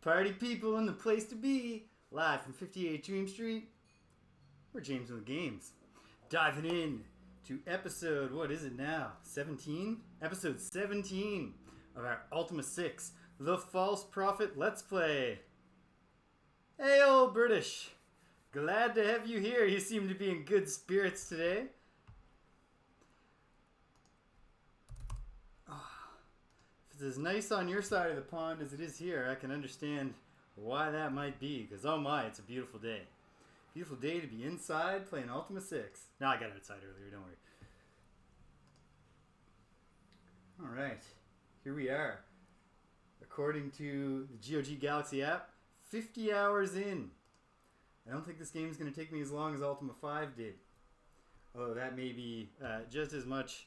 Party people in the place to be. Live from 58 Dream Street. We're James with the Games. Diving in to episode, what is it now? 17? Episode 17 of our Ultima 6, The False Prophet Let's Play. Hey, old British. Glad to have you here. You seem to be in good spirits today. If it's as nice on your side of the pond as it is here, I can understand why that might be. Because, oh my, it's a beautiful day. Beautiful day to be inside playing Ultima 6. No, I got outside earlier, don't worry. Alright, here we are. According to the GOG Galaxy app, 50 hours in. I don't think this game is going to take me as long as Ultima 5 did. Although that may be just as much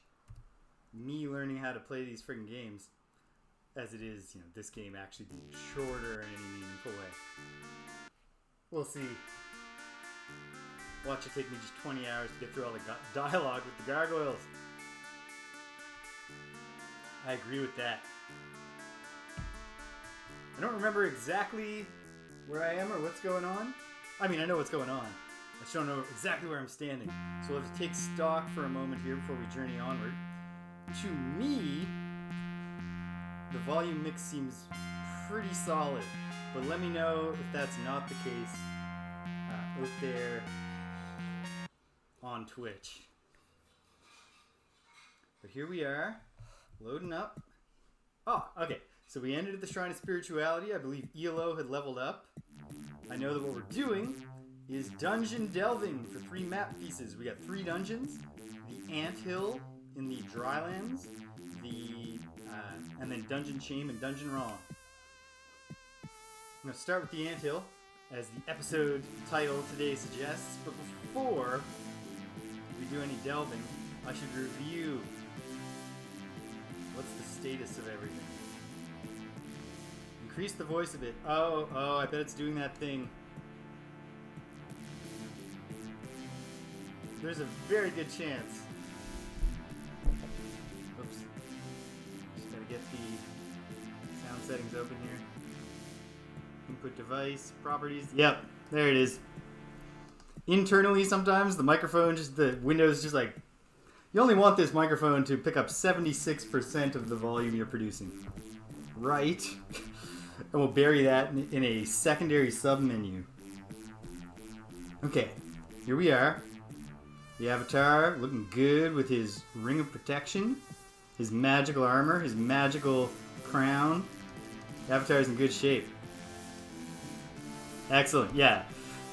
me learning how to play these friggin' games as it is, you know, this game actually being shorter in any meaningful way. We'll see. Watch it take me just 20 hours to get through all the dialogue with the gargoyles. I agree with that. I don't remember exactly where I am or what's going on. I mean, I know what's going on. I just don't know exactly where I'm standing. So we'll have to take stock for a moment here before we journey onward. To me, the volume mix seems pretty solid, but let me know if that's not the case out there on Twitch. But here we are, loading up. Oh, okay. So we ended at the Shrine of Spirituality. I believe ELO had leveled up. I know that what we're doing is dungeon delving for 3 map pieces. We got 3 dungeons: the Ant Hill in the Drylands, and then Dungeon Shame and Dungeon Wrong. I'm going to start with the Ant Hill, as the episode title today suggests. But before we do any delving, I should review what's the status of everything. Increase the voice a bit. Oh, I bet it's doing that thing. There's a very good chance. Oops. Just gotta get the sound settings open here. Input device, properties. Yep, there it is. Internally, sometimes the microphone, the Windows just like, you only want this microphone to pick up 76% of the volume you're producing. Right? And we'll bury that in a secondary sub-menu. Okay, here we are. The Avatar looking good with his ring of protection, his magical armor, his magical crown. The Avatar's in good shape. Excellent, yeah.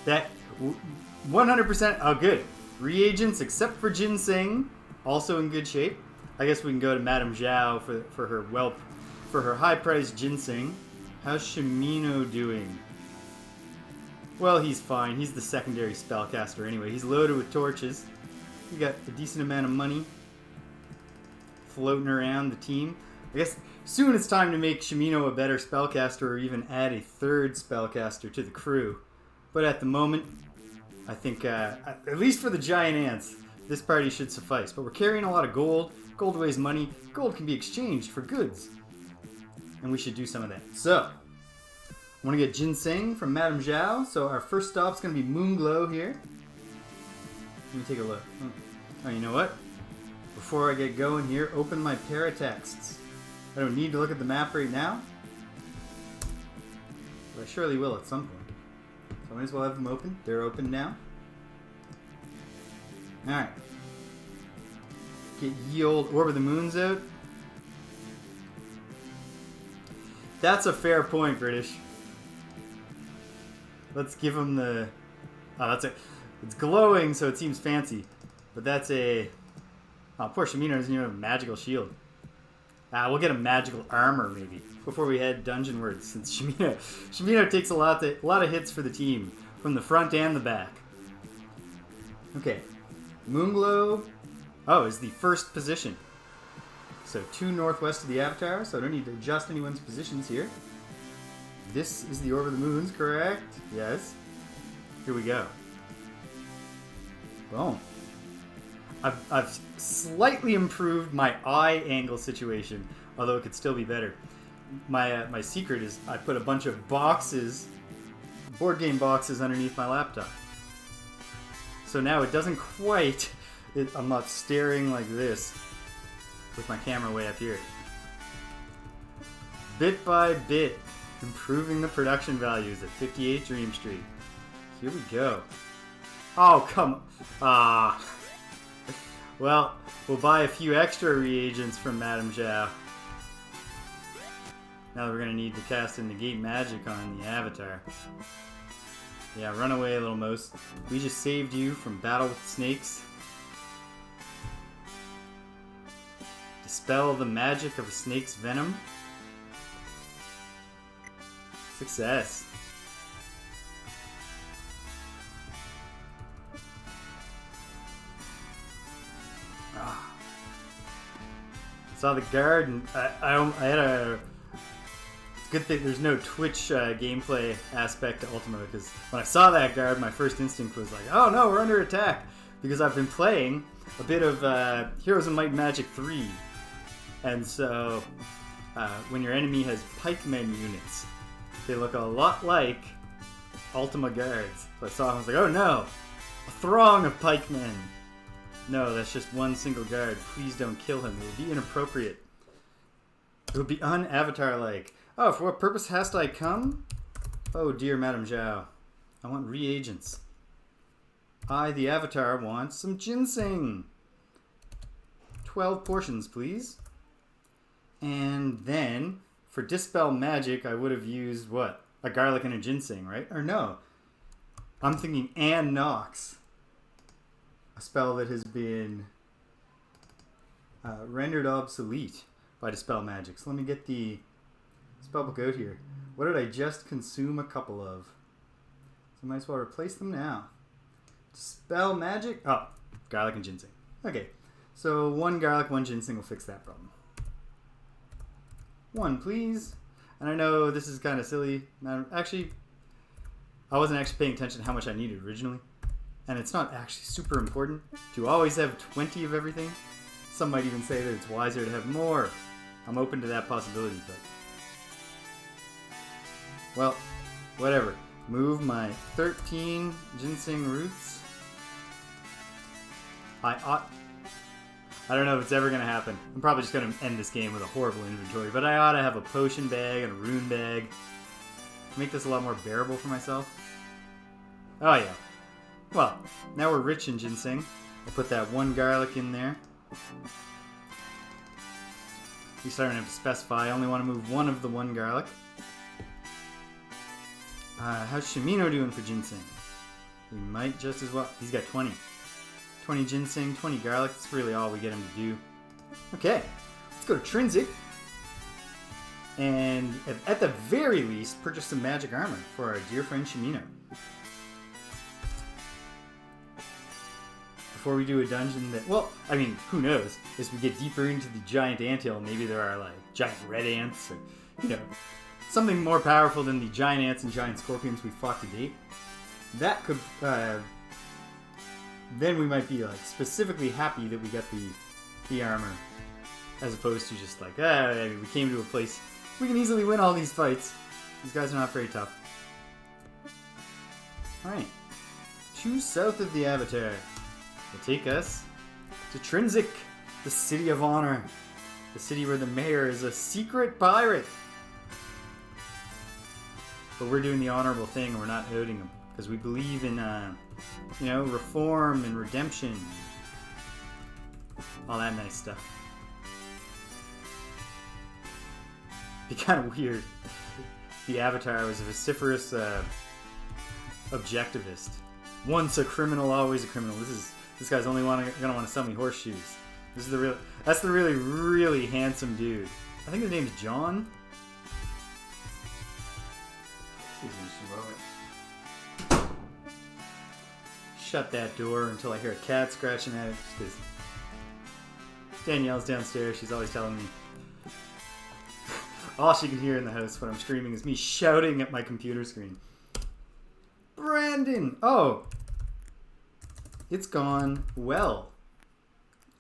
That 100%, oh good. Reagents except for ginseng, also in good shape. I guess we can go to Madame Zhao for her high-priced ginseng. How's Shimino doing? Well, he's fine. He's the secondary spellcaster anyway. He's loaded with torches. We got a decent amount of money floating around the team. I guess soon it's time to make Shimino a better spellcaster, or even add a 3rd spellcaster to the crew. But at the moment, I think, at least for the giant ants, this party should suffice. But we're carrying a lot of gold. Gold weighs money. Gold can be exchanged for goods. And we should do some of that. So, I want to get ginseng from Madame Zhao. So our first stop's going to be Moonglow here. Let me take a look. Oh, you know what? Before I get going here, open my paratexts. I don't need to look at the map right now, but I surely will at some point. So I might as well have them open. They're open now. Alright. Get ye old Orb of the Moons out. That's a fair point, British. Let's give him the... Oh, that's it. It's glowing, so it seems fancy. But that's a... Oh, poor Shimino doesn't even have a magical shield. We'll get a magical armor, maybe, before we head dungeonwards, since Shimino takes a lot of hits for the team, from the front and the back. Okay. Moonglow... Oh, is the first position. So 2 northwest of the Avatar, so I don't need to adjust anyone's positions here. This is the Orb of the Moons, correct? Yes. Here we go. Boom. I've slightly improved my eye angle situation, although it could still be better. my secret is I put a bunch of boxes, board game boxes, underneath my laptop. So now it doesn't quite. I'm not staring like this with my camera way up here. Bit by bit, improving the production values at 58 Dream Street. Here we go. Oh, come on. Well, we'll buy a few extra reagents from Madame Zhao. Now we're going to need to cast and negate magic on the Avatar. Yeah, run away, little mouse. We just saved you from battle with snakes. Dispel the magic of a snake's venom. Success. Saw the guard, and I had a... It's a good thing there's no Twitch gameplay aspect to Ultima, because when I saw that guard, my first instinct was like, oh no, we're under attack! Because I've been playing a bit of Heroes of Might and Magic 3, and so when your enemy has pikemen units, they look a lot like Ultima guards. So I saw him, I was like, oh no! A throng of pikemen! No, that's just one single guard. Please don't kill him. It would be inappropriate. It would be un-Avatar-like. Oh, for what purpose hast I come? Oh, dear Madame Zhao. I want reagents. I, the Avatar, want some ginseng. 12 portions, please. And then, for Dispel Magic, I would have used, what? A garlic and a ginseng, right? Or no. I'm thinking Ann Nox. A spell that has been rendered obsolete by Dispel Magic. So let me get the spellbook out here. What did I just consume a couple of? So I might as well replace them now. Dispel Magic. Oh, garlic and ginseng. Okay, so one garlic, one ginseng will fix that problem. One, please. And I know this is kind of silly. Actually, I wasn't actually paying attention to how much I needed originally. And it's not actually super important to always have 20 of everything. Some might even say that it's wiser to have more. I'm open to that possibility, but... Well, whatever. Move my 13 ginseng roots. I don't know if it's ever going to happen. I'm probably just going to end this game with a horrible inventory, but I ought to have a potion bag and a rune bag. Make this a lot more bearable for myself. Oh yeah. Well, now we're rich in ginseng. I'll put that one garlic in there. At least I don't have to specify. I only want to move one of the one garlic. How's Shimino doing for ginseng? He might just as well. He's got 20. 20 ginseng, 20 garlic. That's really all we get him to do. Okay, let's go to Trinsic. And at the very least, purchase some magic armor for our dear friend Shimino. Before we do a dungeon that, well, I mean, who knows? As we get deeper into the giant anthill, maybe there are like giant red ants or, you know, something more powerful than the giant ants and giant scorpions we fought to date. That could, then we might be like specifically happy that we got the armor, as opposed to just like, I mean, we came to a place we can easily win all these fights. These guys are not very tough. All right, 2 south of the Avatar. Will take us to Trinsic, the city of honor, the city where the mayor is a secret pirate. But we're doing the honorable thing, and we're not outing him because we believe in, you know, reform and redemption, all that nice stuff. It'd be kind of weird. The Avatar was a vociferous objectivist. Once a criminal, always a criminal. This guy's only gonna want to sell me horseshoes. That's the really, really handsome dude. I think his name's John. Excuse me just a moment. Shut that door until I hear a cat scratching at it. Just 'cause Danielle's downstairs. She's always telling me all she can hear in the house when I'm streaming is me shouting at my computer screen. Brandon! Oh! It's gone well.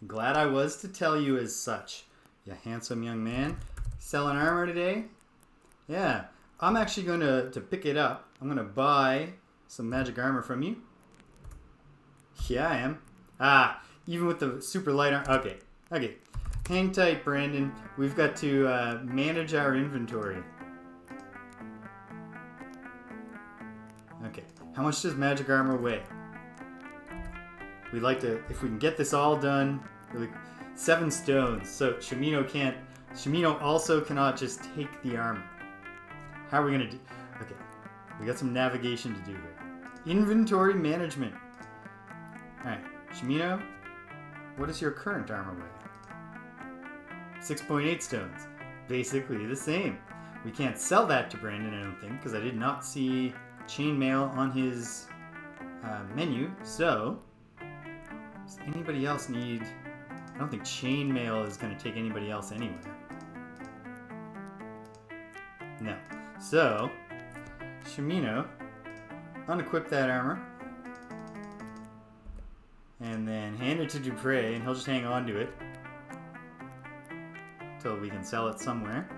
Glad I was to tell you as such. You handsome young man. Selling armor today? Yeah. I'm actually going to pick it up. I'm going to buy some magic armor from you. Yeah, I am. Ah, even with the super light armor. Okay. Okay. Hang tight, Brandon. We've got to manage our inventory. Okay. How much does magic armor weigh? We'd like to, if we can get this all done, really, 7 stones. So Shimino also cannot just take the armor. How are we going to do? Okay. We got some navigation to do here. Inventory management. Alright. Shimino, what is your current armor weigh? 6.8 stones. Basically the same. We can't sell that to Brandon, I don't think, because I did not see chainmail on his menu. So, does anybody else need... I don't think chainmail is going to take anybody else anywhere. No. So, Shimino, unequip that armor. And then hand it to Dupre, and he'll just hang on to it until we can sell it somewhere.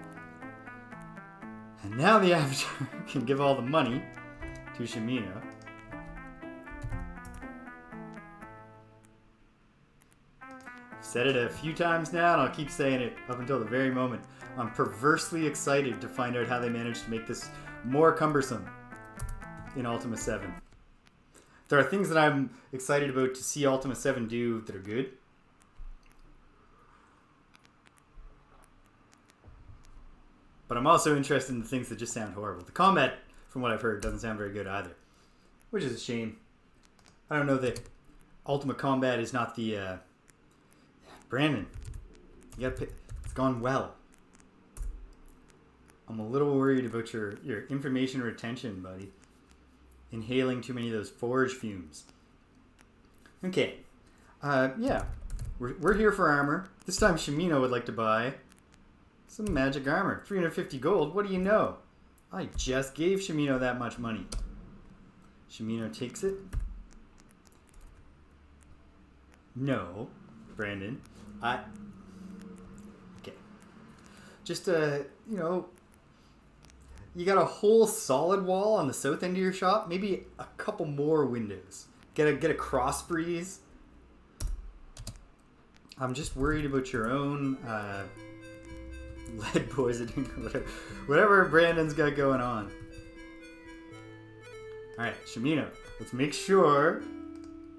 And now the Avatar can give all the money to Shimino. I've said it a few times now, and I'll keep saying it up until the very moment. I'm perversely excited to find out how they managed to make this more cumbersome in Ultima 7. There are things that I'm excited about to see Ultima 7 do that are good. But I'm also interested in the things that just sound horrible. The combat, from what I've heard, doesn't sound very good either. Which is a shame. I don't know that Ultima combat is not the... Brandon, you gotta it's gone well. I'm a little worried about your information retention, buddy. Inhaling too many of those forge fumes. Okay. Yeah. We're here for armor. This time Shimino would like to buy some magic armor. 350 gold. What do you know? I just gave Shimino that much money. Shimino takes it. No, Brandon. Okay. Just, you got a whole solid wall on the south end of your shop. Maybe a couple more windows. Get a cross breeze. I'm just worried about your own lead poisoning, whatever Brandon's got going on. All right, Shimino, let's make sure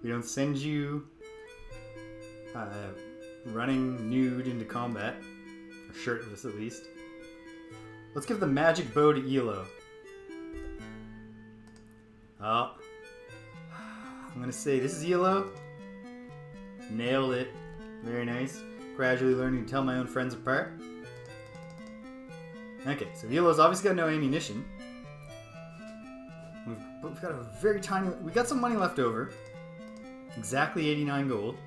we don't send you running nude into combat, or shirtless at least. Let's give the magic bow to Elo. Oh. I'm gonna say this is Elo. Nailed it. Very nice. Gradually learning to tell my own friends apart. Okay, so Elo's obviously got no ammunition. We've got a very tiny... We got some money left over. Exactly 89 gold.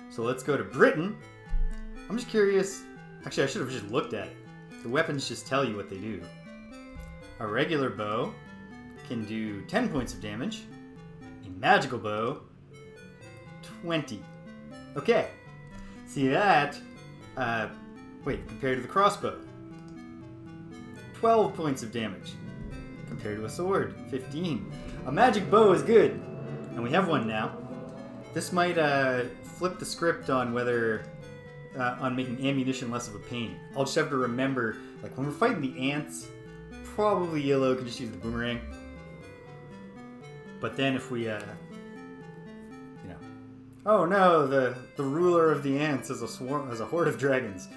So let's go to Britain. I'm just curious... Actually, I should have just looked at it. The weapons just tell you what they do. A regular bow can do 10 points of damage. A magical bow, 20. Okay. See that? Compared to the crossbow. 12 points of damage. Compared to a sword, 15. A magic bow is good. And we have one now. This might flip the script on whether... on making ammunition less of a pain. I'll just have to remember, like when we're fighting the ants, probably Yellow can just use the boomerang. But then if we, oh no, the ruler of the ants is a horde of dragons.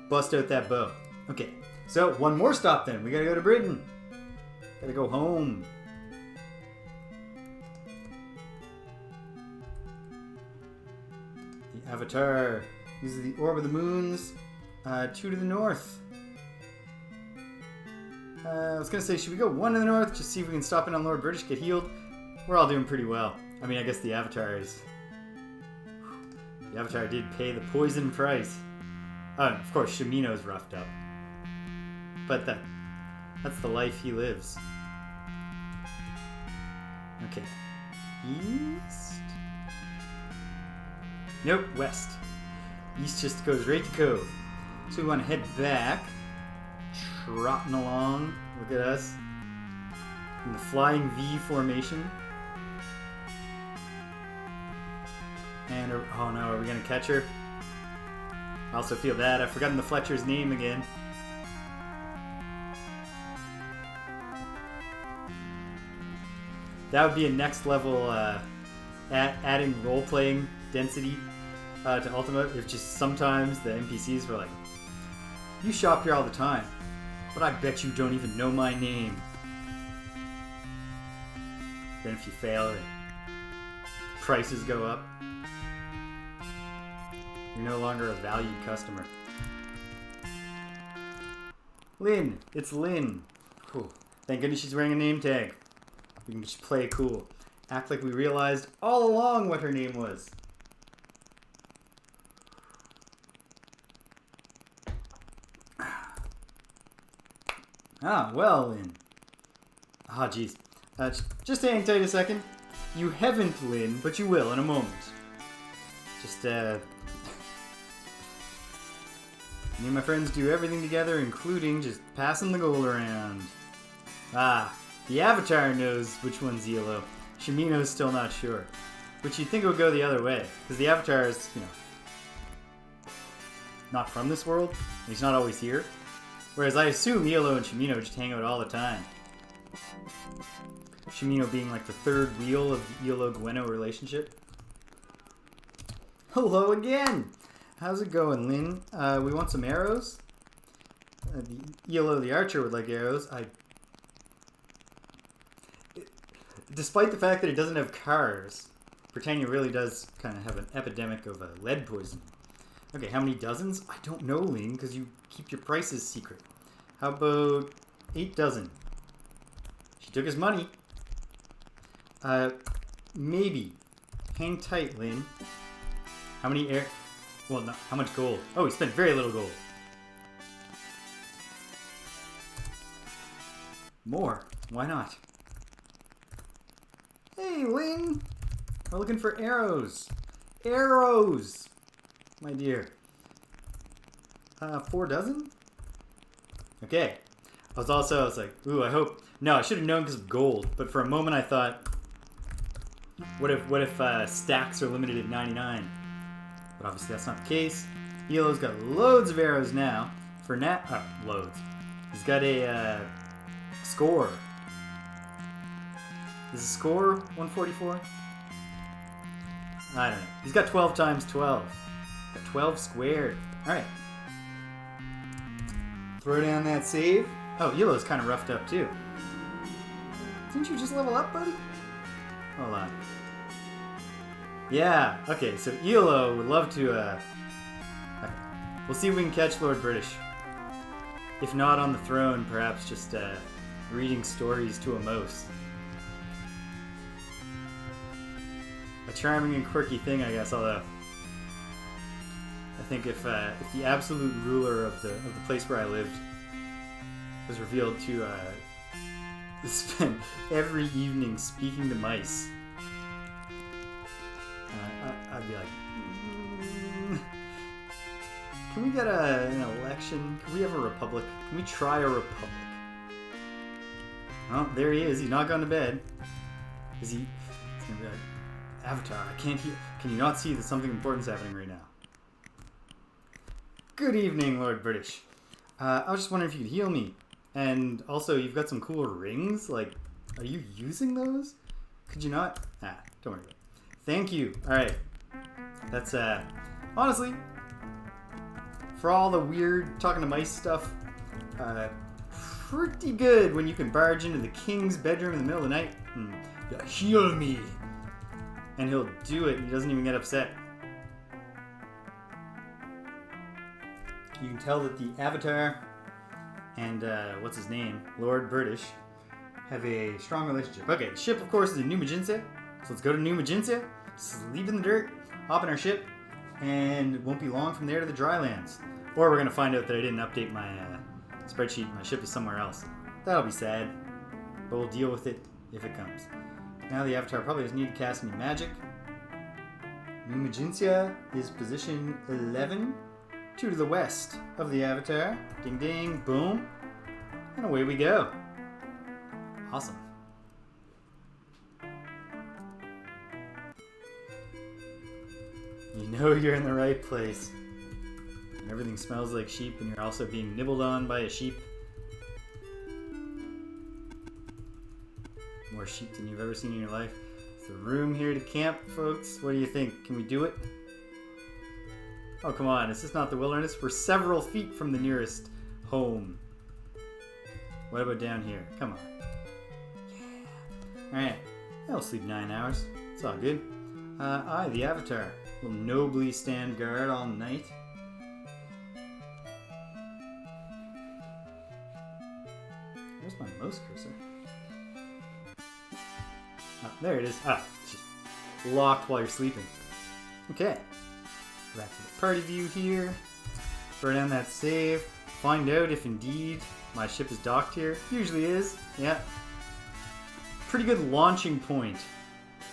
Bust out that bow. Okay, so one more stop then. We gotta go to Britain. Gotta go home. The Avatar. These are the Orb of the Moons, 2 to the north. I was going to say, should we go 1 to the north, just see if we can stop in on Lord British, get healed? We're all doing pretty well. I mean, I guess the Avatar is... The Avatar did pay the poison price. Oh, and of course, Shimino's roughed up. But that's the life he lives. Okay. East? Nope, west. East just goes right to Cove. So we want to head back trotting along. Look at us. In the flying V formation. And, oh no, are we going to catch her? I also feel bad. I've forgotten the Fletcher's name again. That would be a next level adding role-playing density to Ultima. If just sometimes the NPCs were like, you shop here all the time, but I bet you don't even know my name. Then if you fail, prices go up. You're no longer a valued customer. Lynn! It's Lynn! Whew. Thank goodness she's wearing a name tag. We can just play cool. Act like we realized all along what her name was. Ah, well, Lynn. Ah, jeez. Just hang tight a second. You haven't, Lynn, but you will in a moment. Just, me and my friends do everything together, including just passing the gold around. Ah, the Avatar knows which one's yellow. Shimino's still not sure. Which you'd think it would go the other way, because the Avatar is, not from this world. He's not always here. Whereas I assume Yellow and Shimino just hang out all the time. Shimino being like the third wheel of the Yellow-Gueno relationship. Hello again! How's it going, Lynn? We want some arrows? Yellow the Archer would like arrows. Despite the fact that it doesn't have cars, Britannia really does kind of have an epidemic of lead poisoning. Okay, how many dozens? I don't know, Lynn, because you keep your prices secret. How about 8 dozen? She took his money. Maybe. Hang tight, Lynn. How many Well, no, how much gold? Oh, he spent very little gold. More. Why not? Hey, Lynn! We're looking for arrows. Arrows! My dear. 4 dozen? Okay. I was like, ooh, I hope. No, I should have known because of gold. But for a moment I thought, what if stacks are limited at 99? But obviously that's not the case. Elo's got loads of arrows now. For loads. He's got a score. Is the score 144? I don't know. He's got 12 times 12. Got 12 squared. Alright. Throw down that save. Oh, Elo's kind of roughed up too. Didn't you just level up, buddy? Hold on. Yeah, okay, so Elo would love to, we'll see if we can catch Lord British. If not on the throne, perhaps just, reading stories to a mouse. A charming and quirky thing, I guess, although I think if the absolute ruler of the place where I lived was revealed to spend every evening speaking to mice, I'd be like, can we get an election? Can we have a republic? Can we try a republic? Oh, there he is. He's not gone to bed. He's gonna be like, Avatar, I can't hear. Can you not see that something important's happening right now? Good evening, Lord British. I was just wondering if you could heal me. And also, you've got some cool rings. Like, are you using those? Could you not? Don't worry about it. Thank you. Alright. That's, honestly, for all the weird talking to mice stuff, pretty good when you can barge into the king's bedroom in the middle of the night and heal me. And he'll do it. He doesn't even get upset. You can tell that the Avatar and, what's his name? Lord British have a strong relationship. Okay, the ship, of course, is in New Maginsia. So let's go to New Maginsia, sleep in the dirt, hop in our ship, and it won't be long from there to the drylands. Or we're going to find out that I didn't update my spreadsheet. My ship is somewhere else. That'll be sad, but we'll deal with it if it comes. Now the Avatar probably doesn't need to cast any magic. New Maginsia is position 11, 2 to the west of the Avatar. Ding ding, boom. And away we go. Awesome. You know you're in the right place. Everything smells like sheep and you're also being nibbled on by a sheep. More sheep than you've ever seen in your life. Is there room here to camp, folks? What do you think? Can we do it? Oh, come on. Is this not the wilderness? We're several feet from the nearest home. What about down here? Come on. Yeah. Alright. I'll sleep 9 hours. It's all good. I, the Avatar, will nobly stand guard all night. Where's my mouse cursor? Oh, there it is. Ah, it's just locked while you're sleeping. Okay. Back to the party view here. Throw down that save. Find out if indeed my ship is docked here. Usually is. Yeah. Pretty good launching point.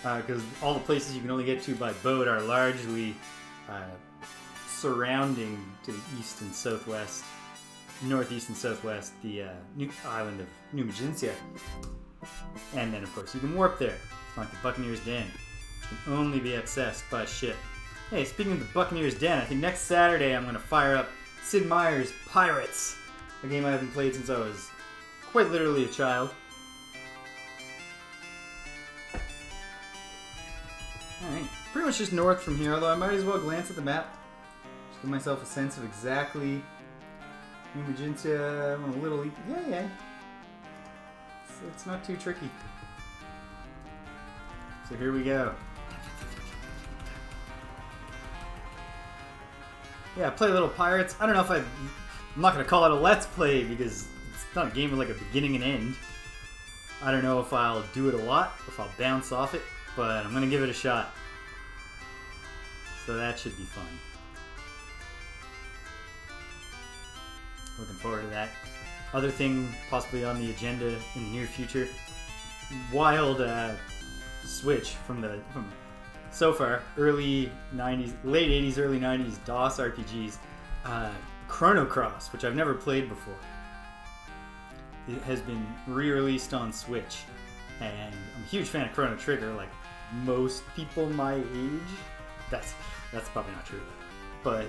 Because all the places you can only get to by boat are largely surrounding to the east and southwest, northeast and southwest, the island of New Magintia. And then, of course, you can warp there. It's like the Buccaneer's Den, which can only be accessed by ship. Hey, speaking of the Buccaneer's Den, I think next Saturday I'm going to fire up Sid Meier's Pirates, a game I haven't played since I was quite literally a child. Alright, pretty much just north from here, although I might as well glance at the map. Just give myself a sense of exactly New Magintia, a little... Yeah. It's not too tricky. So here we go. Yeah, play a little Pirates. I don't know if I'm not going to call it a Let's Play because it's not a game with like a beginning and end. I don't know if I'll do it a lot, or if I'll bounce off it, but I'm going to give it a shot. So that should be fun. Looking forward to that. Other thing possibly on the agenda in the near future, wild switch from so far early 90s, late 80s, early 90s DOS RPGs, Chrono Cross, which I've never played before. It has been re-released on Switch, and I'm a huge fan of Chrono Trigger, like most people my age. That's probably not true, but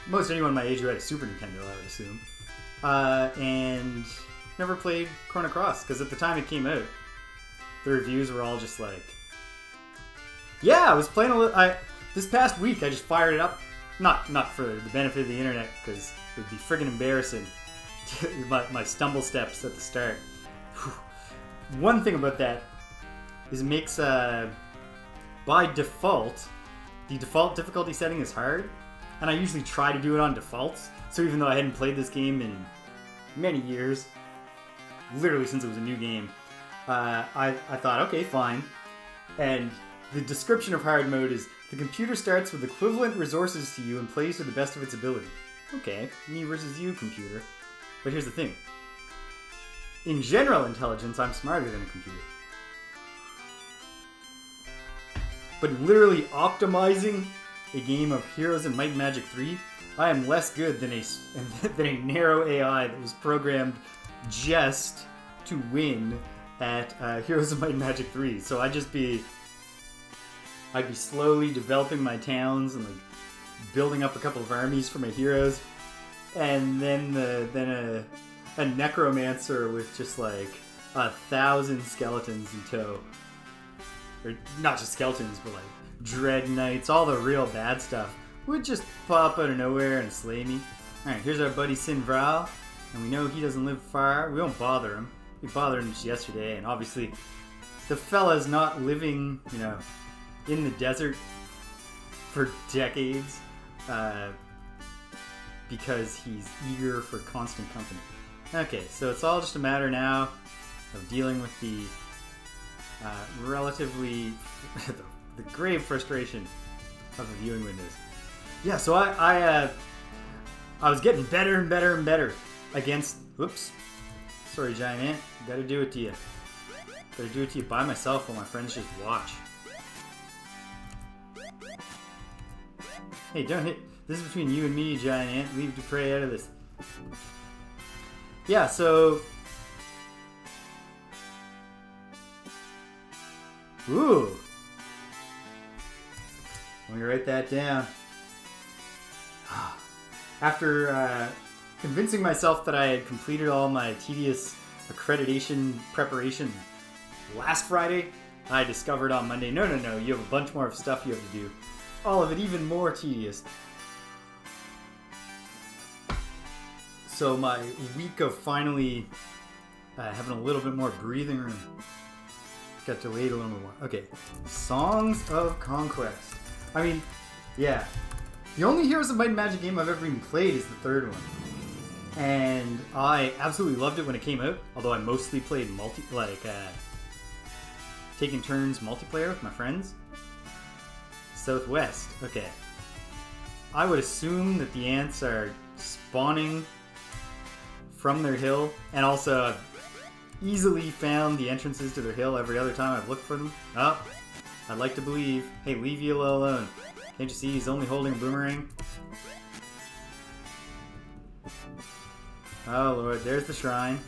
most anyone my age who had a Super Nintendo, I would assume. And never played Chrono Cross, because at the time it came out, the reviews were all just like, yeah, I was playing a little, this past week I just fired it up, not for the benefit of the internet, because it would be friggin' embarrassing, my stumble steps at the start. Whew. One thing about that is it makes, by default, the default difficulty setting is hard, and I usually try to do it on defaults. So even though I hadn't played this game in many years, literally since it was a new game, I thought, okay, fine. And the description of hard mode is, the computer starts with equivalent resources to you and plays to the best of its ability. Okay, me versus you, computer. But here's the thing. In general intelligence, I'm smarter than a computer. But literally optimizing a game of Heroes in Might and Magic 3, I am less good than a narrow AI that was programmed just to win at Heroes of Might and Magic 3. So I'd be slowly developing my towns and like building up a couple of armies for my heroes, and then a necromancer with just like 1,000 skeletons in tow, or not just skeletons, but like dread knights, all the real bad stuff, would just pop out of nowhere and slay me. Alright, here's our buddy Sinvral, and we know he doesn't live far. We won't bother him. We bothered him just yesterday, and obviously the fella's not living, in the desert for decades, because he's eager for constant company. Okay, so it's all just a matter now of dealing with the relatively the grave frustration of the viewing windows. Yeah, so I was getting better and better and better against... Whoops. Sorry, Giant Ant. Gotta do it to you. Gotta do it to you by myself while my friends just watch. Hey, don't hit... This is between you and me, Giant Ant. Leave Dupre out of this. yeah, so... Ooh. Let me write that down. After convincing myself that I had completed all my tedious accreditation preparation last Friday, I discovered on Monday, no, you have a bunch more of stuff you have to do. All of it even more tedious. So my week of finally having a little bit more breathing room got delayed a little more. Okay, Songs of Conquest. I mean, yeah. The only Heroes of Might and Magic game I've ever even played is the third one. And I absolutely loved it when it came out, although I mostly played taking turns multiplayer with my friends. Southwest, okay. I would assume that the ants are spawning from their hill, and also I've easily found the entrances to their hill every other time I've looked for them. Oh, I'd like to believe. Hey, leave Yellow alone. Can't you see he's only holding a boomerang? Oh lord, there's the shrine.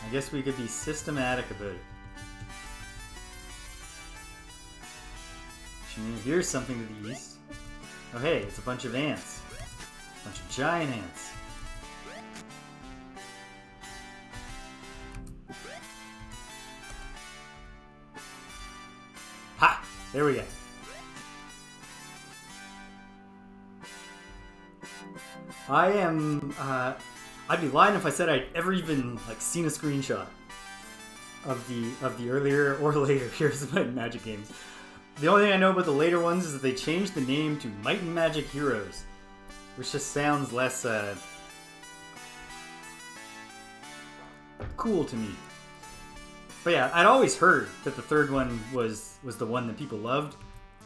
I guess we could be systematic about it. Here's something to the east. Oh hey, it's a bunch of ants. A bunch of giant ants. Ha! There we go. I am, I'd be lying if I said I'd ever even, seen a screenshot of the earlier or later Heroes of Might and Magic games. The only thing I know about the later ones is that they changed the name to Might and Magic Heroes, which just sounds less, cool to me. But yeah, I'd always heard that the third one was the one that people loved,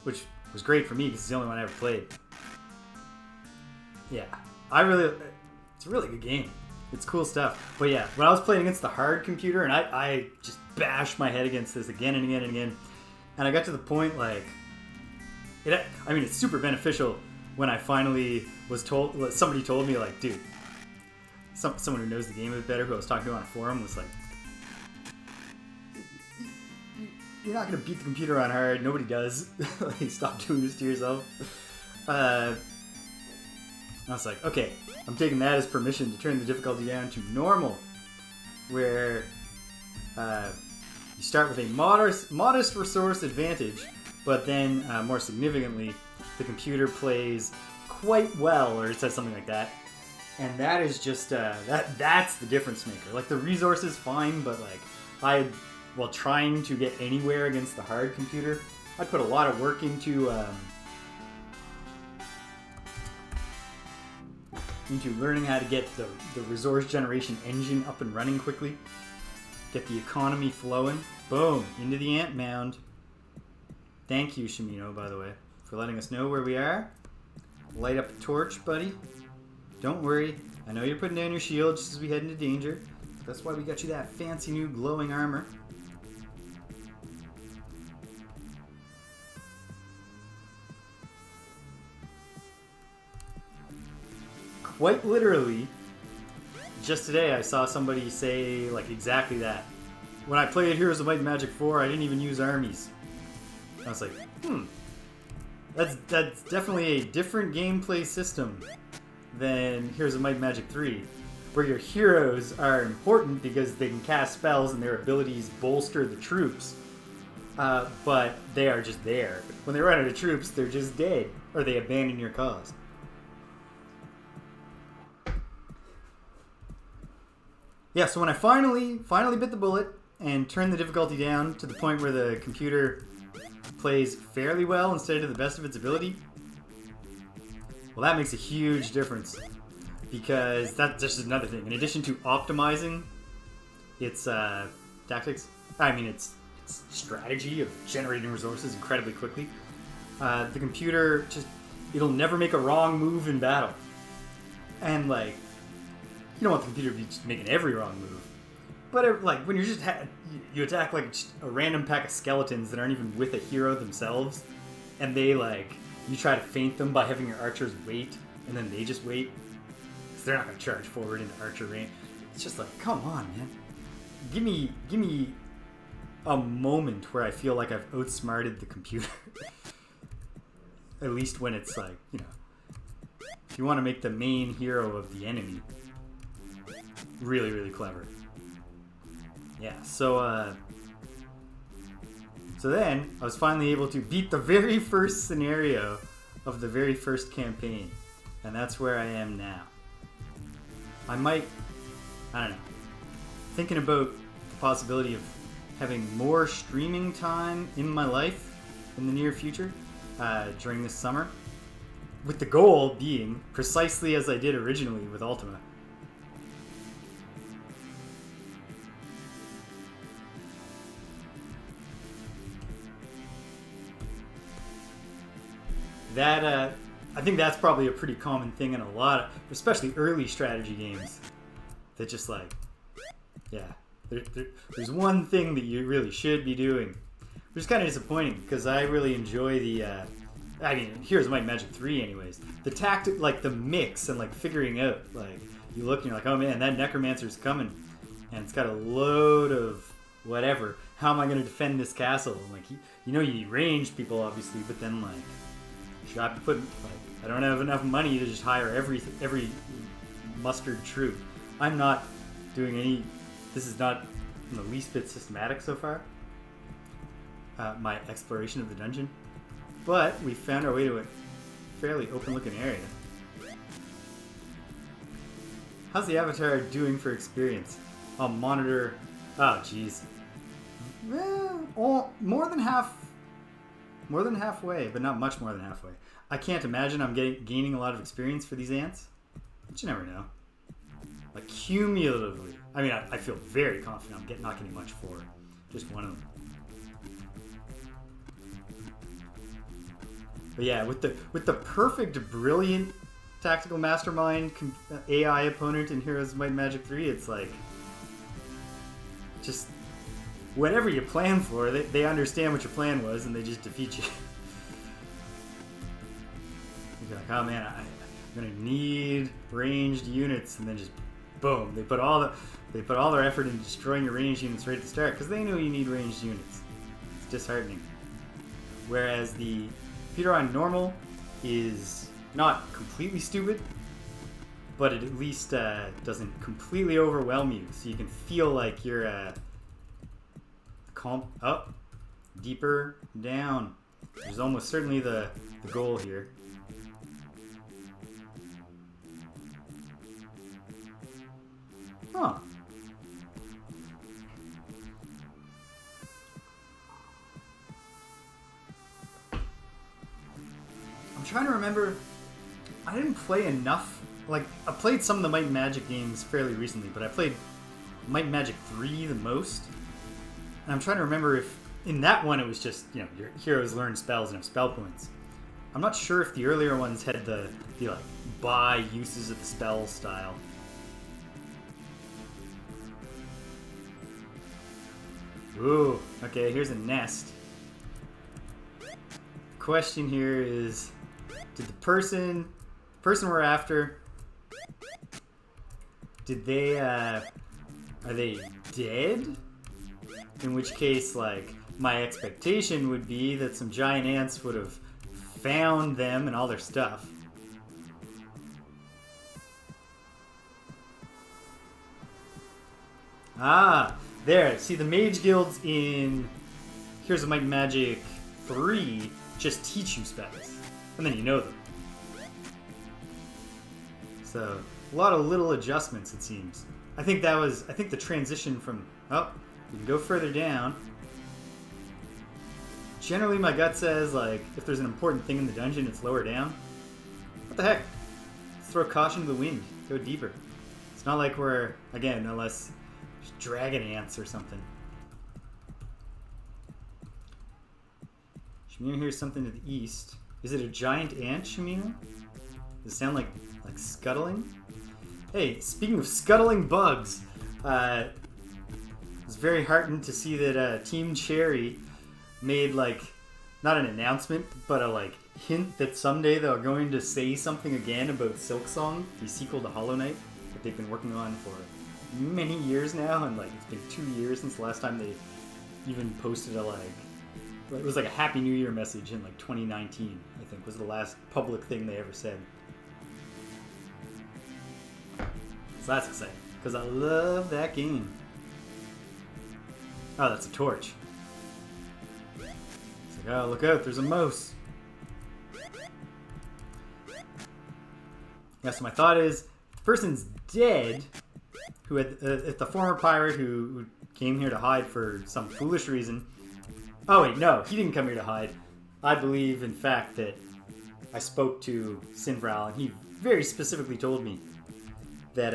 which was great for me because it's the only one I ever played. Yeah, it's a really good game. It's cool stuff. But yeah, when I was playing against the hard computer, and I just bashed my head against this again and again and again, and I got to the point, it's super beneficial when I finally was told, somebody told me, dude, someone who knows the game a bit better, who I was talking to on a forum, was like, you're not going to beat the computer on hard. Nobody does. Stop doing this to yourself. I was like, okay, I'm taking that as permission to turn the difficulty down to normal, where you start with a modest resource advantage, but then, more significantly, the computer plays quite well, or it says something like that. And that is just, that's the difference maker. The resource is fine, but, while trying to get anywhere against the hard computer, I'd put a lot of work into learning how to get the resource generation engine up and running quickly. Get the economy flowing. Boom! Into the Ant Mound. Thank you, Shimino, by the way, for letting us know where we are. Light up the torch, buddy. Don't worry. I know you're putting down your shield just as we head into danger. That's why we got you that fancy new glowing armor. Quite literally, just today I saw somebody say exactly that. When I played Heroes of Might and Magic 4, I didn't even use armies. I was like, that's definitely a different gameplay system than Heroes of Might and Magic 3, where your heroes are important because they can cast spells and their abilities bolster the troops, but they are just there. When they run out of troops, they're just dead, or they abandon your cause. Yeah, so when I finally bit the bullet and turned the difficulty down to the point where the computer plays fairly well instead of to the best of its ability, well, that makes a huge difference, because that's just another thing. In addition to optimizing its tactics, its strategy of generating resources incredibly quickly, the computer it'll never make a wrong move in battle. And you don't want the computer to be just making every wrong move. But when you're just you attack just a random pack of skeletons that aren't even with a hero themselves, and they you try to feint them by having your archers wait, and then they just wait. Because they're not going to charge forward into archer range. It's just like, come on, man. Give me a moment where I feel like I've outsmarted the computer. At least when it's like, you know, if you want to make the main hero of the enemy really, really clever. Yeah, so then I was finally able to beat the very first scenario of the very first campaign. And that's where I am now. I don't know, thinking about the possibility of having more streaming time in my life in the near future during this summer, with the goal being precisely as I did originally with Ultima. That I think that's probably a pretty common thing in a lot of, especially early strategy games, that just like, yeah, there's one thing that you really should be doing, which is kind of disappointing because I really enjoy the, I mean, here's Might and Magic 3 anyways, the tactic, like the mix and like figuring out, like you look and you're like, oh man, that Necromancer's coming and it's got a load of whatever, how am I going to defend this castle? And like, you know, you range people obviously, but then like, should I have to put, like, I don't have enough money to just hire every mustered troop. I'm not doing any, this is not in the least bit systematic so far, my exploration of the dungeon. But we found our way to a fairly open looking area. How's the Avatar doing for experience? I'll monitor, oh jeez. Well, more than halfway, but not much more than halfway. I can't imagine I'm gaining a lot of experience for these ants, but you never know. Like cumulatively, I mean, I feel very confident I'm not getting much for just one of them. But yeah, with the perfect, brilliant tactical mastermind AI opponent in Heroes of Might and Magic 3, it's like just whatever you plan for, they understand what your plan was and they just defeat you. You're like, oh man, I'm gonna need ranged units, and then just boom, they put all their effort into destroying your ranged units right at the start because they know you need ranged units. It's disheartening. Whereas the computer on normal is not completely stupid, but it at least doesn't completely overwhelm you, so you can feel like you're up, deeper, down. There's almost certainly the goal here. Huh. I'm trying to remember. I didn't play enough. Like, I played some of the Might and Magic games fairly recently, but I played Might and Magic 3 the most. And I'm trying to remember if in that one it was just, you know, your heroes learn spells and have spell points. I'm not sure if the earlier ones had the like buy uses of the spell style. Ooh, okay, here's a nest. Question here is, did the person we're after, did they, are they dead? In which case, like, my expectation would be that some giant ants would have found them and all their stuff. Ah, there. See, the mage guilds in Heroes of Might and Magic 3 just teach you spells, and then you know them. So, a lot of little adjustments, it seems. I think the transition from, oh, you can go further down. Generally, my gut says, like, if there's an important thing in the dungeon, it's lower down. What the heck? Let's throw caution to the wind. Go deeper. It's not like we're, again, unless there's dragon ants or something. Shemina hears something to the east. Is it a giant ant, Shemina? Does it sound like scuttling? Hey, speaking of scuttling bugs, I was very heartened to see that Team Cherry made like not an announcement, but a like hint that someday they're going to say something again about Silksong, the sequel to Hollow Knight that they've been working on for many years now, and like it's been 2 years since the last time they even posted a it was like a Happy New Year message in like 2019, I think was the last public thing they ever said. So that's exciting, because I love that game. Oh, that's a torch. It's like, oh, look out, there's a mouse. Yeah, so my thought is, the person's dead, who had, if the former pirate who came here to hide for some foolish reason. Oh wait, no, he didn't come here to hide. I believe, in fact, that I spoke to Sinvral, and he very specifically told me that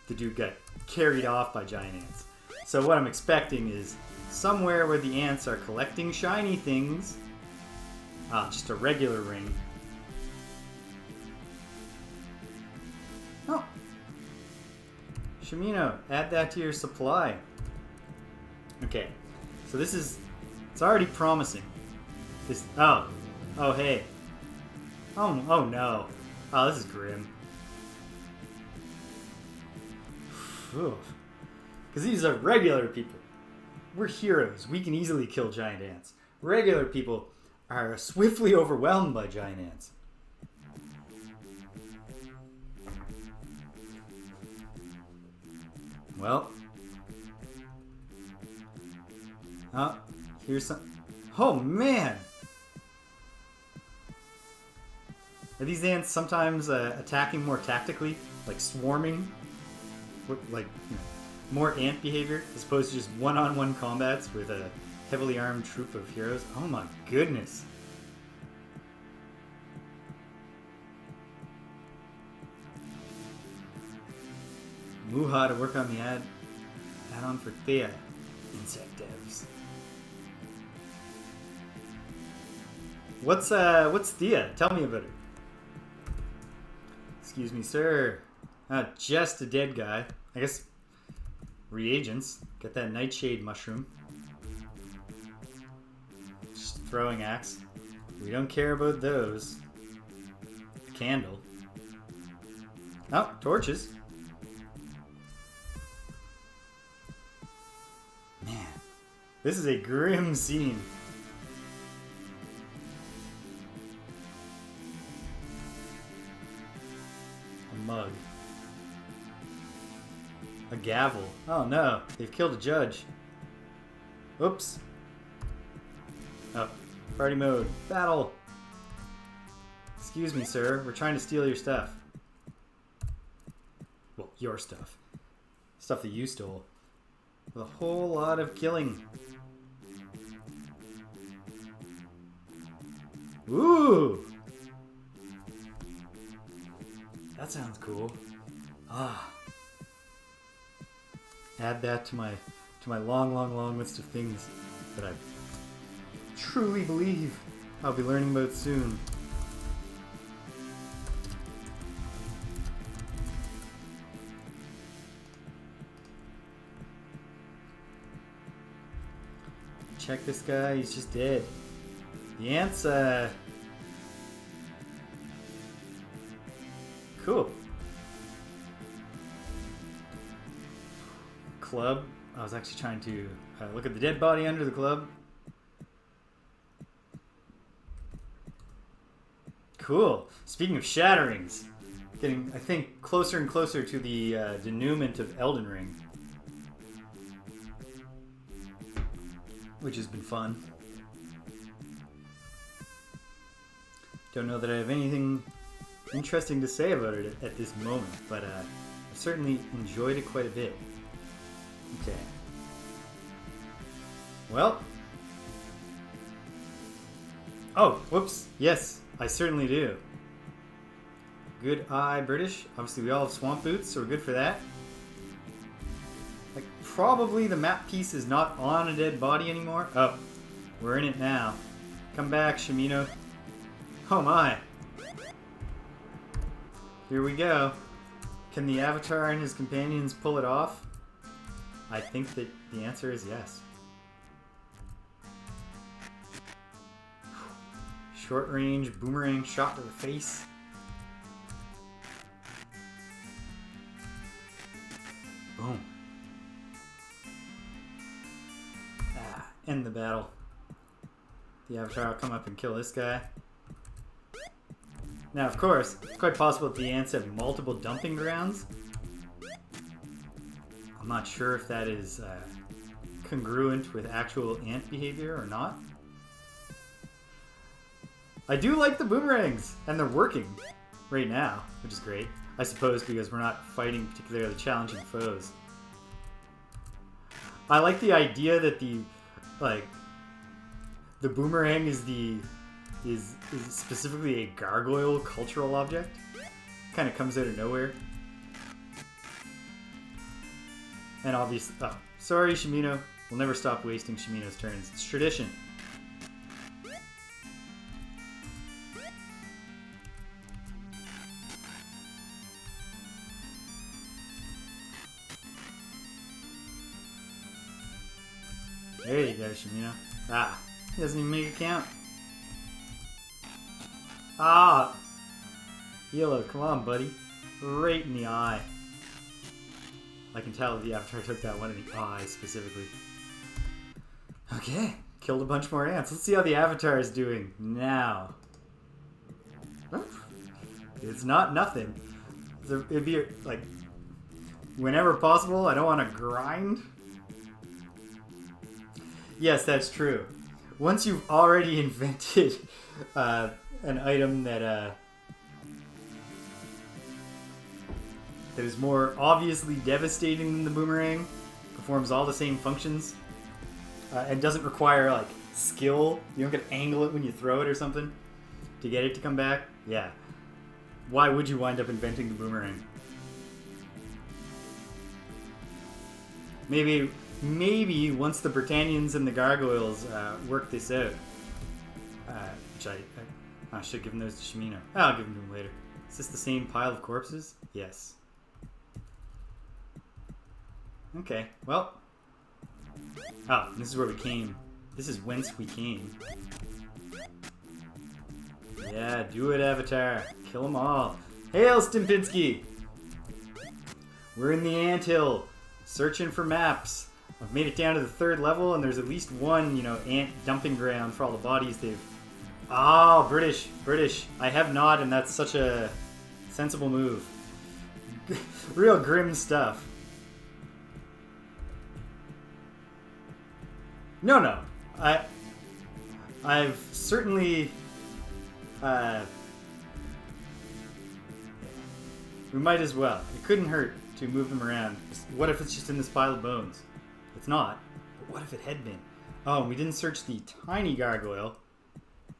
the dude got carried off by giant ants. So what I'm expecting is somewhere where the ants are collecting shiny things, just a regular ring. Oh, Shimino, add that to your supply. Okay, so it's already promising. Oh hey. Oh no. Oh, this is grim. Because these are regular people. We're heroes. We can easily kill giant ants. Regular people are swiftly overwhelmed by giant ants. Well. Oh, here's some... Oh, man! Are these ants sometimes attacking more tactically? Like swarming? Like, more ant behavior as opposed to just one-on-one combats with a heavily armed troop of heroes? Oh my goodness. Muha to work on the add-on for Thea. Insect devs. What's Thea? Tell me about it. Excuse me, sir. Just a dead guy. I guess reagents. Get that nightshade mushroom. Just throwing axe. We don't care about those. Candle. Oh, torches. Man, this is a grim scene. A mug. A gavel. Oh no, they've killed a judge. Oops. Oh, party mode. Battle. Excuse me, sir. We're trying to steal your stuff. Well, your stuff. Stuff that you stole. With a whole lot of killing. Ooh! That sounds cool. Ah. Add that to my long list of things that I truly believe I'll be learning about soon. Check this guy, he's just dead. The ants, cool. Club. I was actually trying to look at the dead body under the club. Cool. Speaking of shatterings, getting, I think, closer and closer to the denouement of Elden Ring. Which has been fun. Don't know that I have anything interesting to say about it at this moment, but I've certainly enjoyed it quite a bit. Okay. Well. Oh, whoops. Yes, I certainly do. Good eye, British. Obviously, we all have swamp boots, so we're good for that. Like, probably the map piece is not on a dead body anymore. Oh, we're in it now. Come back, Shimino. Oh my. Here we go. Can the Avatar and his companions pull it off? I think that the answer is yes. Short range boomerang shot to the face. Boom. End the battle. The Avatar will come up and kill this guy. Now, of course, it's quite possible that the ants have multiple dumping grounds. I'm not sure if that is congruent with actual ant behavior or not. I do like the boomerangs, and they're working right now, which is great. I suppose because we're not fighting particularly challenging foes. I like the idea that the boomerang is specifically a gargoyle cultural object. Kind of comes out of nowhere. And obviously, oh, sorry Shimino. We'll never stop wasting Shimino's turns. It's tradition. There you go, Shimino. Ah, he doesn't even make it count. Ah! Yellow, come on, buddy. Right in the eye. I can tell the Avatar took that one in the eye, specifically. Okay, killed a bunch more ants. Let's see how the Avatar is doing now. It's not nothing. It'd be, like, whenever possible, I don't want to grind. Yes, that's true. Once you've already invented an item that is more obviously devastating than the boomerang, performs all the same functions, and doesn't require like skill. You don't get to angle it when you throw it or something to get it to come back. Yeah. Why would you wind up inventing the boomerang? Maybe once the Britannians and the Gargoyles work this out, which I should give them those to Shimino. I'll give them to him later. Is this the same pile of corpses? Yes. Okay, well. Oh, this is where we came. This is whence we came. Yeah, do it, Avatar. Kill them all. Hail, Stimpinski! We're in the anthill, searching for maps. I've made it down to the 3rd level, and there's at least one, ant dumping ground for all the bodies they've... Oh, British. I have not, and that's such a sensible move. Real grim stuff. No. I've certainly... we might as well. It couldn't hurt to move them around. What if it's just in this pile of bones? It's not. But what if it had been? Oh, we didn't search the tiny gargoyle.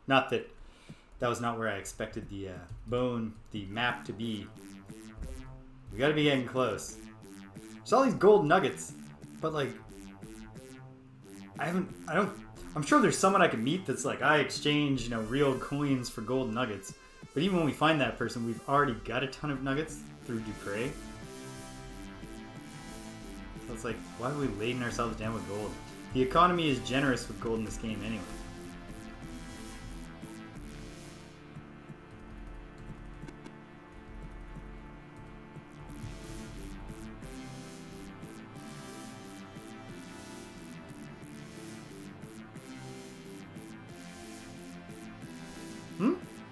Not that was not where I expected the map to be. We gotta be getting close. There's all these gold nuggets, but like, I'm sure there's someone I can meet that's like, I exchange, real coins for gold nuggets. But even when we find that person, we've already got a ton of nuggets through Dupre. So it's like, why are we lading ourselves down with gold? The economy is generous with gold in this game anyway.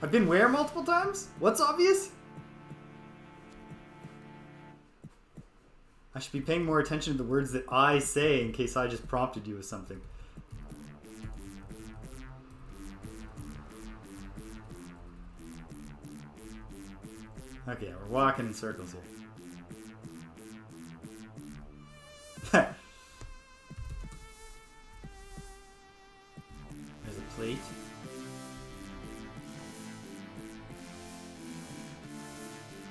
I've been where multiple times? What's obvious? I should be paying more attention to the words that I say in case I just prompted you with something. Okay, we're walking in circles here. There's a plate.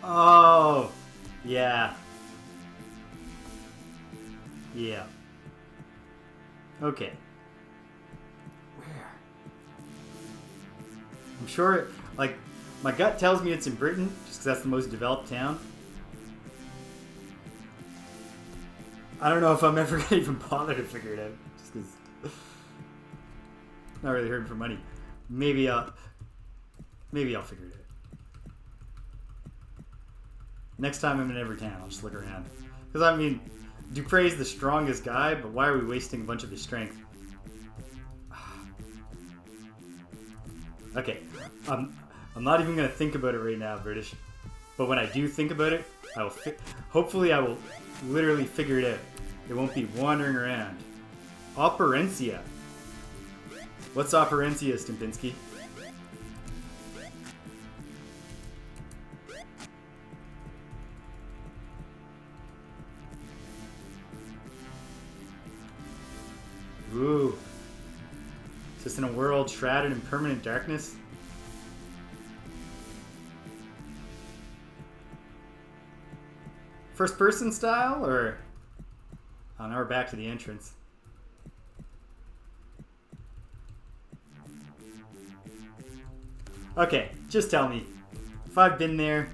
Oh, yeah. Yeah. Okay. Where? I'm sure, like, my gut tells me it's in Britain, just because that's the most developed town. I don't know if I'm ever going to even bother to figure it out, just because... Not really hurting for money. Maybe Maybe I'll figure it out. Next time I'm in every town, I'll just look around. Because, I mean, Dupre's the strongest guy, but why are we wasting a bunch of his strength? Okay, I'm not even going to think about it right now, British. But when I do think about it, hopefully I will literally figure it out. It won't be wandering around. Operencia. What's Operencia, Stimpinski? Ooh. Just in a world shrouded in permanent darkness? First person style, or... Oh, now we're back to the entrance. Okay, just tell me. If I've been there...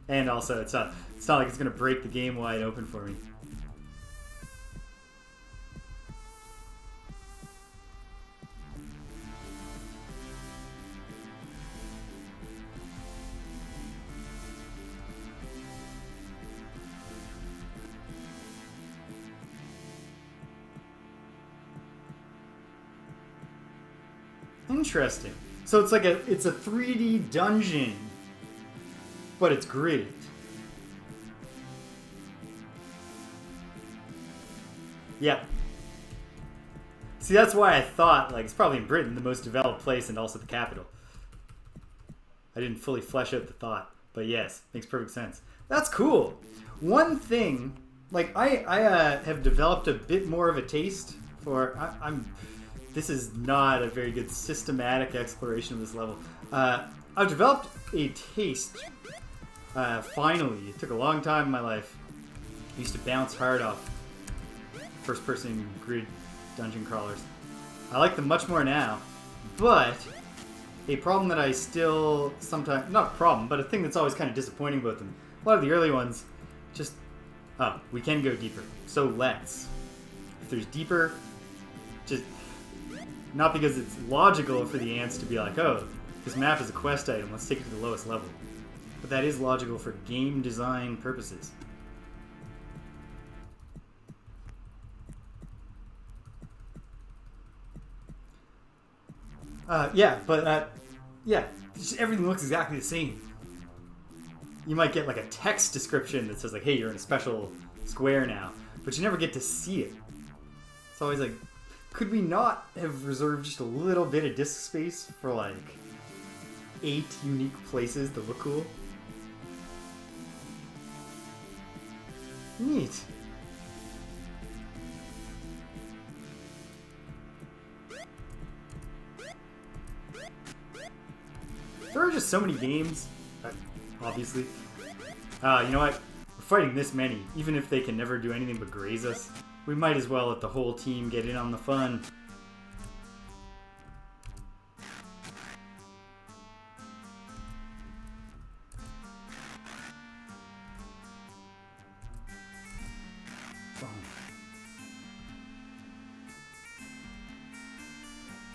And also, it's not like it's going to break the game wide open for me. Interesting. So it's like it's a 3D dungeon, but it's gridded. Yeah. See, that's why I thought, like, it's probably in Britain, the most developed place and also the capital. I didn't fully flesh out the thought, but yes, makes perfect sense. That's cool. One thing, like, I have developed a bit more of a taste for... This is not a very good systematic exploration of this level. I've developed a taste, finally. It took a long time in my life. I used to bounce hard off first-person grid dungeon crawlers. I like them much more now, but a problem that I still sometimes... Not a problem, but a thing that's always kind of disappointing about them. A lot of the early ones just... Oh, we can go deeper. So let's. If there's deeper, just... Not because it's logical for the ants to be like, oh, this map is a quest item, let's take it to the lowest level. But that is logical for game design purposes. Yeah, just everything looks exactly the same. You might get like a text description that says like, hey, you're in a special square now, but you never get to see it. It's always like, could we not have reserved just a little bit of disk space for like 8 unique places that look cool? Neat. There are just so many games, obviously. You know what? We're fighting this many, even if they can never do anything but graze us. We might as well let the whole team get in on the fun.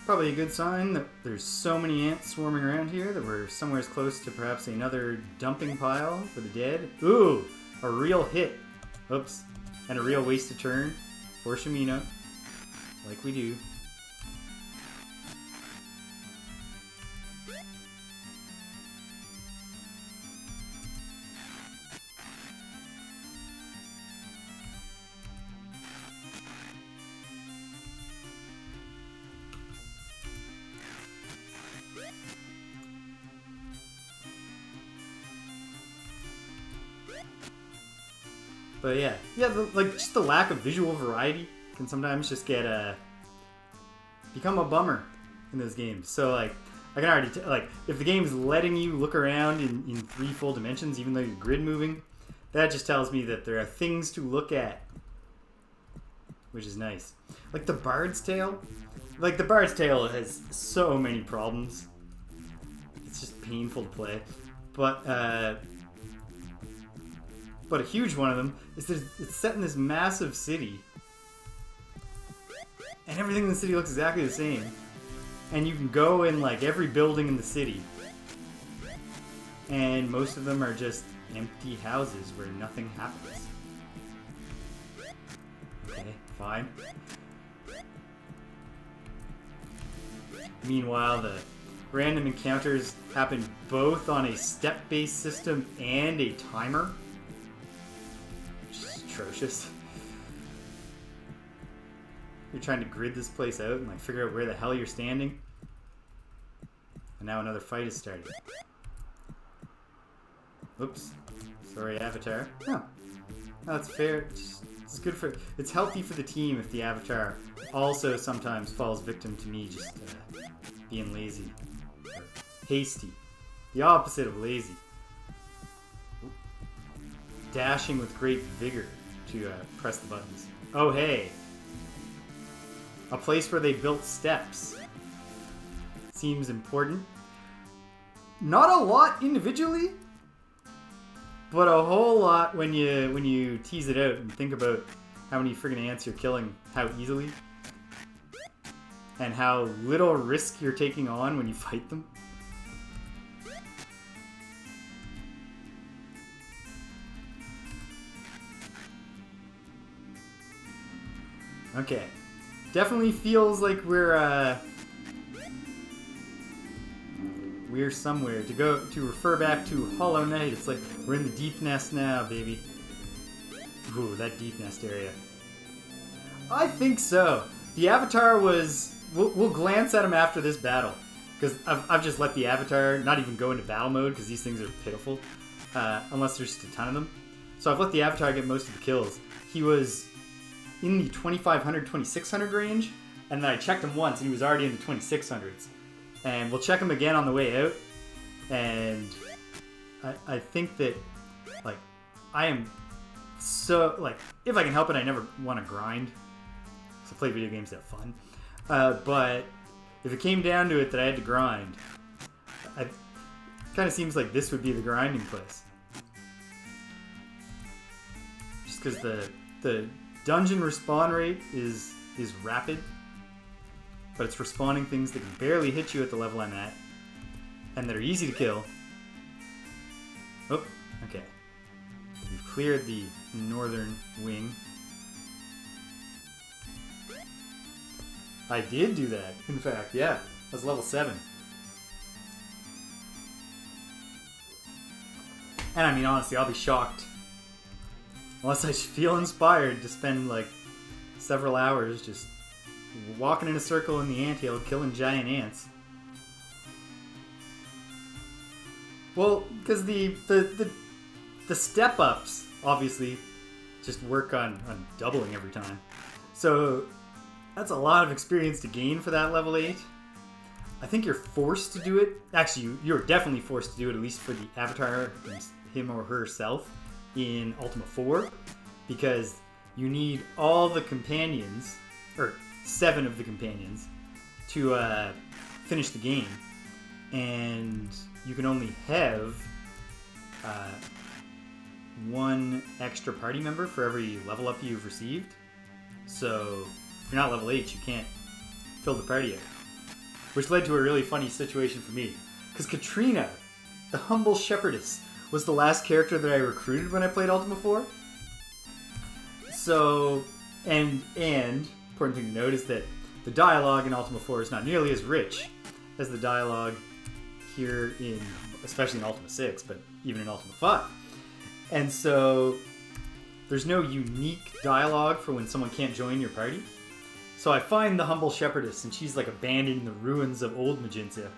Probably a good sign that there's so many ants swarming around here that we're somewhere as close to perhaps another dumping pile for the dead. Ooh, a real hit. Oops. And a real wasted turn for Shimino, like we do. But yeah, just the lack of visual variety can sometimes just get become a bummer in those games. So like, I can already if the game's letting you look around in 3 full dimensions, even though you're grid moving, that just tells me that there are things to look at, which is nice. Like the Bard's Tale, the Bard's Tale has so many problems. It's just painful to play, but a huge one of them is that it's set in this massive city. And everything in the city looks exactly the same. And you can go in like every building in the city. And most of them are just empty houses where nothing happens. Okay, fine. Meanwhile, the random encounters happen both on a step-based system and a timer. Which is atrocious. You're trying to grid this place out and like figure out where the hell you're standing. And now another fight is starting. Oops. Sorry, Avatar. Huh. No, that's fair. It's good for... It's healthy for the team if the Avatar also sometimes falls victim to me just being lazy. Or hasty. The opposite of lazy. Dashing with great vigor to press the buttons. Oh, hey. A place where they built steps. Seems important. Not a lot individually, but a whole lot when you tease it out and think about how many friggin' ants you're killing, how easily, and how little risk you're taking on when you fight them. Okay. Definitely feels like we're somewhere. To refer back to Hollow Knight, it's like we're in the Deep Nest now, baby. Ooh, that Deep Nest area. I think so. The Avatar was... We'll glance at him after this battle. Because I've just let the Avatar not even go into battle mode, because these things are pitiful. Unless there's just a ton of them. So I've let the Avatar get most of the kills. He was in the 2500, 2600 range, and then I checked him once, and he was already in the 2600s. And we'll check him again on the way out. And I think that, like, I am so, like, if I can help it, I never want to grind. So play video games to have fun. But if it came down to it that I had to grind, it kind of seems like this would be the grinding place. Just because the dungeon respawn rate is rapid, but it's respawning things that can barely hit you at the level I'm at, and that are easy to kill. Oh, okay. We've cleared the northern wing. I did do that, in fact, yeah. I was level 7. And I mean, honestly, I'll be shocked. Unless I feel inspired to spend, like, several hours just walking in a circle in the anthill killing giant ants. Well, because the step-ups, obviously, just work on doubling every time. So that's a lot of experience to gain for that level 8. I think you're forced to do it. Actually, you're definitely forced to do it, at least for the Avatar, him or herself, in Ultima 4. Because you need all the companions, or 7 of the companions, to finish the game. And you can only have 1 extra party member for every level up you've received. So if you're not level 8, you can't fill the party out. Which led to a really funny situation for me. Because Katrina, the humble shepherdess, was the last character that I recruited when I played Ultima 4. So, and important thing to note is that the dialogue in Ultima 4 is not nearly as rich as the dialogue here in, especially in Ultima 6, but even in Ultima 5. And so there's no unique dialogue for when someone can't join your party. So I find the humble shepherdess, and she's like abandoned in the ruins of old Magenta.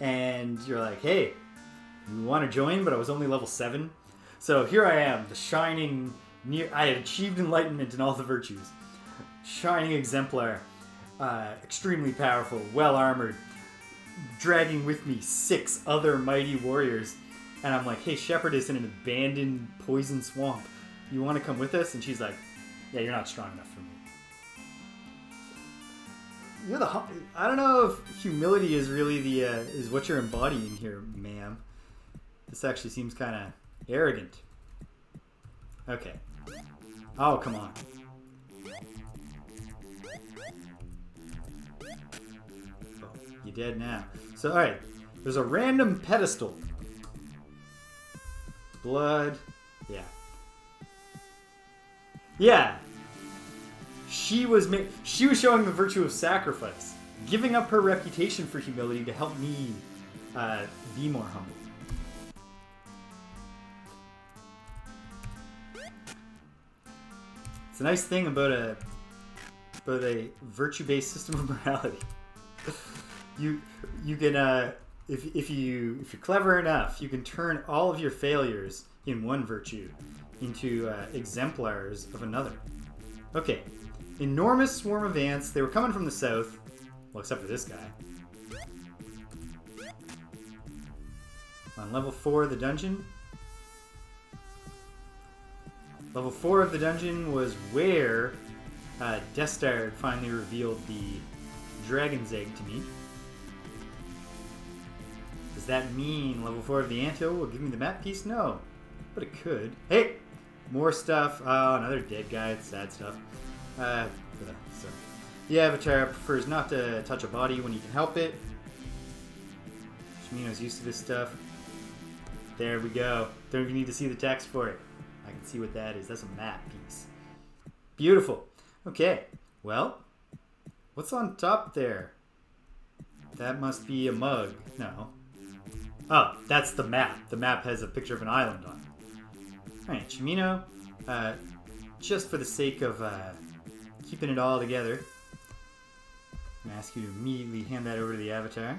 And you're like, hey, you want to join? But I was only level 7. So here I am, the shining, I had achieved enlightenment in all the virtues. Shining exemplar, extremely powerful, well armored, dragging with me 6 other mighty warriors. And I'm like, hey, shepherdess in an abandoned poison swamp, you want to come with us? And she's like, yeah, you're not strong enough for me. I don't know if humility is really the is what you're embodying here, ma'am. This actually seems kind of arrogant. Okay. Oh, come on. You dead now. So, alright. There's a random pedestal. Blood. Yeah. Yeah. She was showing the virtue of sacrifice. Giving up her reputation for humility to help me be more humble. It's a nice thing about a virtue-based system of morality. you can if you're clever enough, you can turn all of your failures in one virtue into exemplars of another. Okay, enormous swarm of ants. They were coming from the south. Well, except for this guy. On level 4 of the dungeon. Level 4 of the dungeon was where Destard finally revealed the dragon's egg to me. Does that mean level 4 of the anthill will give me the map piece? No. But it could. Hey! More stuff. Oh, another dead guy. It's sad stuff. So. The Avatar prefers not to touch a body when he can help it. Shimino's used to this stuff. There we go. Don't even need to see the text for it. I can see what that is. That's a map piece. Beautiful. Okay. Well, what's on top there? That must be a mug. No. Oh, that's the map. The map has a picture of an island on it. Alright, Shimino. Just for the sake of keeping it all together, I'm going to ask you to immediately hand that over to the Avatar.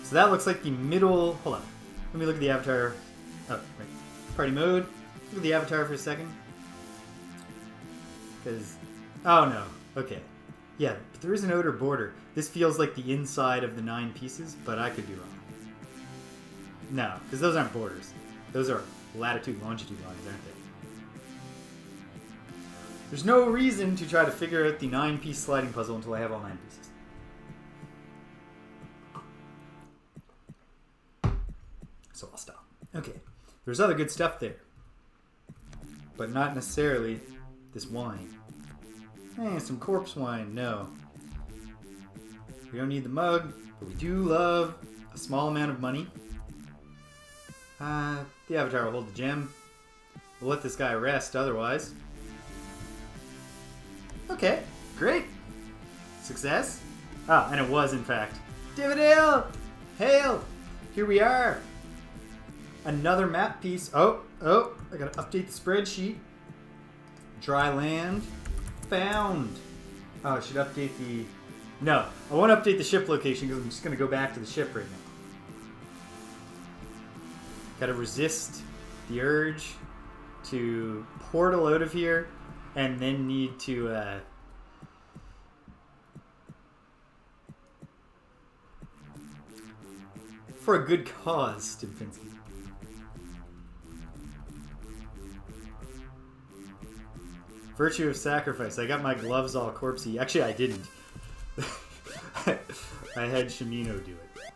So that looks like the middle... Hold on. Let me look at the Avatar. Oh, right. Party mode. Look at the Avatar for a second. Because... Oh, no. Okay. Yeah, but there is an outer border. This feels like the inside of the 9 pieces, but I could be wrong. No, because those aren't borders. Those are latitude, longitude lines, aren't they? There's no reason to try to figure out the 9-piece sliding puzzle until I have all 9 pieces. So I'll stop. Okay. There's other good stuff there. But not necessarily this wine. Some corpse wine. No. We don't need the mug, but we do love a small amount of money. The Avatar will hold the gem. We'll let this guy rest otherwise. Okay, great. Success. Ah, and it was, in fact. Divadale! Hail! Here we are. Another map piece. Oh, I gotta update the spreadsheet. Dry land. Found. Oh, I should update the... No, I won't update the ship location because I'm just gonna go back to the ship right now. Gotta resist the urge to portal out of here. And then need to, for a good cause, Stimpinski. Virtue of sacrifice. I got my gloves all corpsey. Actually, I didn't. I had Shimino do it.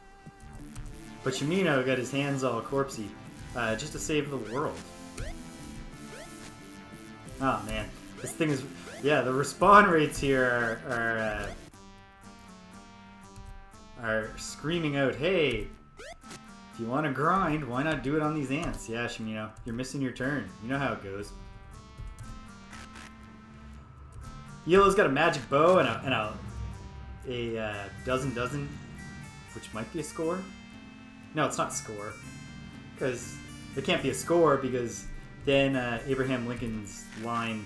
But Shimino got his hands all corpsey, just to save the world. Oh, man. This thing is... Yeah, the respawn rates here are screaming out, hey, if you want to grind, why not do it on these ants? Yeah, Shimino, you're missing your turn. You know how it goes. Yellow's got a magic bow and a dozen, which might be a score. No, it's not score. Because it can't be a score because then Abraham Lincoln's line...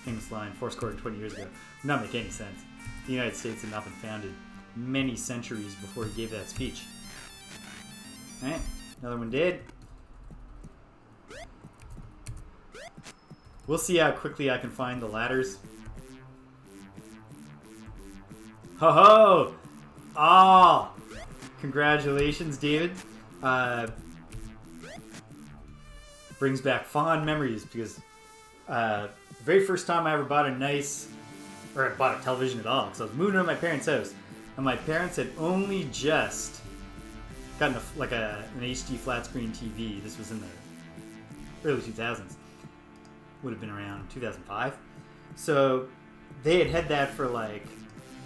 famous line, fourscore 20 years ago, would not make any sense. The United States had not been founded many centuries before he gave that speech. Alright, another one dead. We'll see how quickly I can find the ladders. Ho ho! Ah! Congratulations, David. Brings back fond memories because the very first time I ever bought a bought a television at all, because I was moving to my parents' house, and my parents had only just gotten an HD flat screen TV. This was in the early 2000s. Would have been around 2005. So they had that for like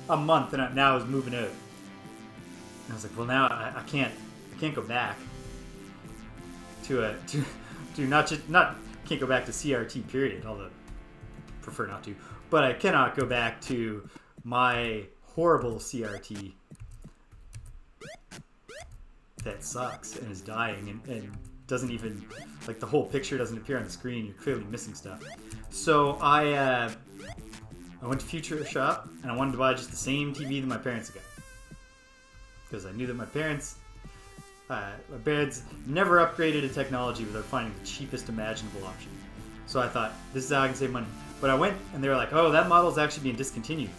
a month, and now I was moving out. And I was like, well, now I can't go back to not can't go back to CRT period, although I prefer not to, but I cannot go back to my horrible CRT that sucks and is dying and doesn't even, like, the whole picture doesn't appear on the screen. You're clearly missing stuff. So I went to Future Shop and I wanted to buy just the same TV that my parents got, because I knew that my parents never upgraded to technology without finding the cheapest imaginable option. So I thought, this is how I can save money. But I went and they were like, oh, that model's actually being discontinued.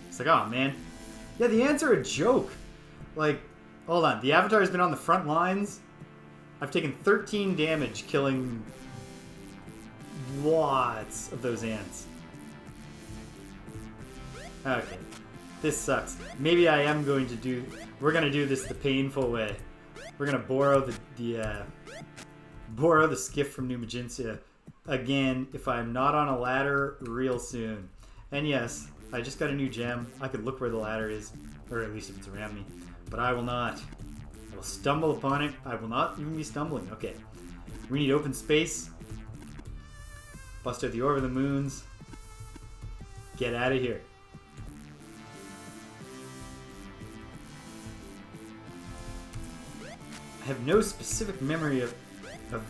It's like, oh man. Yeah, the ants are a joke. Like, hold on, the Avatar has been on the front lines. I've taken 13 damage killing lots of those ants. Okay, this sucks. Maybe I am going to do, we're going to do this the painful way. We're going to borrow the skiff from New Magintia again if I'm not on a ladder real soon. And yes, I just got a new gem. I could look where the ladder is, or at least if it's around me, but I will not. I will stumble upon it. I will not even be stumbling. Okay. We need open space. Bust out the Orb of the Moons. Get out of here. I have no specific memory of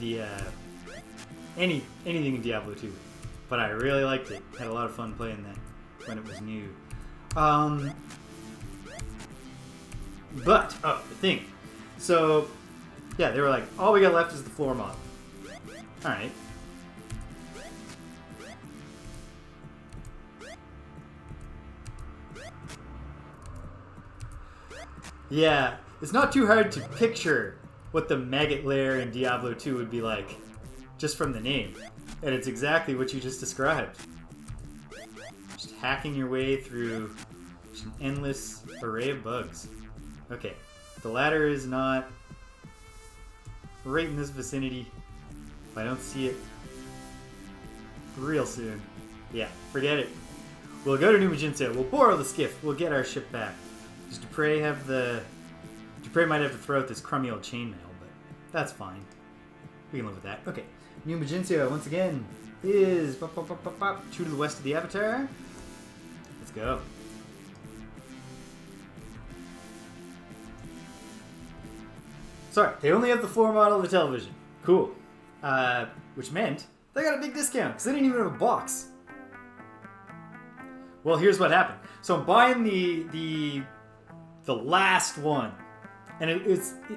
the anything in Diablo 2, but I really liked it. Had a lot of fun playing that when it was new. But the thing. So, yeah, they were like, all we got left is the floor model. Alright. Yeah, it's not too hard to picture what the maggot lair in Diablo 2 would be like, just from the name. And it's exactly what you just described. Just hacking your way through just an endless array of bugs. Okay. The ladder is not right in this vicinity. If I don't see it real soon, yeah, forget it. We'll go to New Magintia. We'll borrow the skiff. We'll get our ship back. Does Dupre might have to throw out this crummy old chainmail, but that's fine. We can live with that. Okay. New Magintia, once again, is 2 to the west of the Avatar. Let's go. Sorry, they only have the floor model of the television. Cool. Which meant they got a big discount because they didn't even have a box. Well, here's what happened. So I'm buying the last one, and it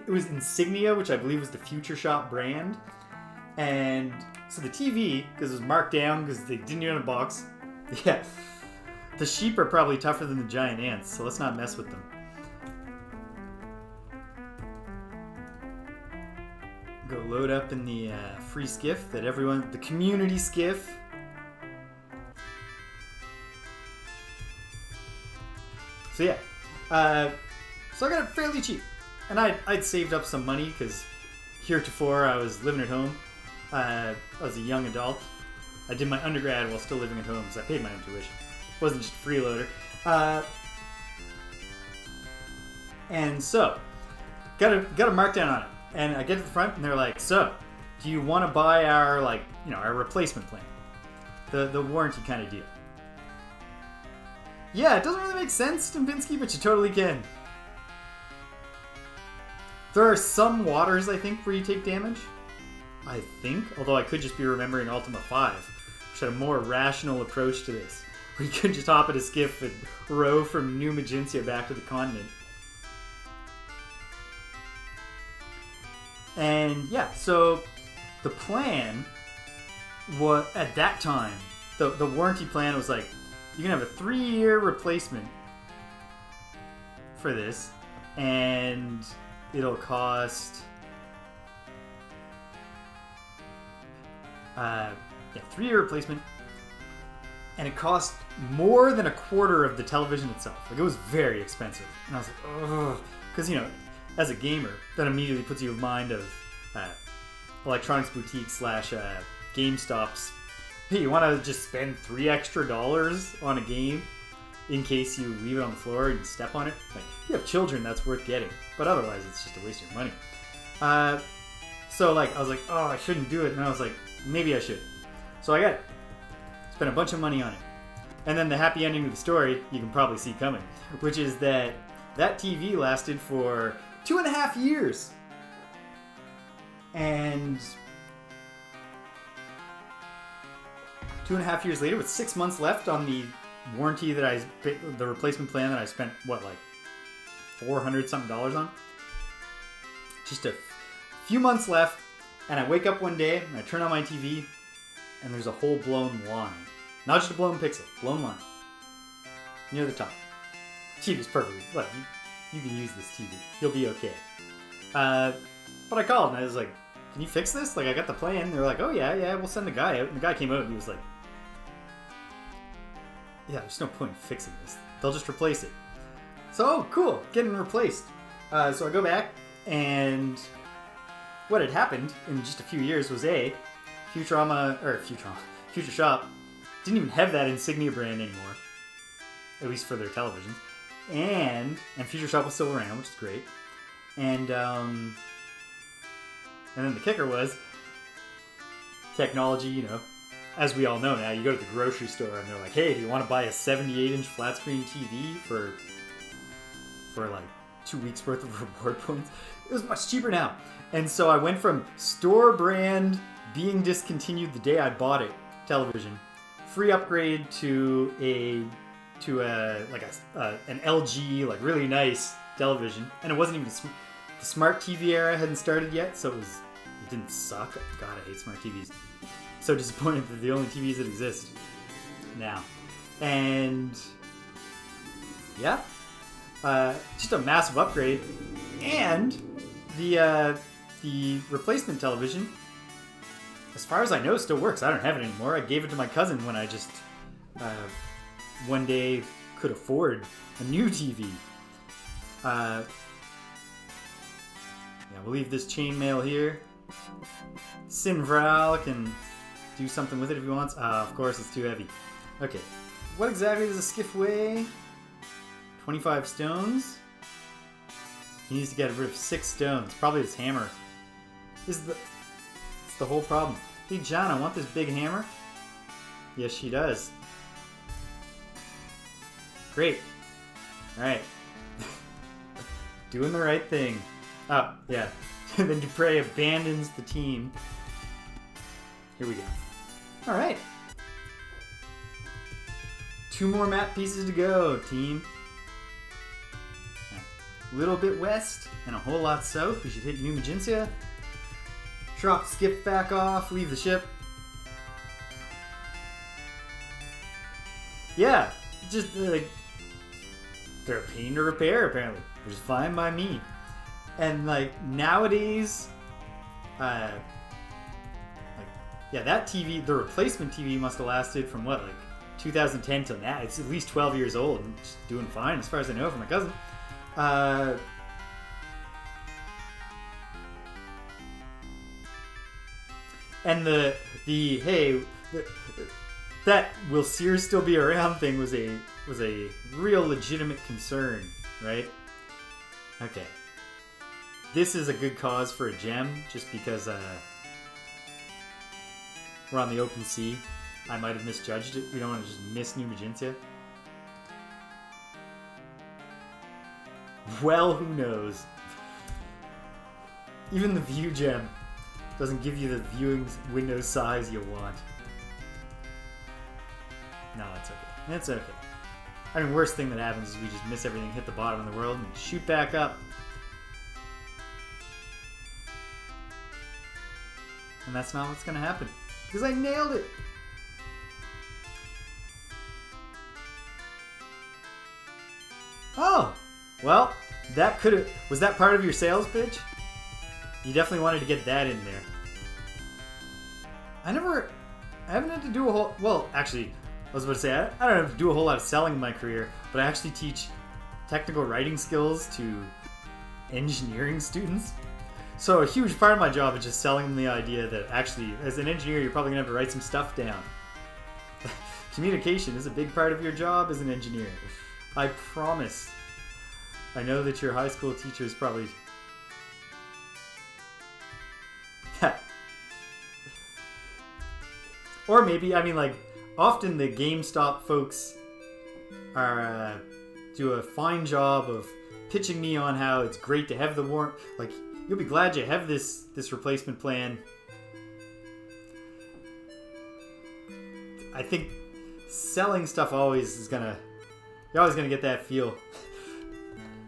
was Insignia, which I believe was the Future Shop brand. And so the TV, because it was marked down because they didn't even have a box. Yeah, the sheep are probably tougher than the giant ants, so let's not mess with them. Go load up in the free skiff that everyone, the community skiff. So yeah, so I got it fairly cheap, and I'd saved up some money because heretofore I was living at home. I was a young adult. I did my undergrad while still living at home, so I paid my own tuition. It wasn't just a freeloader. And so got a markdown on it. And I get to the front, and they're like, so, do you want to buy our, like, you know, our replacement plan? The warranty kind of deal. Yeah, it doesn't really make sense, Stimpinski, but you totally can. There are some waters, I think, where you take damage. I think, although I could just be remembering Ultima 5, which had a more rational approach to this, where you could just hop at a skiff and row from New Magintia back to the continent. And yeah, so the plan was, at that time, the warranty plan was like, you can have a 3-year replacement for this, and it'll cost 3-year replacement, and it cost more than a quarter of the television itself. Like, it was very expensive, and I was like, ugh, because, you know, as a gamer, that immediately puts you in mind of electronics boutique / GameStop's. Hey, you want to just spend $3 extra on a game? in case you leave it on the floor and you step on it. Like, if you have children, that's worth getting. But otherwise, it's just a waste of your money. So, like, I was like, oh, I shouldn't do it. And I was like, maybe I should. So I spent a bunch of money on it. And then the happy ending of the story, you can probably see coming, which is that TV lasted for 2.5 years. And 2.5 years later, with 6 months left on the warranty the replacement plan that I spent, like $400 something on? Just a few months left, and I wake up one day, and I turn on my TV, and there's a whole blown line. Not just a blown pixel, blown line. Near the top. TV's perfectly, look, you can use this TV. You'll be okay. But I called, and I was like, can you fix this? Like, I got the plan. They were like, oh yeah, we'll send the guy out. And the guy came out, and he was like, yeah, there's no point in fixing this. They'll just replace it. So, oh, cool, getting replaced. So I go back, and what had happened in just a few years was Future Shop didn't even have that insignia brand anymore, at least for their televisions, and Future Shop was still around, which is great, and then the kicker was technology. You know, as we all know now, you go to the grocery store and they're like, hey, do you want to buy a 78-inch flat screen TV for like 2 weeks worth of reward points? It was much cheaper now. And so I went from store brand being discontinued the day I bought it television, free upgrade to an LG, like, really nice television. And it wasn't even the smart TV era hadn't started yet, so it didn't suck. God, I hate smart TVs. So disappointed that the only TVs that exist now. And yeah, just a massive upgrade. And the replacement television, as far as I know, still works. I don't have it anymore. I gave it to my cousin when I just one day could afford a new TV. Yeah, we'll leave this chainmail here. Sinvral can do something with it if he wants. Of course, it's too heavy. Okay, what exactly does a skiff weigh? 25 stones? He needs to get rid of 6 stones. Probably his hammer. It's the whole problem. Hey, John, I want this big hammer. Yes, she does. Great. Alright. Doing the right thing. Oh, yeah. Then Dupre abandons the team. Here we go. Alright. 2 more map pieces to go, team. A little bit west and a whole lot south. We should hit New Magentia. Drop skip back off, leave the ship. Yeah, just like they're a pain to repair apparently, which is fine by me. And like nowadays, that TV, the replacement TV must have lasted from what, like 2010 till now. It's at least 12 years old and just doing fine as far as I know from my cousin. And that will Sears still be around thing was a real legitimate concern, right? Okay. This is a good cause for a gem, just because we're on the open sea. I might have misjudged it. We don't want to just miss New Magentia. Well, who knows? Even the view gem doesn't give you the viewing window size you want. No, it's okay. It's okay. I mean, worst thing that happens is we just miss everything, hit the bottom of the world, and shoot back up. And that's not what's going to happen. Because I nailed it! Oh! Well, that could have... Was that part of your sales pitch? You definitely wanted to get that in there. I haven't had to do a whole... Well, actually, I was about to say, I don't have to do a whole lot of selling in my career, but I actually teach technical writing skills to engineering students. So a huge part of my job is just selling them the idea that actually, as an engineer, you're probably going to have to write some stuff down. Communication is a big part of your job as an engineer. I promise. I know that your high school teacher is probably... Or maybe, I mean, like, often the GameStop folks are do a fine job of pitching me on how it's great to have the warrant. Like, you'll be glad you have this replacement plan. I think selling stuff always is gonna... You're always gonna get that feel.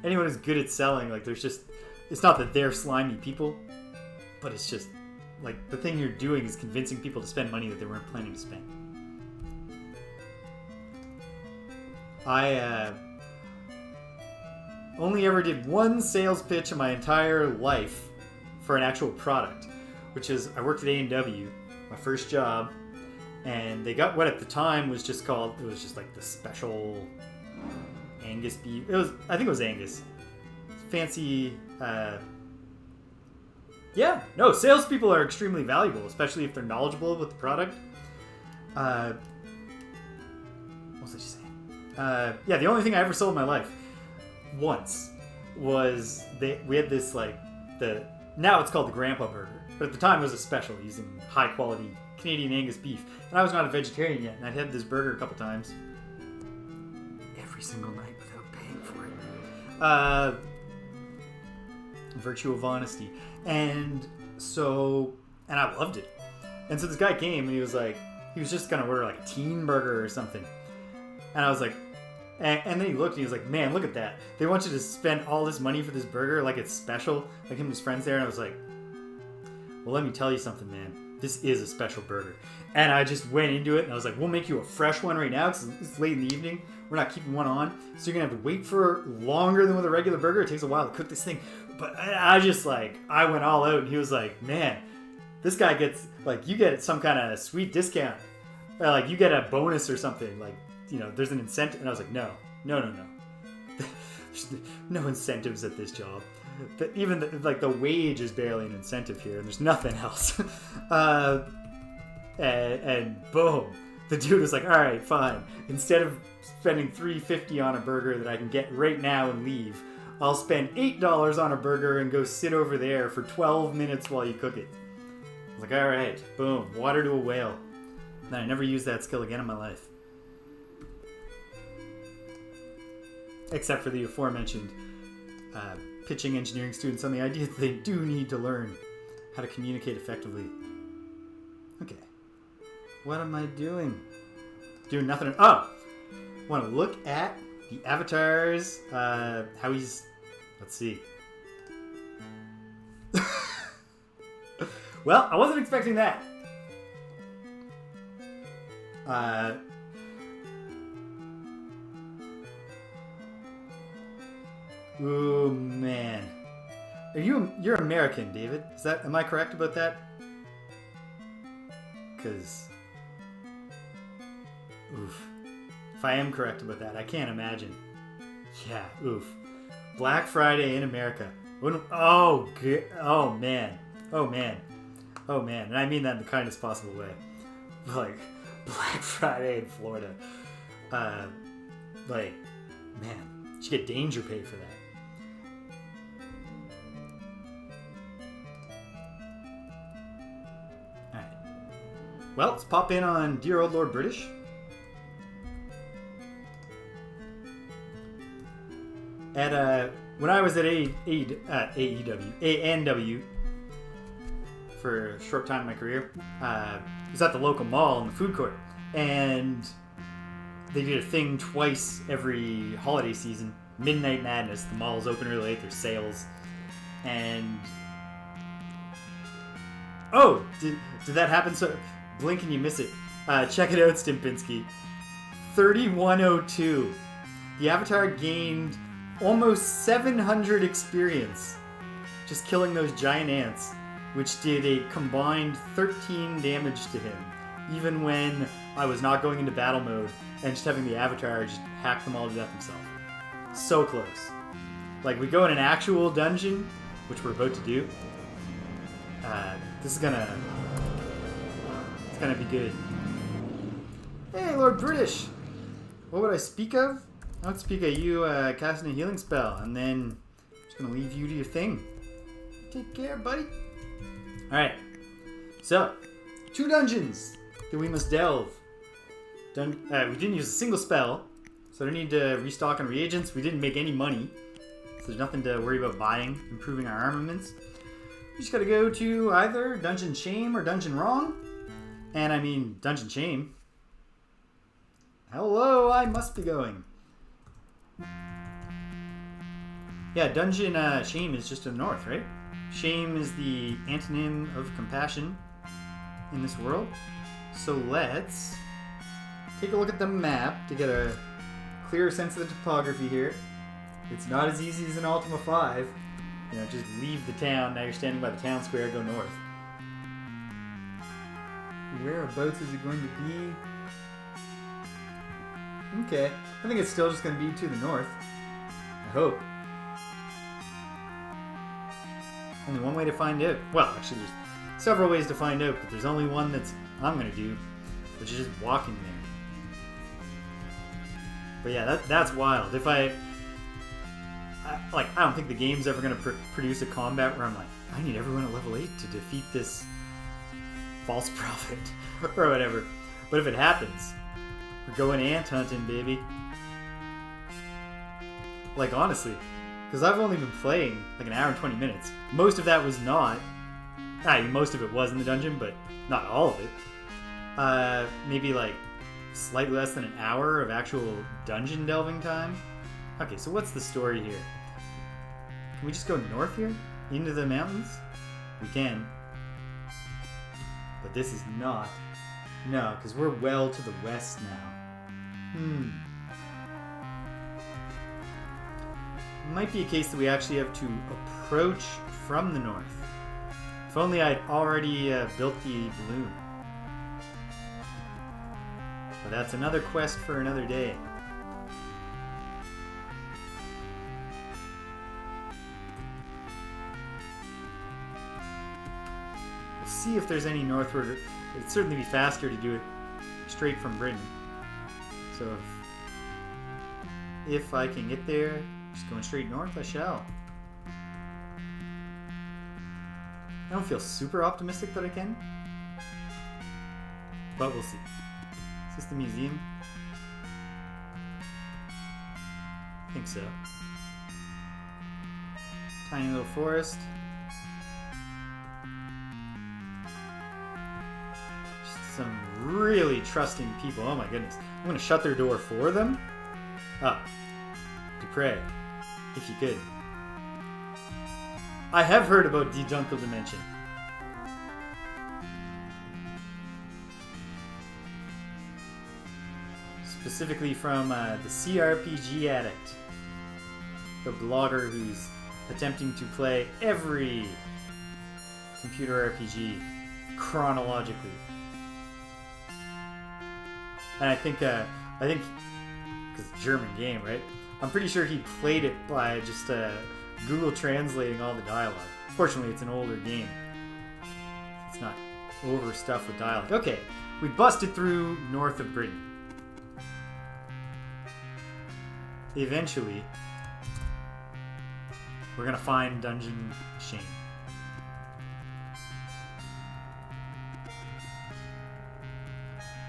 Anyone who's good at selling, like, there's just... It's not that they're slimy people, but it's just... Like, the thing you're doing is convincing people to spend money that they weren't planning to spend. I only ever did one sales pitch in my entire life for an actual product, which is I worked at A&W, my first job, and they got what at the time was just called, it was just like the special Angus beef. I think it was Angus. Fancy, yeah, no, salespeople are extremely valuable, especially if they're knowledgeable with the product. What was I just saying? Yeah, the only thing I ever sold in my life, once, was we had this, like, now it's called the Grandpa Burger, but at the time it was a special using high quality Canadian Angus beef. And I was not a vegetarian yet, and I'd had this burger a couple times. Every single night without paying for it. Virtue of honesty. And I loved it. And so this guy came and he was just gonna order like a teen burger or something. And I was like, and then he looked and he was like, man, look at that. They want you to spend all this money for this burger like it's special. Like him and his friends there. And I was like, well, let me tell you something, man. This is a special burger. And I just went into it and I was like, we'll make you a fresh one right now because it's late in the evening. We're not keeping one on. So you're going to have to wait for longer than with a regular burger. It takes a while to cook this thing. But I just like, I went all out and he was like, man, this guy gets, like, you get some kind of sweet discount. Or like you get a bonus or something. Like, you know, there's an incentive. And I was like, no. There's no incentives at this job. Even the wage is barely an incentive here, and there's nothing else. And boom, the dude was like, all right, fine. Instead of spending $3.50 on a burger that I can get right now and leave, I'll spend $8 on a burger and go sit over there for 12 minutes while you cook it. I was like, all right, boom, water to a whale. And I never used that skill again in my life. Except for the aforementioned pitching engineering students on the idea that they do need to learn how to communicate effectively. Okay. What am I doing? Doing nothing. Oh! I want to look at the avatars. How he's... Let's see. Well, I wasn't expecting that. Ooh, man. You're American, David. Am I correct about that? Because... Oof. If I am correct about that, I can't imagine. Yeah, oof. Black Friday in America. Oh, man. And I mean that in the kindest possible way. Like, Black Friday in Florida. Man, you should get danger pay for that. Alright. Well, let's pop in on Dear Old Lord British. When I was at ANW for a short time in my career, I was at the local mall in the food court, and they did a thing twice every holiday season, Midnight Madness. The mall's open really late, there's sales, and did that happen? So blink and you miss it. Check it out, Stimpinski. 3102. The Avatar gained almost 700 experience just killing those giant ants, which did a combined 13 damage to him, even when I was not going into battle mode and just having the Avatar just hack them all to death himself. So close. Like, we go in an actual dungeon, which we're about to do. It's gonna be good. Hey, Lord British! What would I speak of? I would speak of you casting a healing spell, and then I'm just going to leave you to your thing. Take care, buddy. Alright. So, 2 dungeons that we must delve. We didn't use a single spell, so I don't need to restock on reagents. We didn't make any money, so there's nothing to worry about buying, improving our armaments. We just gotta go to either Dungeon Shame or Dungeon Wrong. And I mean, Dungeon Shame. Hello, I must be going. Yeah, Dungeon Shame is just to the north, right? Shame is the antonym of compassion in this world. So let's take a look at the map to get a clearer sense of the topography here. It's not as easy as in Ultima 5. You know, just leave the town. Now you're standing by the town square, go north. Whereabouts is it going to be? Okay. I think it's still just going to be to the north. I hope. Only one way to find out. Well, actually, there's several ways to find out, but there's only one that's I'm going to do, which is just walking there. But yeah, that's wild. If I don't think the game's ever going to produce a combat where I'm like, I need everyone at level 8 to defeat this false prophet or whatever. But if it happens, we're going ant hunting, baby. Like, honestly, because I've only been playing like an hour and 20 minutes. Most of that was not. Most of it was in the dungeon, but not all of it. Maybe like slightly less than an hour of actual dungeon delving time. Okay, so what's the story here? Can we just go north here? Into the mountains? We can. But this is not. No, because we're well to the west now. Might be a case that we actually have to approach from the north. If only I'd already built the balloon. But that's another quest for another day. We'll see if there's any northward. It'd certainly be faster to do it straight from Britain. So if I can get there, just going straight north, I shall. I don't feel super optimistic that I can, but we'll see. Is this the museum? I think so. Tiny little forest. Just some really trusting people. Oh my goodness. I'm going to shut their door for them. Ah. Dupre. If you could. I have heard about the Dunkel Dimension. Specifically from the CRPG Addict, the blogger who's attempting to play every computer RPG chronologically. And I think because it's a German game, right? I'm pretty sure he played it by just Google translating all the dialogue. Fortunately, it's an older game. It's not overstuffed with dialogue. Okay, we busted through north of Britain. Eventually, we're gonna find Dungeon Shame.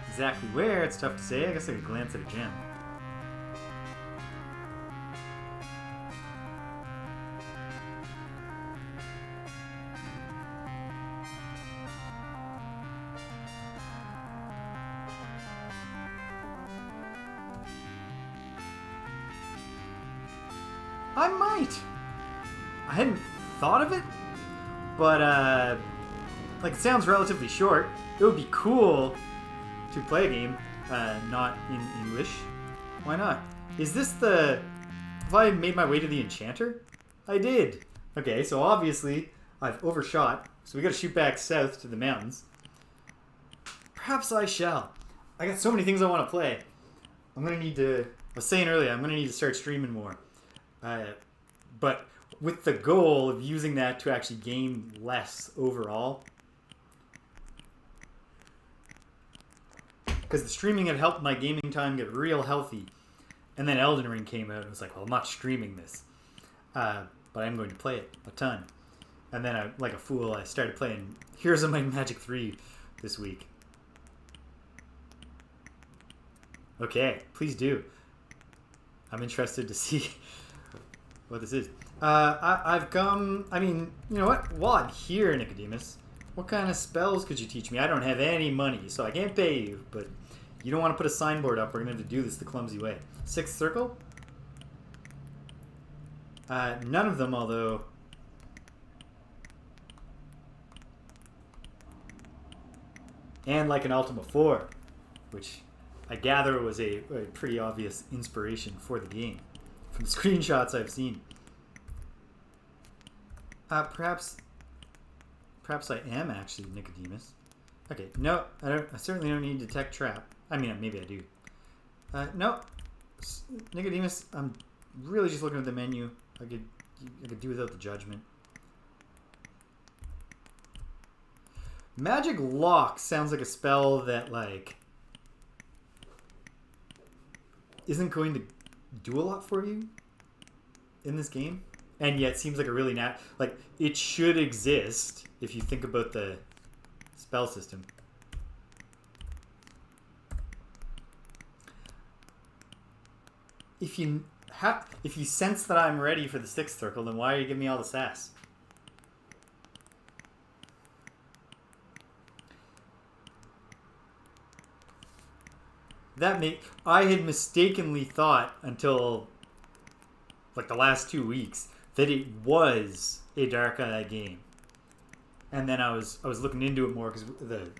Exactly where, it's tough to say. I guess I could glance at a gem. I might. I hadn't thought of it, but like it sounds relatively short. It would be cool to play a game not in English. Why not? Is this the... Have I made my way to the Enchanter? I did. Okay, so obviously I've overshot, so we gotta shoot back south to the mountains. Perhaps I shall. I got so many things I want to play. I'm gonna need to... I was saying earlier, I'm gonna need to start streaming more. But with the goal of using that to actually gain less overall. because the streaming had helped my gaming time get real healthy. And then Elden Ring came out, and it was like, well, I'm not streaming this. But I'm going to play it a ton. And then, like a fool, I started playing Heroes of Might and Magic 3 this week. Okay, please do. I'm interested to see what this is. I've come... I mean, you know what? While I'm here, Nicodemus, what kind of spells could you teach me? I don't have any money, so I can't pay you, but you don't want to put a signboard up. We're going to have to do this the clumsy way. Sixth circle? None of them, although... And like an Ultima 4, which I gather was a pretty obvious inspiration for the game from the screenshots I've seen. Perhaps I am actually Nicodemus. Okay, no, I certainly don't need detect trap. I mean, maybe I do. No, Nicodemus, I'm really just looking at the menu. I could do without the judgment. Magic Lock sounds like a spell that, like, isn't going to do a lot for you in this game. And yet seems like a really like, it should exist if you think about the spell system. If you sense that I'm ready for the sixth circle, then why are you giving me all the sass? I had mistakenly thought until like the last 2 weeks that it was a Dark Eye game, and then I was looking into it more because the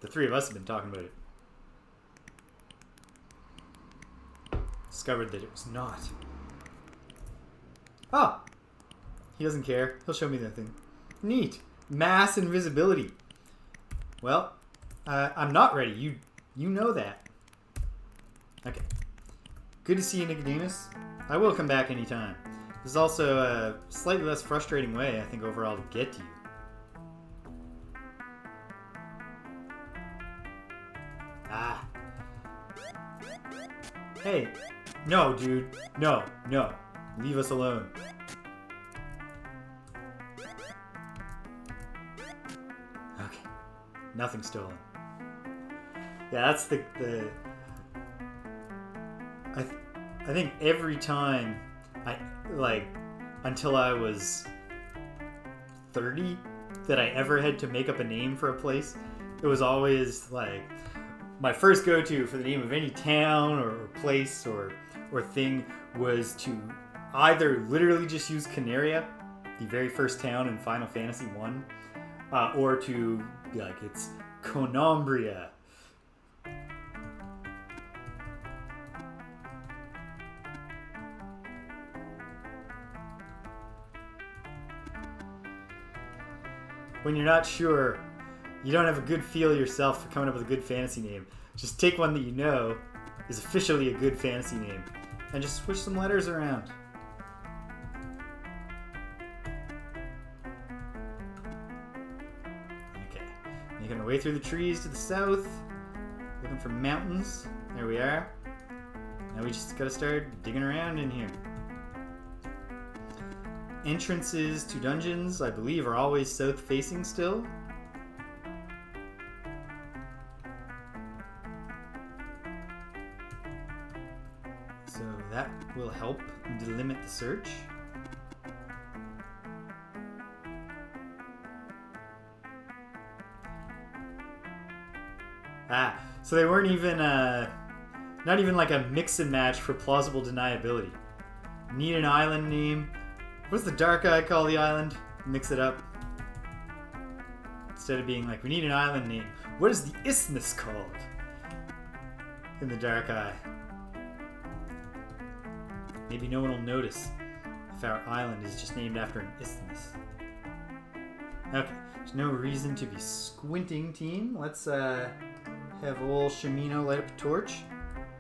three of us have been talking about it. Discovered that it was not. Oh, he doesn't care. He'll show me that thing. Neat. Mass invisibility. Well, I'm not ready. You know that. Okay. Good to see you, Nicodemus. I will come back anytime. This is also a slightly less frustrating way, I think, overall to get to you. Ah. Hey. No, dude. No. Leave us alone. Okay. Nothing stolen. Yeah, that's the I think every time until I was 30 that I ever had to make up a name for a place, it was always like my first go-to for the name of any town or place or thing was to either literally just use Canaria, the very first town in Final Fantasy 1, or to be like, it's Conambria. When you're not sure, you don't have a good feel yourself for coming up with a good fantasy name, just take one that you know is officially a good fantasy name and just switch some letters around. Okay, making our way through the trees to the south, looking for mountains. There we are. Now we just gotta start digging around in here. Entrances to dungeons, I believe, are always south-facing still. So that will help delimit the search. So they weren't even, not even like a mix and match for plausible deniability. Need an island name. What's the Dark Eye call the island? Mix it up. Instead of being like, we need an island name. What is the isthmus called in the Dark Eye? Maybe no one will notice if our island is just named after an isthmus. Okay, there's no reason to be squinting, team. Let's have old Shimino light up a torch.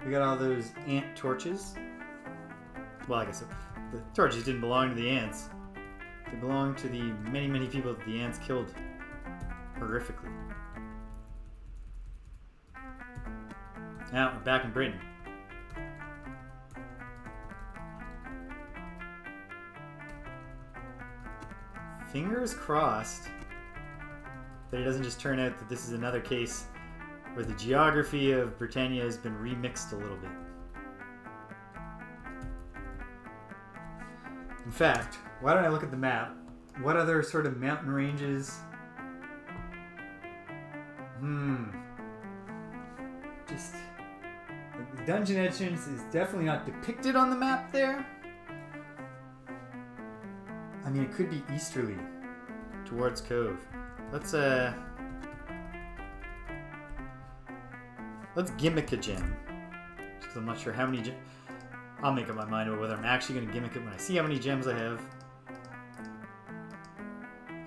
We got all those ant torches. Well, I guess the torches didn't belong to the ants. They belonged to the many, many people that the ants killed horrifically. Now we're back in Britain. Fingers crossed that it doesn't just turn out that this is another case where the geography of Britannia has been remixed a little bit. In fact, why don't I look at the map? What other sort of mountain ranges? Just... the dungeon entrance is definitely not depicted on the map there. I mean, it could be easterly towards Cove. Let's gimmick a gem. Because I'm not sure how many I'll make up my mind about whether I'm actually going to gimmick it when I see how many gems I have.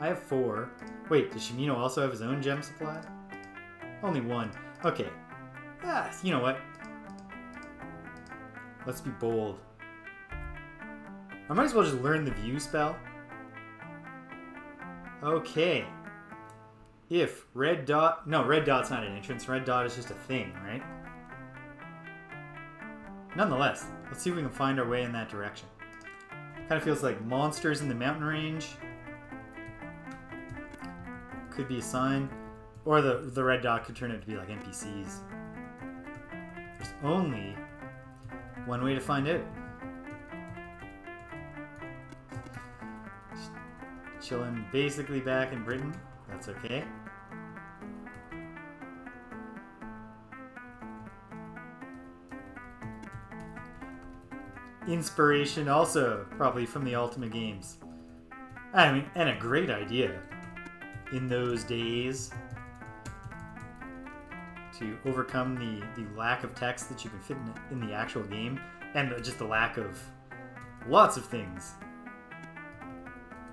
I have 4. Wait, does Shimino also have his own gem supply? Only 1. Okay. You know what? Let's be bold. I might as well just learn the view spell. Okay. If red dot... No, red dot's not an entrance. Red dot is just a thing, right? Nonetheless, let's see if we can find our way in that direction. Kind of feels like monsters in the mountain range. Could be a sign. Or the red dot could turn out to be like NPCs. There's only one way to find out. Chilling basically back in Britain. That's okay. Inspiration also probably from the Ultima games. I mean, and a great idea in those days to overcome the lack of text that you can fit in the actual game, and just the lack of lots of things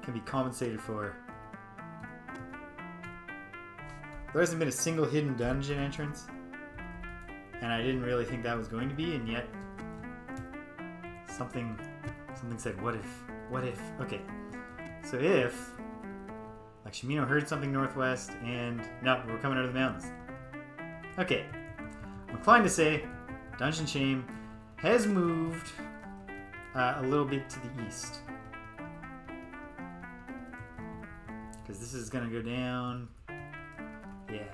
can be compensated for. There hasn't been a single hidden dungeon entrance, and I didn't really think that was going to be, and yet something said, what if, okay. So if, like Shimino heard something northwest, and no, we're coming out of the mountains. Okay, I'm inclined to say Dungeon Shame has moved a little bit to the east. Because this is going to go down. Yeah.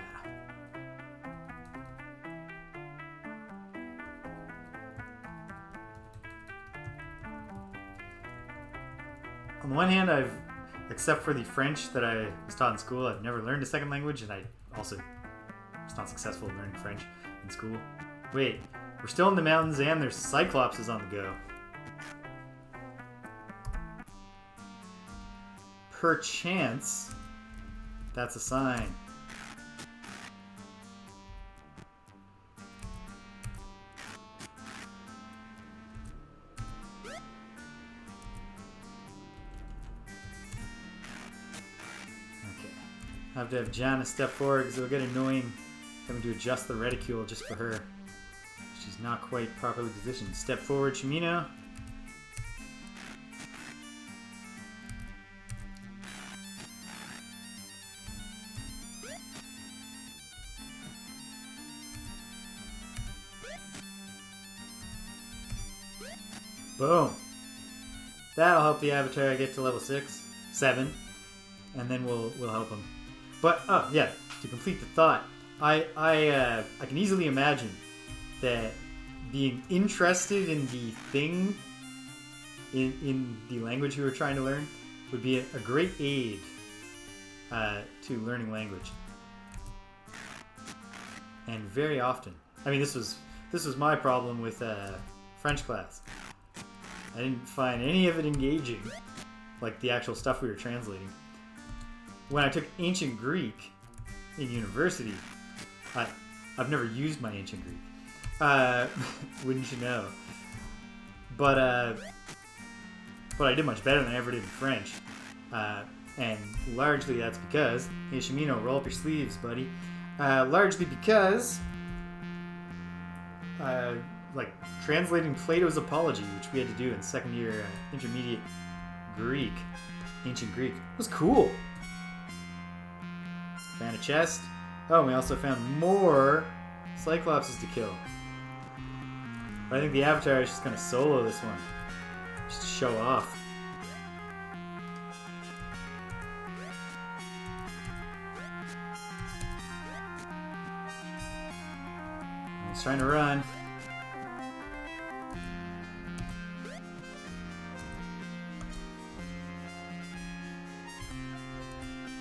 On the one hand, except for the French that I was taught in school, I've never learned a second language, and I also was not successful in learning French in school. Wait, we're still in the mountains and there's Cyclopses on the go. Perchance, that's a sign. I have to have Jan a step forward because it'll get annoying having to adjust the reticule just for her. She's not quite properly positioned. Step forward, Shimino. Boom. That'll help the Avatar get to level 6, 7, and then we'll help him. But oh yeah, to complete the thought, I can easily imagine that being interested in the thing in the language you were trying to learn would be a great aid to learning language. And very often, I mean, this was my problem with French class. I didn't find any of it engaging, like the actual stuff we were translating. When I took ancient Greek in university, I've never used my ancient Greek. Wouldn't you know? But I did much better than I ever did in French. And largely that's because, hey Shimino, roll up your sleeves, buddy. Largely because, like translating Plato's Apology, which we had to do in second year intermediate Greek, ancient Greek, was cool. Found a chest. Oh, and we also found more Cyclopses to kill. But I think the Avatar is just gonna solo this one. Just to show off. He's trying to run.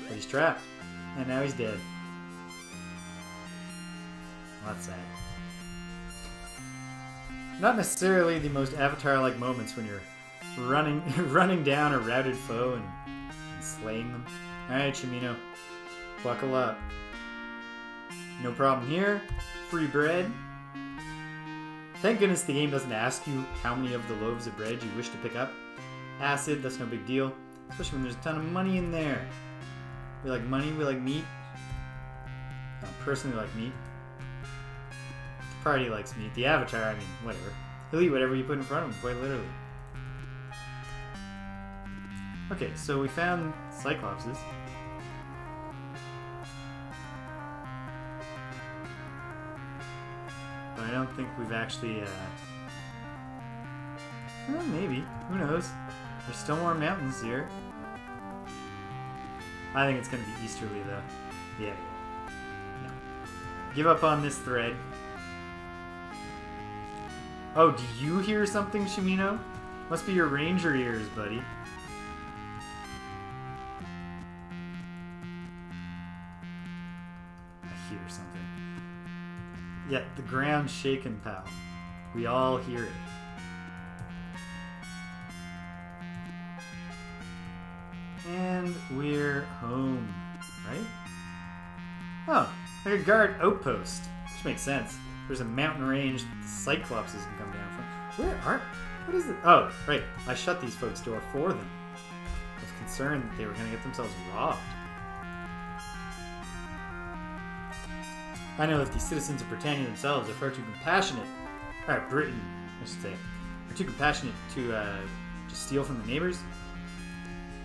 But he's trapped. And now he's dead. Well, that's sad. Not necessarily the most Avatar-like moments when you're running down a routed foe and slaying them. Alright, Shimino. Buckle up. No problem here. Free bread. Thank goodness the game doesn't ask you how many of the loaves of bread you wish to pick up. Acid, that's no big deal. Especially when there's a ton of money in there. We like money, we like meat. I personally like meat. The party likes meat. The Avatar, I mean, whatever. He'll eat whatever you put in front of him, quite literally. Okay, so we found Cyclopses. But I don't think we've actually, well, maybe. Who knows? There's still more mountains here. I think it's going to be easterly, though. Yeah. No. Give up on this thread. Oh, do you hear something, Shimino? Must be your ranger ears, buddy. I hear something. Yeah, the ground's shaking, pal. We all hear it. And we're home, right? Oh, like a guard outpost, which makes sense. There's a mountain range that the Cyclopses can come down from. Where are... What is it? Oh, right. I shut these folks' door for them. I was concerned that they were going to get themselves robbed. I know that the citizens of Britannia themselves are far too compassionate. Britain, I should say. Are too compassionate to just steal from the neighbors.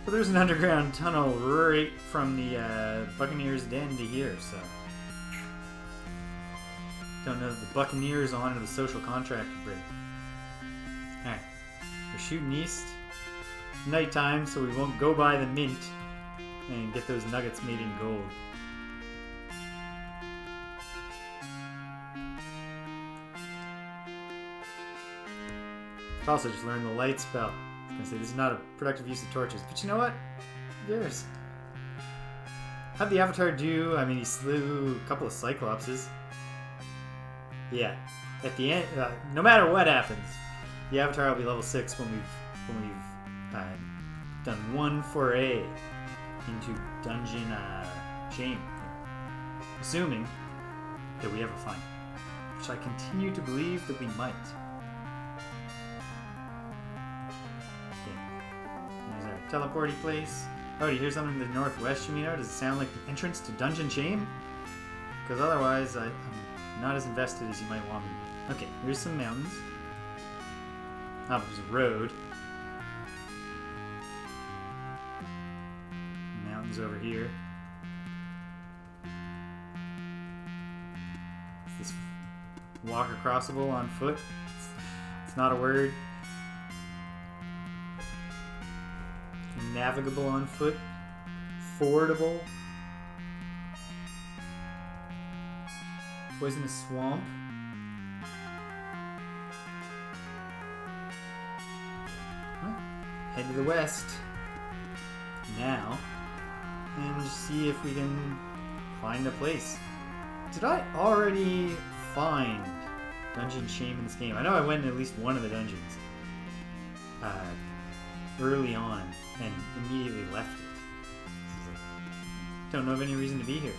But there's an underground tunnel right from the Buccaneers' den to here, so... Don't know that the Buccaneers honor the social contract of Britain. Alright. We're shooting east. It's nighttime, so we won't go by the mint and get those nuggets made in gold. Also just learned the light spell. I was gonna say this is not a productive use of torches, but you know what? Who cares? How'd the Avatar do? I mean, he slew a couple of Cyclopses. Yeah. At the end, no matter what happens, the Avatar will be level 6 when we've done one foray into Dungeon Shame. Assuming that we ever find it, which I continue to believe that we might. Teleporty place. Oh, do you hear something in the northwest, Shimino? Does it sound like the entrance to Dungeon Shame? Because otherwise, I'm not as invested as you might want me to be. Okay, here's some mountains. Oh, there's a road. Mountains over here. Is this walker crossable on foot? It's not a word. Navigable on foot, fordable, poisonous swamp, head to the west now and see if we can find a place. Did I already find Dungeon Shame in this game? I know I went in at least one of the dungeons early on and immediately left it. Don't know of any reason to be here.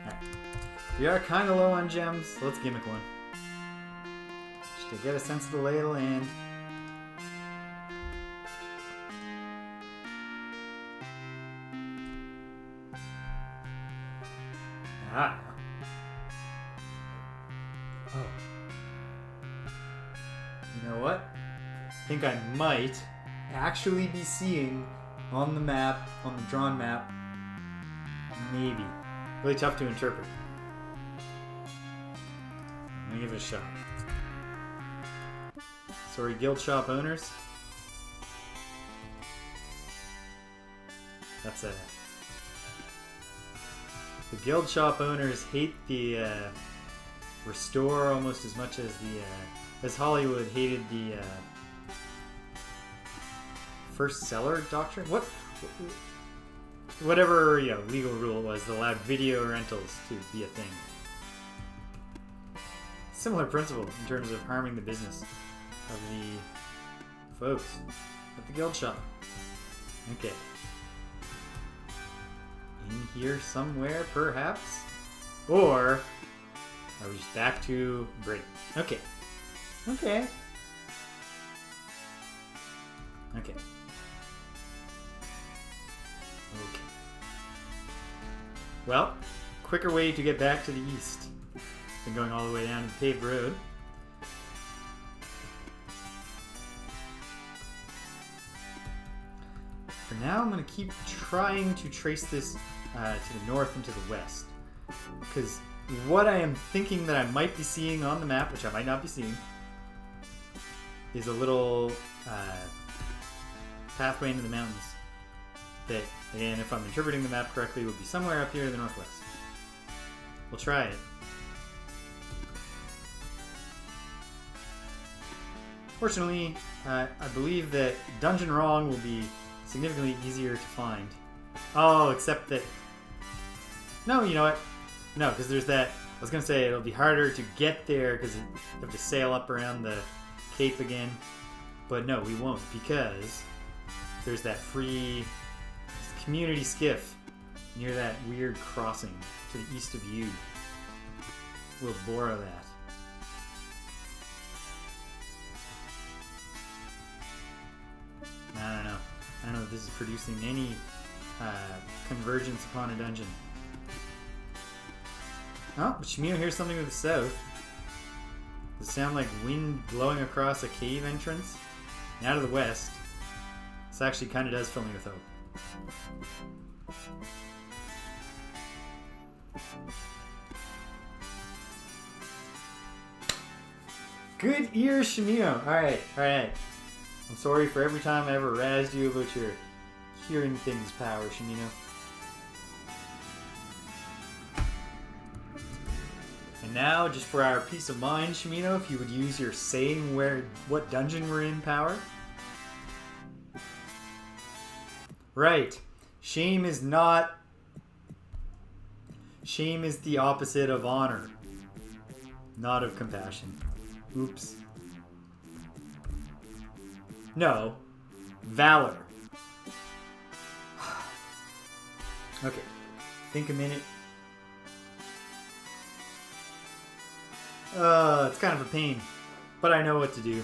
Alright. We are kind of low on gems, so let's gimmick one. Just to get a sense of the lay of the land. Ah. Oh. You know what? I think I might actually be seeing on the map, on the drawn map? Maybe. Really tough to interpret. Let me give it a shot. Sorry, guild shop owners. That's a... The guild shop owners hate the restore almost as much as the as Hollywood hated the first seller doctrine. Whatever legal rule it was that allowed video rentals to be a thing. Similar principle in terms of harming the business of the folks at the guild shop. Okay. In here somewhere, perhaps? Or are we just back to break? Okay. Okay. Okay. Okay. Well, quicker way to get back to the east than going all the way down the paved road. For now, I'm going to keep trying to trace this to the north and to the west. Because what I am thinking that I might be seeing on the map, which I might not be seeing, is a little pathway into the mountains that, again, if I'm interpreting the map correctly, would be somewhere up here to the northwest. We'll try it. Fortunately, I believe that Dungeon Wrong will be significantly easier to find. Oh, except that... No, you know what? No, because there's that... I was going to say it'll be harder to get there because you have to sail up around the cape again. But no, we won't, because there's that free community skiff near that weird crossing to the east of you. We'll borrow that. I don't know. I don't know if this is producing any convergence upon a dungeon. Oh, but Shimino hears something to the south. Does it sound like wind blowing across a cave entrance? Now to the west. This actually kind of does fill me with hope. Good ears, Shimino. Alright, alright. I'm sorry for every time I ever razzed you about your hearing things power, Shimino. And now, just for our peace of mind, Shimino, if you would use your saying what dungeon we're in power. Right. Shame is not... Shame is the opposite of honor. Not of compassion. Oops. No. Valor. Okay. Think a minute. It's kind of a pain, but I know what to do.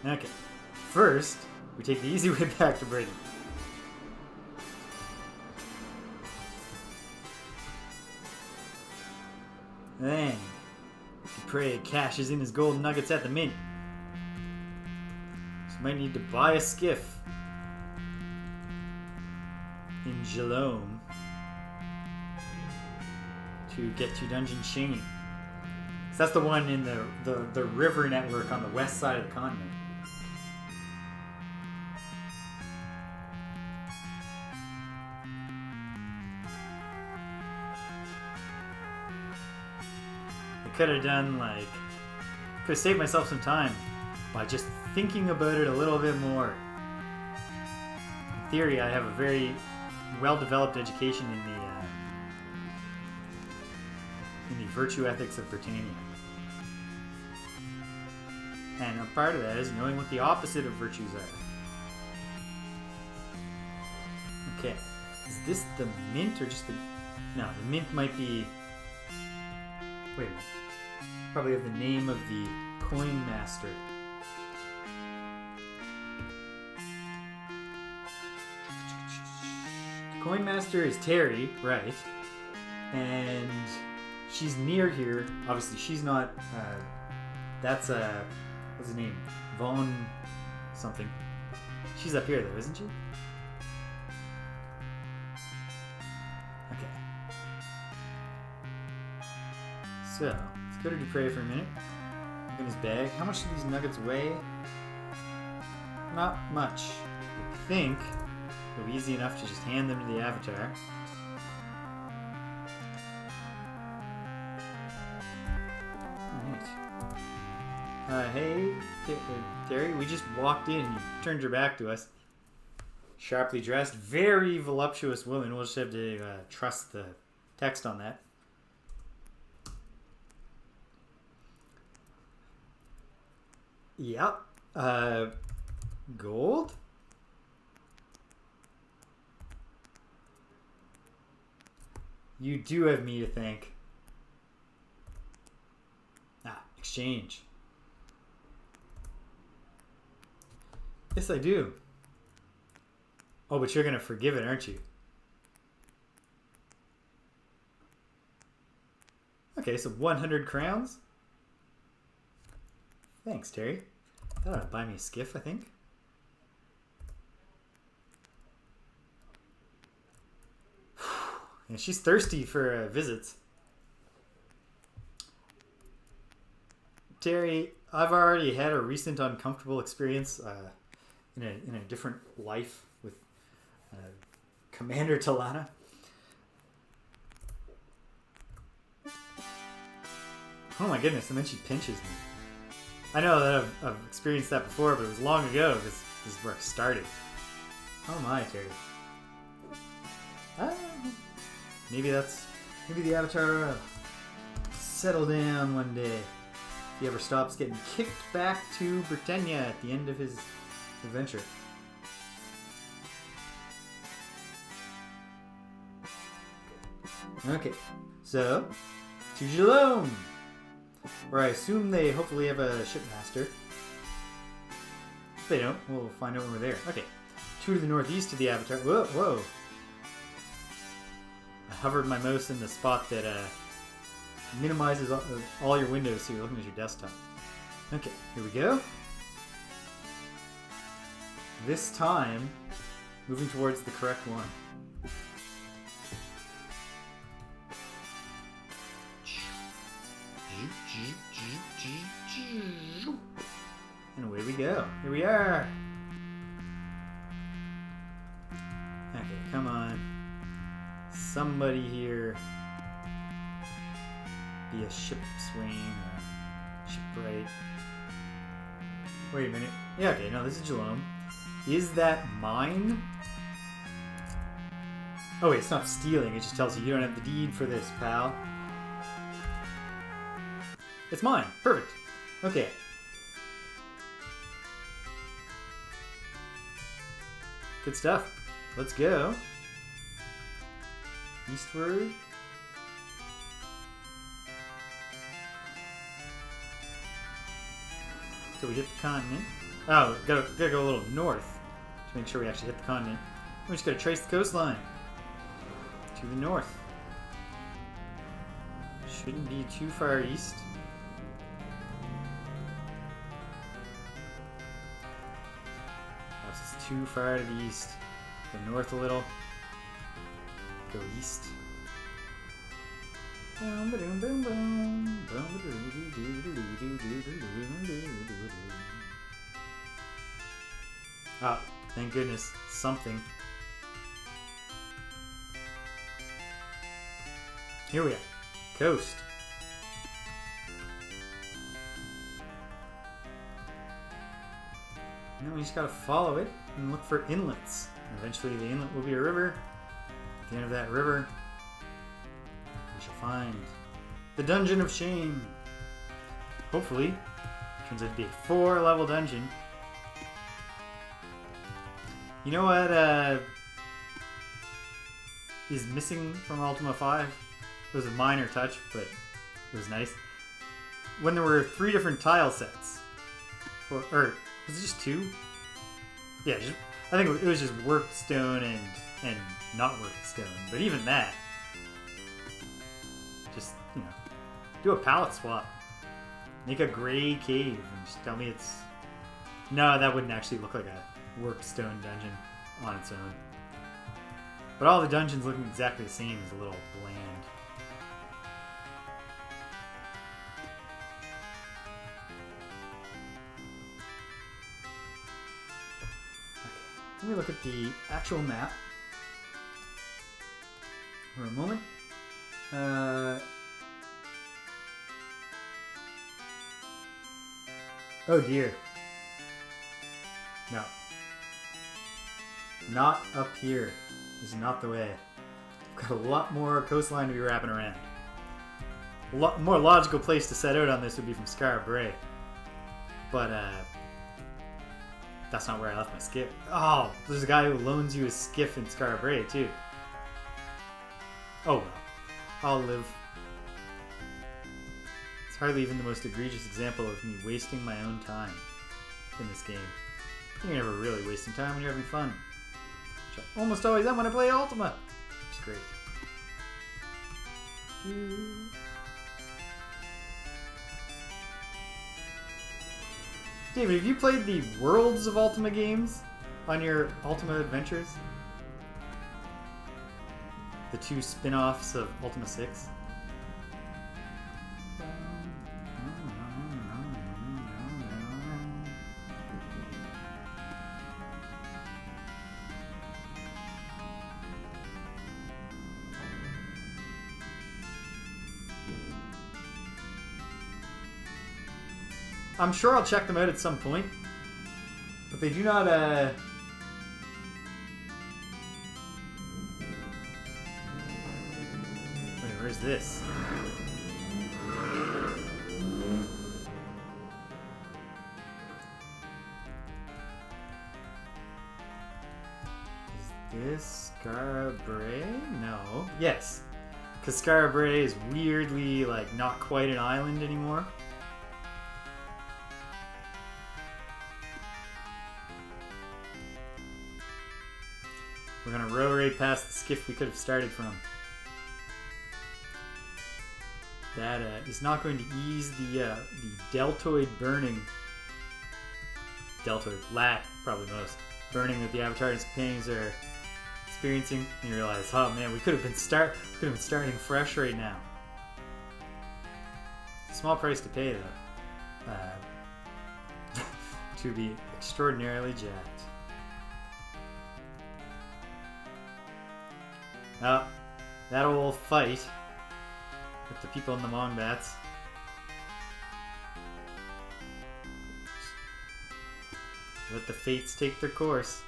Okay. First, we take the easy way back to Britain. Then, Dupre cashes in his gold nuggets at the mint. So you might need to buy a skiff in Jalome to get to Dungeon Shane. So that's the one in the river network on the west side of the continent. Could have done could have saved myself some time by just thinking about it a little bit more. In theory, I have a very well-developed education in the virtue ethics of Britannia, and a part of that is knowing what the opposite of virtues are. Okay, is this the mint or just the? No, the mint might be. Wait a minute. Probably have the name of the coin master. Coin master is Terry, right? And she's near here. Obviously, she's not That's, what's his name? Vaughn something. She's up here, though, isn't she? Okay. So, let's go to Dupre for a minute. Look in his bag. How much do these nuggets weigh? Not much. I think it'll be easy enough to just hand them to the Avatar. Alright. Hey, Terry, we just walked in and you turned your back to us. Sharply dressed, very voluptuous woman. We'll just have to trust the text on that. Yep. Gold? You do have me to thank. Exchange. Yes, I do. Oh, but you're going to forgive it, aren't you? Okay, so 100 crowns? Thanks, Terry. That ought to buy me a skiff, I think. Yeah, she's thirsty for visits. Terry, I've already had a recent uncomfortable experience in a different life with Commander Talana. Oh my goodness, and then she pinches me. I know that I've experienced that before, but it was long ago because this is where I started. Oh my, Terry. Maybe the Avatar settle down one day. If he ever stops getting kicked back to Britannia at the end of his adventure. Okay, so to Jalome, where I assume they hopefully have a shipmaster. If they don't, we'll find out when we're there. Okay, 2 to the northeast of the Avatar. Whoa, whoa. I hovered my mouse in the spot that minimizes all your windows so you're looking at your desktop. Okay, here we go. This time, moving towards the correct one. And away we go. Here we are. Okay, come on. Somebody here. Be a ship swain or shipwright. Wait a minute. Yeah, okay, no, this is Jalome. Is that mine? Oh wait, it's not stealing. It just tells you don't have the deed for this, pal. It's mine. Perfect. Okay. Good stuff. Let's go. Eastward. Till we hit the continent. Oh, gotta go a little north to make sure we actually hit the continent. We just gotta trace the coastline to the north. Shouldn't be too far east. Perhaps it's too far to the east. Go north a little. Go east. Oh, thank goodness. Something. Here we are. Coast. Now we just gotta follow it and look for inlets. Eventually the inlet will be a river. At the end of that river, we shall find the Dungeon of Shame. Hopefully, turns out to be a 4-level dungeon. You know what is missing from Ultima 5? It was a minor touch, but it was nice. When there were 3 different tile sets. Or was it just 2? Yeah, I think it was just worked stone and not worked stone. But even that, just, do a palette swap. Make a gray cave and just tell me it's... No, that wouldn't actually look like a worked stone dungeon on its own. But all the dungeons looking exactly the same is a little bland. Let me look at the actual map for a moment. Oh dear. No. Not up here. This is not the way. We've got a lot more coastline to be wrapping around. A more logical place to set out on this would be from Skara Brae. But, that's not where I left my skiff. Oh, there's a guy who loans you a skiff in Skara Brae, too. Oh well. I'll live. It's hardly even the most egregious example of me wasting my own time in this game. You're never really wasting time when you're having fun. Which I almost always am when I play Ultima. Which is great. David, have you played the Worlds of Ultima games on your Ultima Adventures? The 2 spin-offs of Ultima 6? I'm sure I'll check them out at some point, but they do not, Wait, where's this? Is this Skara Brae? No. Yes. Because Skara Brae is weirdly, like, not quite an island anymore. We're gonna row right past the skiff we could have started from. That is not going to ease the deltoid burning. Deltoid, lat, probably most. Burning that the Avatar and his companions are experiencing. And you realize, oh man, we could have been starting fresh right now. Small price to pay though. To be extraordinarily jacked. Oh, that old fight with the people in the Mongbats. Let the fates take their course.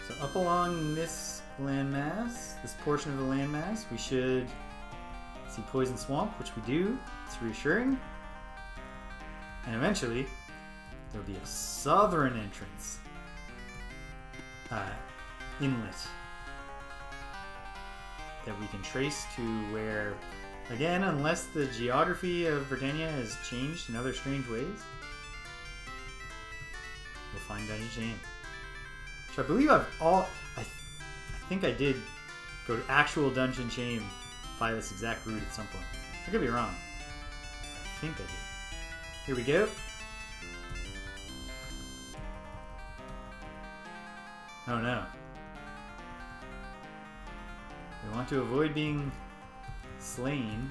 So up along this landmass, this portion of the landmass, we should see Poison Swamp, which we do. It's reassuring. And eventually, there'll be a southern entrance. Inlet. That we can trace to where, again, unless the geography of Britannia has changed in other strange ways, we'll find Dungeon Shame. Which I believe I think I did go to actual Dungeon Shame via this exact route at some point. I could be wrong. I think I did. Here we go. Oh no. We want to avoid being slain.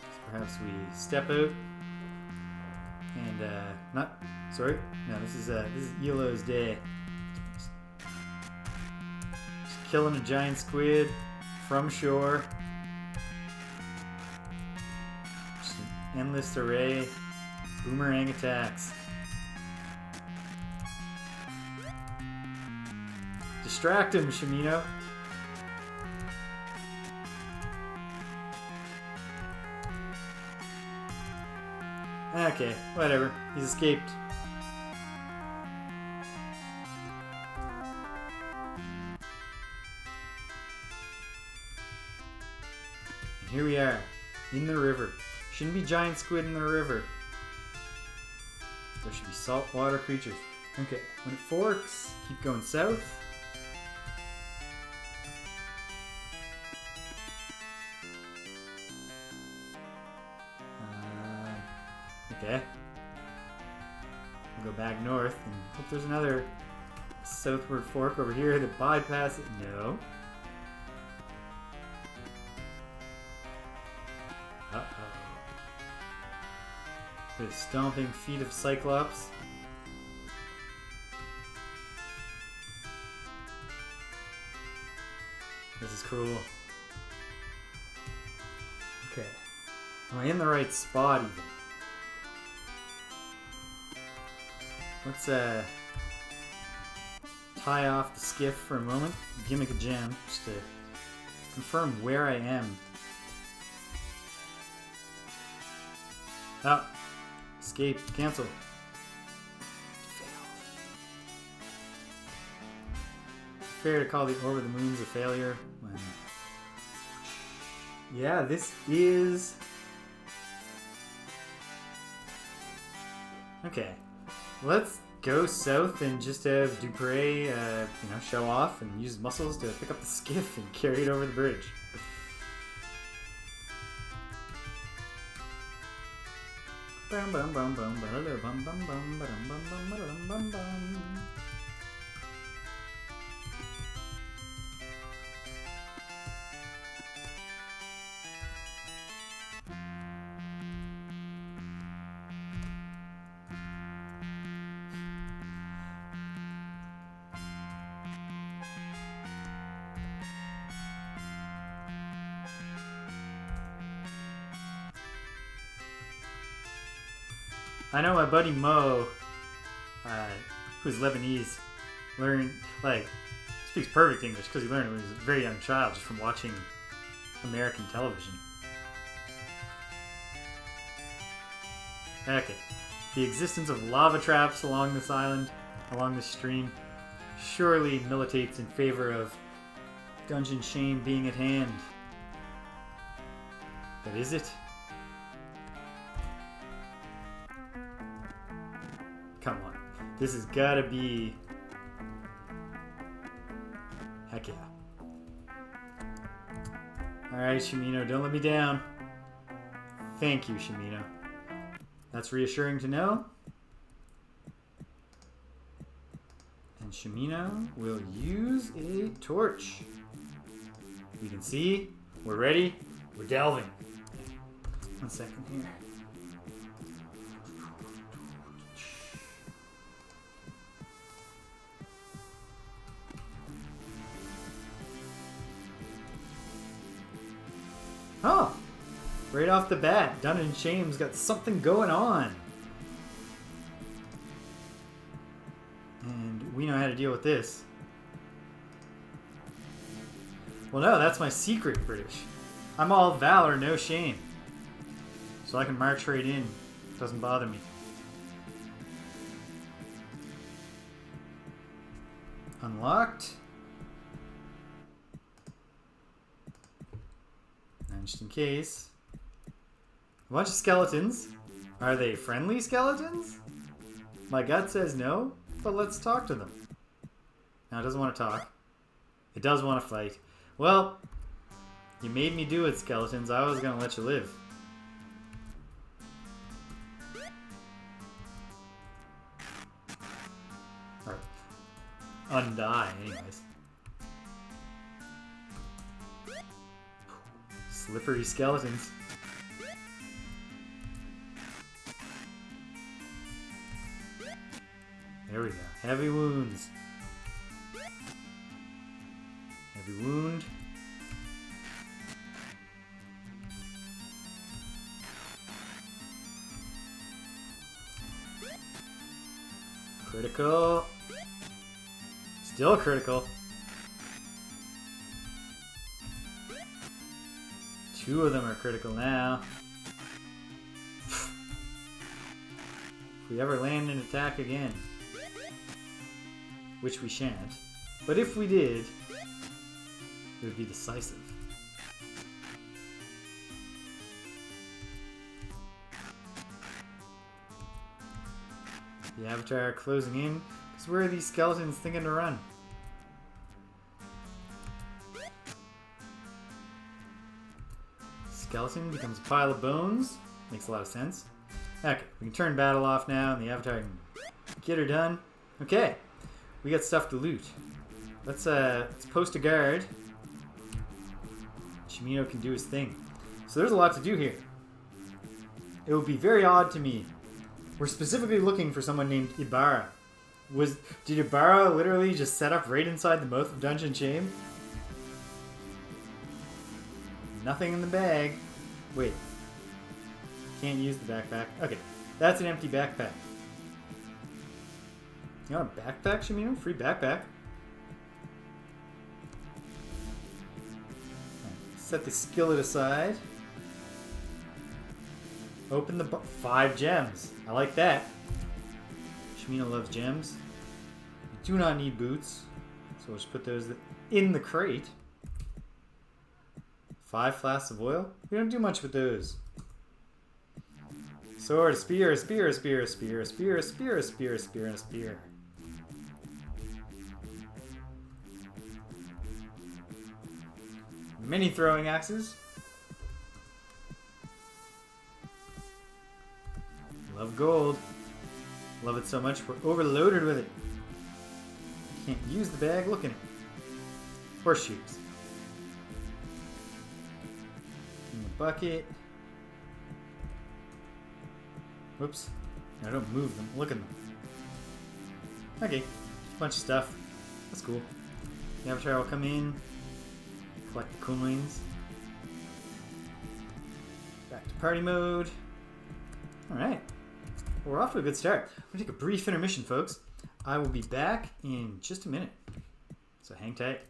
So perhaps we step out and this is Elo's day. Just killing a giant squid from shore. Just an endless array of boomerang attacks. Distract him, Shimino. Okay, whatever. He's escaped. And here we are, in the river. Shouldn't be giant squid in the river. There should be saltwater creatures. Okay, when it forks, keep going south. Okay. We'll go back north and hope there's another southward fork over here that bypasses. No. Uh-oh. The stomping feet of Cyclops. This is cool. Okay. Am I in the right spot even? Let's tie off the skiff for a moment, gimmick a gem, just to confirm where I am. Oh, escape, cancel. Failed. Fair to call the Orb of the Moons a failure when... Yeah, this is... Okay. Let's go south and just have Dupre, show off and use muscles to pick up the skiff and carry it over the bridge. I know my buddy Mo, who's Lebanese, speaks perfect English because he learned it when he was a very young child just from watching American television. Okay. The existence of lava traps along this island, along this stream, surely militates in favor of dungeon shame being at hand. But is it? Come on. This has gotta be... Heck yeah. Alright, Shimino, don't let me down. Thank you, Shimino. That's reassuring to know. And Shimino will use a torch. You can see, we're ready, we're delving. 1 second here. Oh! Right off the bat, Dungeon Shame's got something going on. And we know how to deal with this. Well, no, that's my secret, British. I'm all valor, no shame. So I can march right in. Doesn't bother me. Unlocked. And just in case. A bunch of skeletons. Are they friendly skeletons? My gut says no, but let's talk to them. Now it doesn't want to talk. It does want to fight. Well, you made me do it, skeletons. I was going to let you live. Or undie, anyways. Slippery skeletons. There we go. Heavy wounds. Heavy wound. Critical. Still critical. 2 of them are critical now. If we ever land an attack again, which we shan't, but if we did, it would be decisive. The Avatar closing in. Because where are these skeletons thinking to run? Skeleton becomes a pile of bones. Makes a lot of sense. Okay, we can turn battle off now, and the Avatar can get her done. Okay, we got stuff to loot. Let's post a guard. Shimino can do his thing. So there's a lot to do here. It would be very odd to me. We're specifically looking for someone named Ybarra. Did Ybarra literally just set up right inside the mouth of Dungeon Shame? Nothing in the bag. Wait. Can't use the backpack. Okay, that's an empty backpack. You want a backpack, Shimino? Free backpack. Set the skillet aside. Open the 5 gems. I like that. Shimino loves gems. We do not need boots, so we'll just put those in the crate. 5 flasks of oil. We don't do much with those. Sword, a spear, a spear, a spear, a spear, a spear, a spear, a spear, a spear, and a spear. Many throwing axes. Love gold. Love it so much we're overloaded with it. Can't use the bag. Look at it. Horseshoes. In the bucket. Whoops. I don't move them. Look at them. Okay. Bunch of stuff. That's cool. The Avatar will come in. Collect the coins. Back to party mode. Alright. Well, we're off to a good start. I'm going to take a brief intermission, folks. I will be back in just a minute. So hang tight.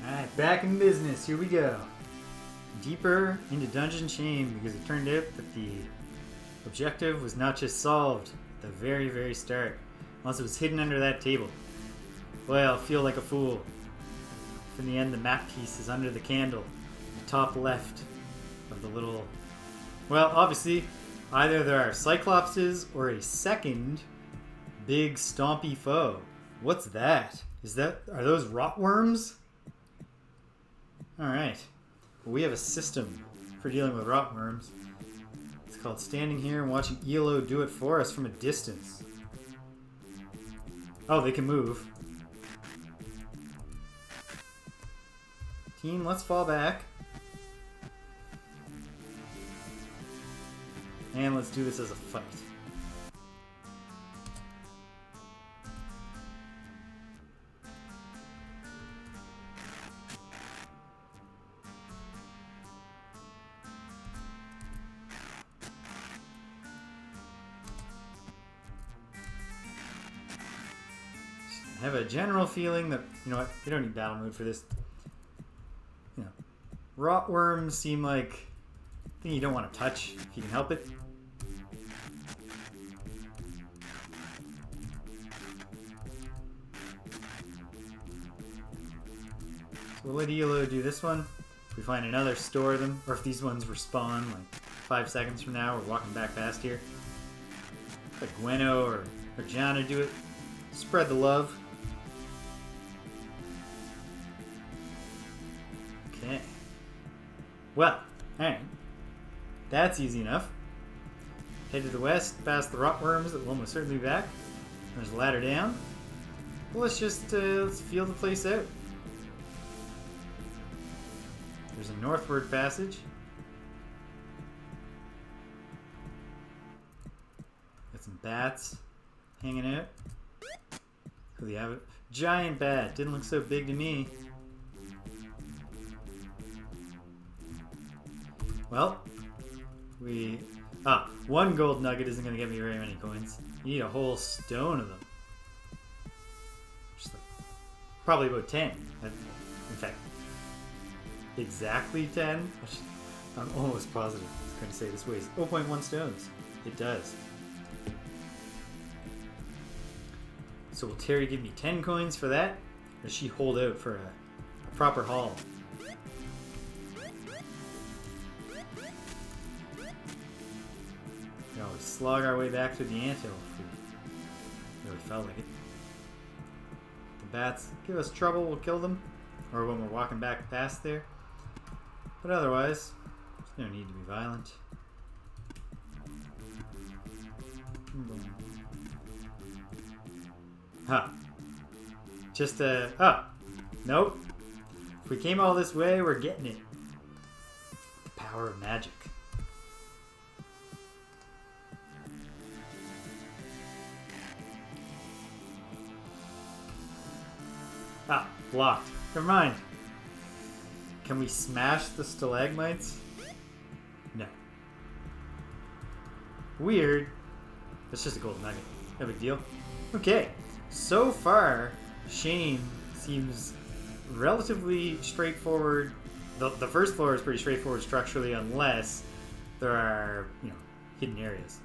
Alright, back in business. Here we go. Deeper into Dungeon Shame, because it turned out that the objective was not just solved at the very, very start, unless it was hidden under that table. Boy, I'll feel like a fool if in the end the map piece is under the candle, the top left of the little... Well, obviously, either there are Cyclopses or a second big stompy foe. What's that? Are those rotworms? Alright. Well, we have a system for dealing with rotworms. It's called standing here and watching ELO do it for us from a distance. Oh, they can move. Team, let's fall back. And let's do this as a fight. I have a general feeling that, you know what, we don't need battle mode for this. You know, rotworms seem like a thing you don't want to touch if you can help it. So we'll let ELO do this one. If we find another, store them. Or if these ones respawn like 5 seconds from now, we're walking back past here. Let Gweno or Jana do it. Spread the love. Okay. Well, alright. That's easy enough. Head to the west, past the rotworms that will almost certainly be back. There's a ladder down. Well, let's just let's feel the place out. There's a northward passage. Got some bats hanging out. Who do you have? Giant bat. Didn't look so big to me. Well, one gold nugget isn't going to get me very many coins. You need a whole stone of them. Just like, probably about 10. In fact, exactly 10? I'm almost positive it's going to say this weighs 0.1 stones. It does. So will Terry give me 10 coins for that? Or does she hold out for a proper haul? We always slog our way back to the anthill if we really felt like it. The bats give us trouble, we'll kill them. Or when we're walking back past there. But otherwise, there's no need to be violent. Huh. Just nope. If we came all this way, we're getting it. The power of magic. Ah, blocked. Never mind. Can we smash the stalagmites? No. Weird. That's just a gold nugget. No big deal. Okay. So far, Shane seems relatively straightforward. The first floor is pretty straightforward structurally, unless there are, hidden areas.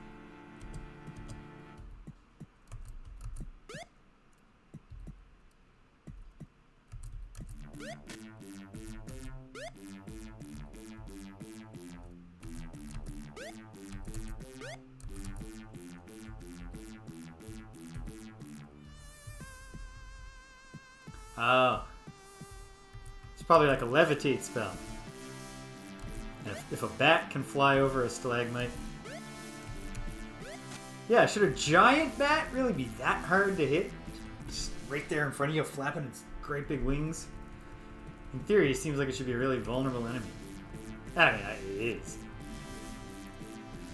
Oh. It's probably like a levitate spell. And if a bat can fly over a stalagmite. Yeah, should a giant bat really be that hard to hit? Just right there in front of you, flapping its great big wings. In theory, it seems like it should be a really vulnerable enemy. I mean, it is.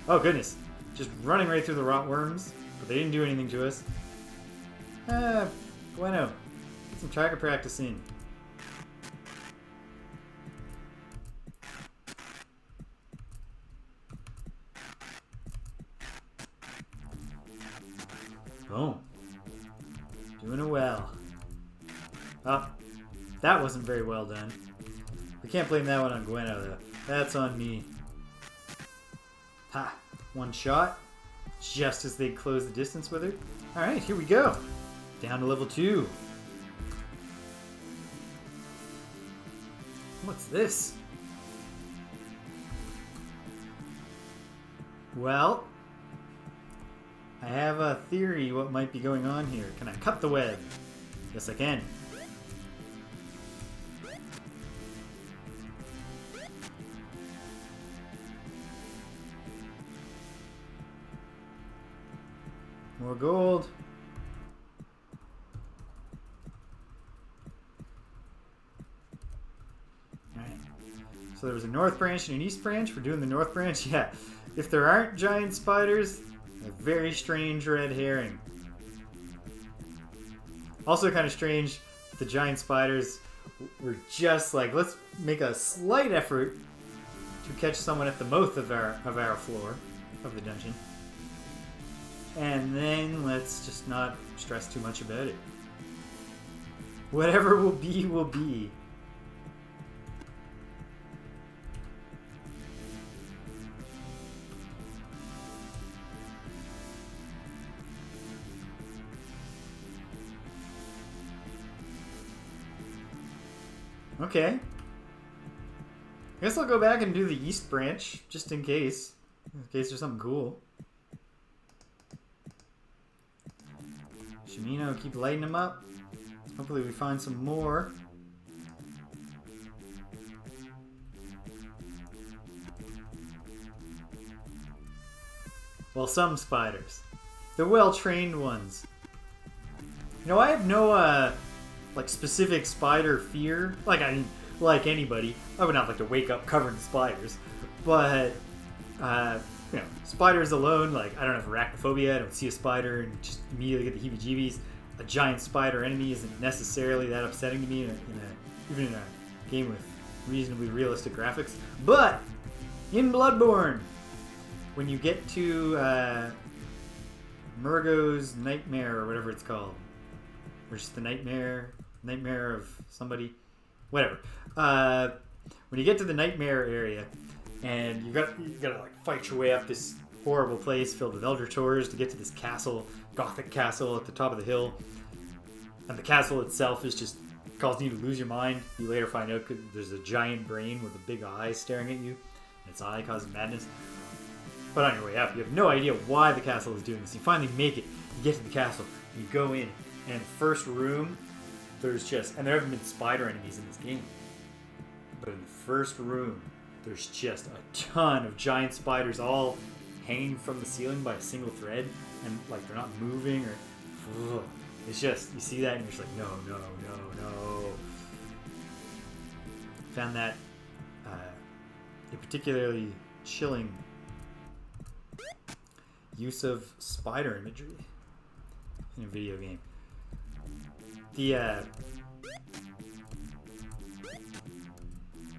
Oh goodness. Just running right through the rotworms. But they didn't do anything to us. Bueno. Get some tracker practice in. Boom. Doing it well. Oh, that wasn't very well done. We can't blame that one on Gweno, though. That's on me. Ha! One shot. Just as they close the distance with her. Alright, here we go. Down to level 2. What's this? Well, I have a theory what might be going on here. Can I cut the web? Yes, I can. More gold. So there was a north branch and an east branch. We're doing the north branch. Yeah. If there aren't giant spiders, a very strange red herring. Also kind of strange that the giant spiders were just like, let's make a slight effort to catch someone at the mouth of our floor of the dungeon. And then let's just not stress too much about it. Whatever will be, will be. Okay. I guess I'll go back and do the east branch, just in case. In case there's something cool. Shimino, keep lighting them up. Hopefully we find some more. Well, some spiders. The well-trained ones. You know, I have no, like, specific spider fear. Like, like anybody, I would not like to wake up covered in spiders. But, you know, spiders alone, like, I don't have arachnophobia. I don't see a spider and just immediately get the heebie-jeebies. A giant spider enemy isn't necessarily that upsetting to me even in a game with reasonably realistic graphics. But in Bloodborne, when you get to Murgo's Nightmare or whatever it's called, or just the Nightmare of somebody, whatever. When you get to the Nightmare area, and you gotta like fight your way up this horrible place filled with Eldritch horrors to get to this castle, Gothic castle at the top of the hill. And the castle itself is just causing you to lose your mind. You later find out there's a giant brain with a big eye staring at you, and its eye causes madness. But on your way up, you have no idea why the castle is doing this. You finally make it. You get to the castle, and you go in, and in the first room, there's just, and there haven't been spider enemies in this game, but in the first room, there's just a ton of giant spiders all hanging from the ceiling by a single thread, and like they're not moving or. Ugh. It's just, you see that and you're just like, no, no, no, no. Found that a particularly chilling use of spider imagery in a video game. The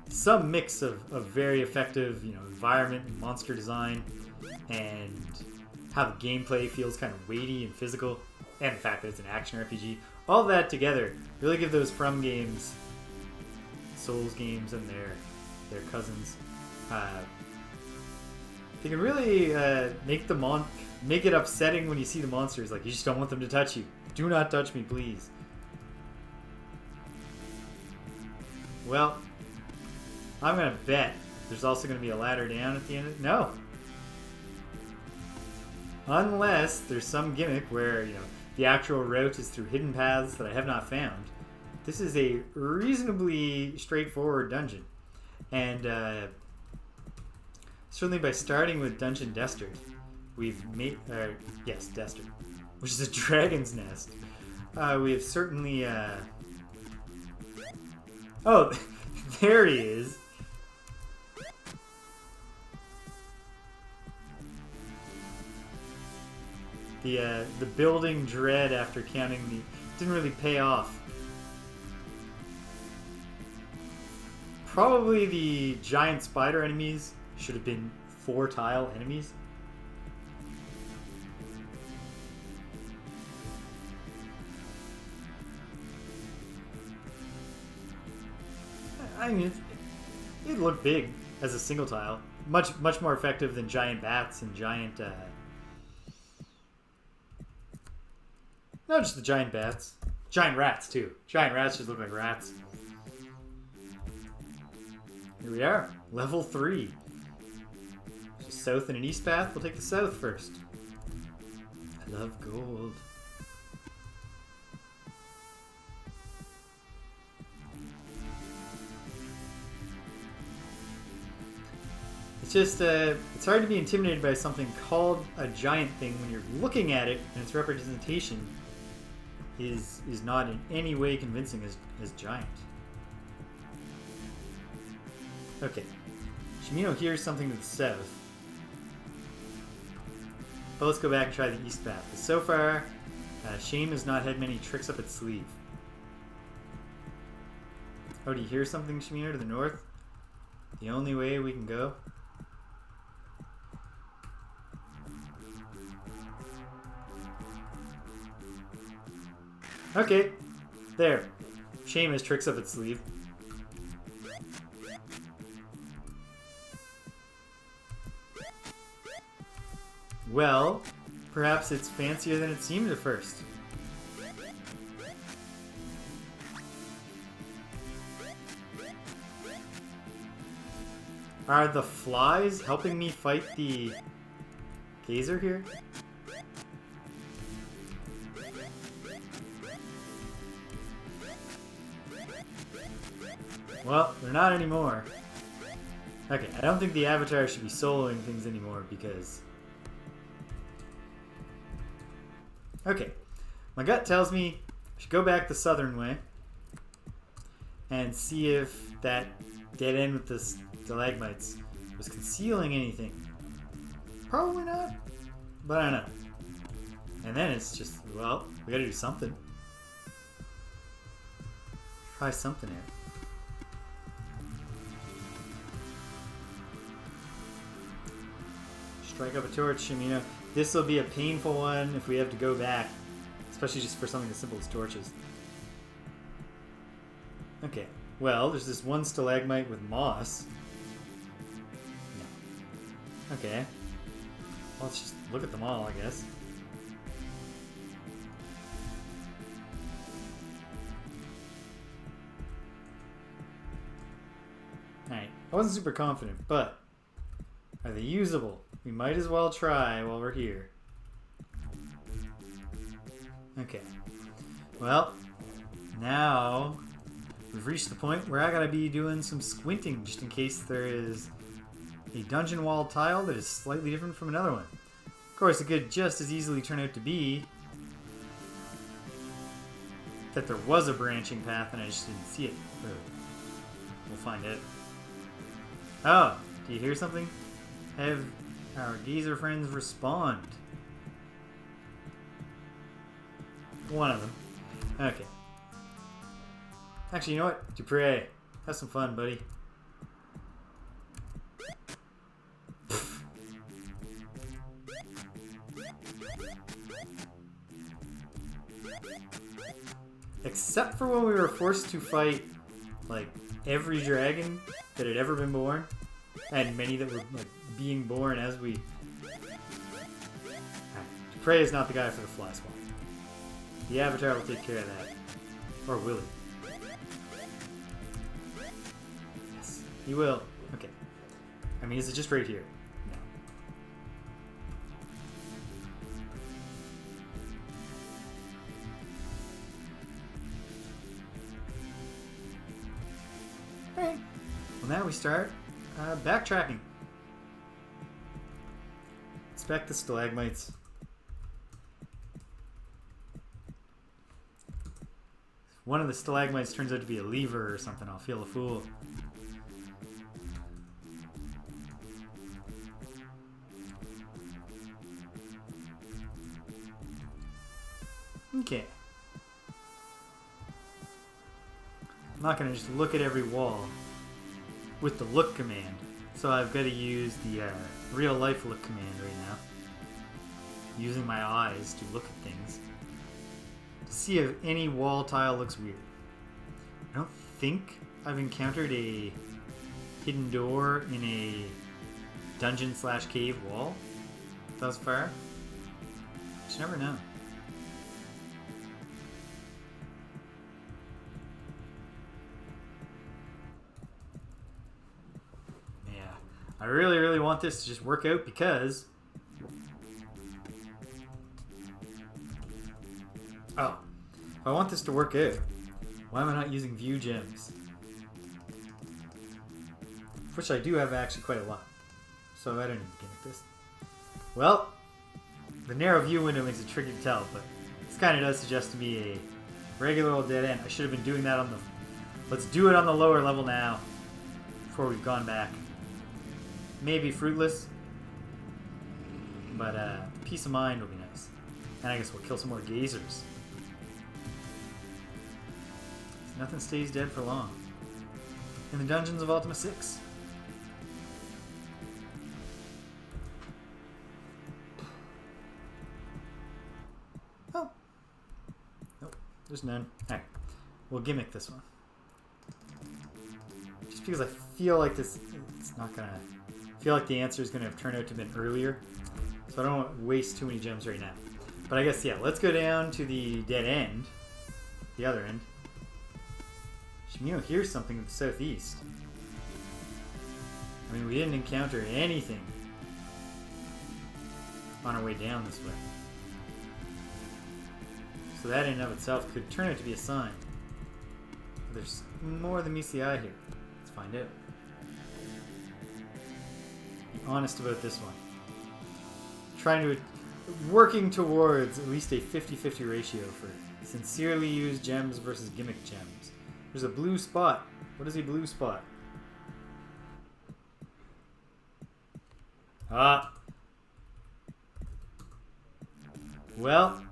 some mix of very effective, you know, environment and monster design, and how the gameplay feels kind of weighty and physical, and the fact that it's an action RPG. All that together really give those From games, Souls games, and their cousins. They can really make it upsetting when you see the monsters. Like, you just don't want them to touch you. Do not touch me, please. Well, I'm gonna bet there's also gonna be a ladder down at the end of no. Unless there's some gimmick where, you know, the actual route is through hidden paths that I have not found. This is a reasonably straightforward dungeon. And certainly by starting with Dungeon Despise, we've made... yes, Despise, which is a dragon's nest. We have certainly... Oh, there he is. The building dread after counting the... didn't really pay off. Probably the giant spider enemies should have been 4-tile enemies. I mean, it looked big as a single tile. Much more effective than giant bats and giant... No, just the giant bats. Giant rats, too. Giant rats just look like rats. Here we are. Level 3. There's a south and an east path. We'll take the south first. I love gold. It's just, it's hard to be intimidated by something called a giant thing when you're looking at it and its representation is not in any way convincing as giant. Okay. Shimino hears something to the south. But let's go back and try the east path. So far, Shame has not had many tricks up its sleeve. Oh, do you hear something, Shimino, to the north? The only way we can go? Okay, there. Shame has tricks up its sleeve. Well, perhaps it's fancier than it seemed at first. Are the flies helping me fight the gazer here? Well, they're not anymore. Okay, I don't think the Avatar should be soloing things anymore because... Okay, my gut tells me I should go back the southern way and see if that dead end with the stalagmites was concealing anything. Probably not, but I don't know. And then it's just, well, we gotta do something. Try something here. Strike up a torch, and you know, this will be a painful one if we have to go back. Especially just for something as simple as torches. Okay, well, there's this one stalagmite with moss. No. Okay. Well, let's just look at them all, I guess. Alright, I wasn't super confident, but are they usable? We might as well try while we're here. Okay. Well, now we've reached the point where I gotta be doing some squinting just in case there is a dungeon wall tile that is slightly different from another one. Of course, it could just as easily turn out to be that there was a branching path and I just didn't see it. We'll find it. Oh, do you hear something? Have our geezer friends respond? One of them. Okay. Actually, you know what? Dupre, have some fun, buddy. Except for when we were forced to fight, like, every dragon that had ever been born, and many that were, like, being born as we... Dupre is not the guy for the fly swap. The Avatar will take care of that. Or will he? Yes, he will. Okay. I mean, is it just right here? No. Alright. Well, now we start backtracking. Inspect the stalagmites. One of the stalagmites turns out to be a lever or something, I'll feel a fool. Okay. I'm not going to just look at every wall with the look command, so I've got to use the real life look command right now. Using my eyes to look at things. To see if any wall tile looks weird. I don't think I've encountered a hidden door in a dungeon/cave wall thus far. You never know. Yeah, I really, really want this to just work out because... Oh, if I want this to work out, why am I not using view gems? Which I do have actually quite a lot, so I don't need to gimmick this. Well, the narrow view window makes it tricky to tell, but this kind of does suggest to me a regular old dead end. I should have been doing that on the... Let's do it on the lower level now, before we've gone back. Maybe fruitless, but peace of mind will be nice. And I guess we'll kill some more gazers. Nothing stays dead for long. In the dungeons of Ultima 6. Oh. Nope. There's none. Alright. We'll gimmick this one. Just because I feel like this... It's not gonna... I feel like the answer is gonna have turned out to have been earlier. So I don't want to waste too many gems right now. But I guess, yeah, let's go down to the dead end. The other end. Shimino hears something to the southeast. I mean, we didn't encounter anything on our way down this way. So that in and of itself could turn out to be a sign of there's more than meets the eye here. Let's find out. Be honest about this one. Working towards at least a 50-50 ratio for sincerely used gems versus gimmick gems. There's a blue spot. What is a blue spot? Ah. Well.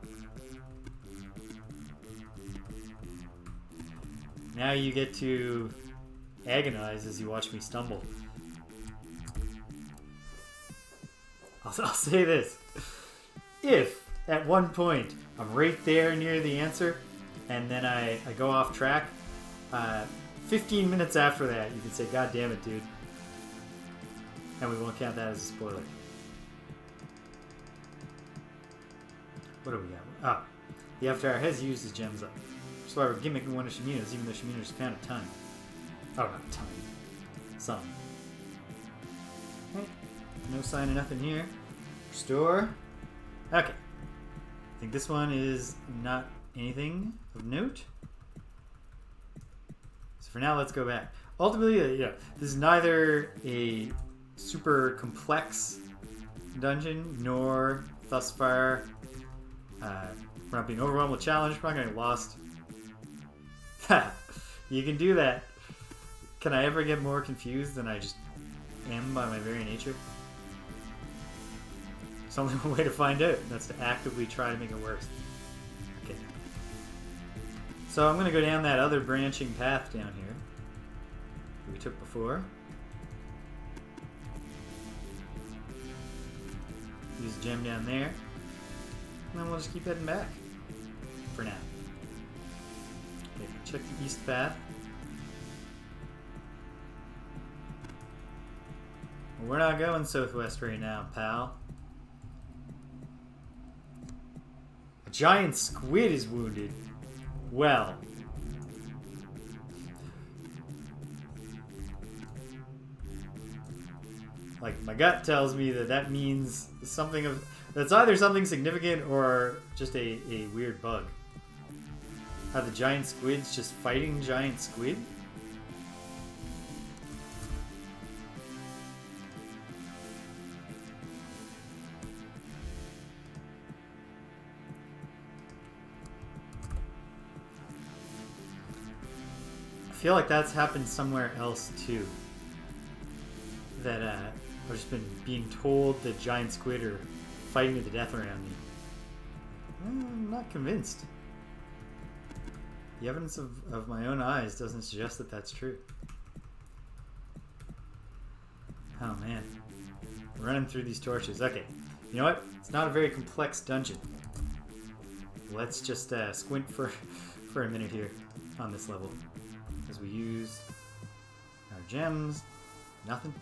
Now you get to agonize as you watch me stumble. I'll say this. If, at one point, I'm right there near the answer, and then I go off track, 15 minutes after that, you can say, God damn it, dude. And we won't count that as a spoiler. What do we got? Oh, the Avatar has used his gems up. That's why we're gimmicking one of Shimina's, even though Shimina's found a ton. Oh, not a ton. Some. Okay. No sign of nothing here. Restore. Okay. I think this one is not anything of note. So for now, let's go back. Ultimately, yeah, this is neither a super complex dungeon, nor thus far we're not being overwhelmed with challenge. We're not getting lost. You can do that. Can I ever get more confused than I just am by my very nature? There's only one way to find out. That's to actively try to make it worse. Okay. So I'm going to go down that other branching path down here that we took before. Use a gem down there. And then we'll just keep heading back. For now. Okay, check the east path. Well, we're not going southwest right now, pal. A giant squid is wounded. Well. Like, my gut tells me that that means something of... That's either something significant or just a weird bug. Are the giant squids just fighting giant squid? I feel like that's happened somewhere else too. That I've just been being told that giant squid are fighting to the death around me. I'm not convinced. The evidence of my own eyes doesn't suggest that that's true. Oh man. Running through these torches. Okay. You know what? It's not a very complex dungeon. Let's just squint for a minute here on this level. As we use our gems. Nothing.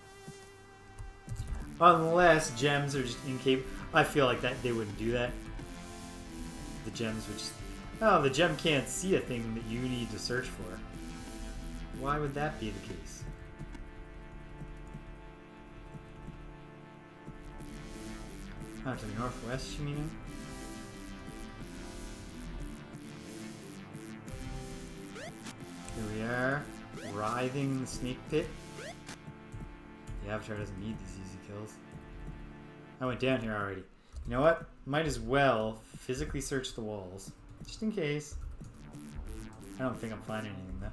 Unless gems are just incapable. I feel like that they wouldn't do that. The gems would just... Oh, the gem can't see a thing that you need to search for. Why would that be the case? Out to the northwest, you mean? Here we are, writhing the snake pit. The Avatar doesn't need these easy kills. I went down here already. You know what? Might as well physically search the walls. Just in case. I don't think I'm finding anything though.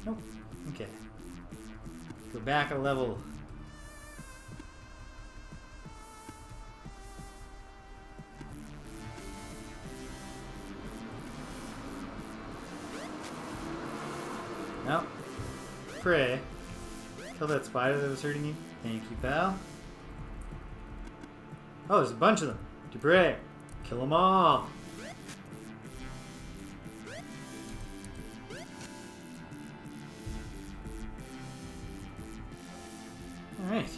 Nope. Okay. Go back a level. Nope. Pray. Kill that spider that was hurting you. Thank you, pal. Oh, there's a bunch of them. Debray. Kill them all. Alright.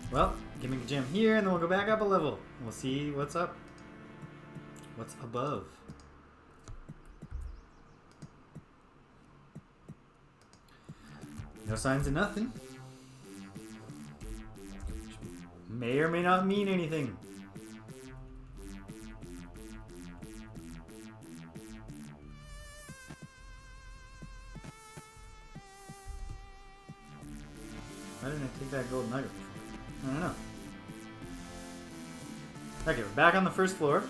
Well, give me a gem here, and then we'll go back up a level. We'll see what's up. What's above. No signs of nothing. May or may not mean anything. Why didn't I take that gold nugget before? I don't know. Okay, we're back on the first floor.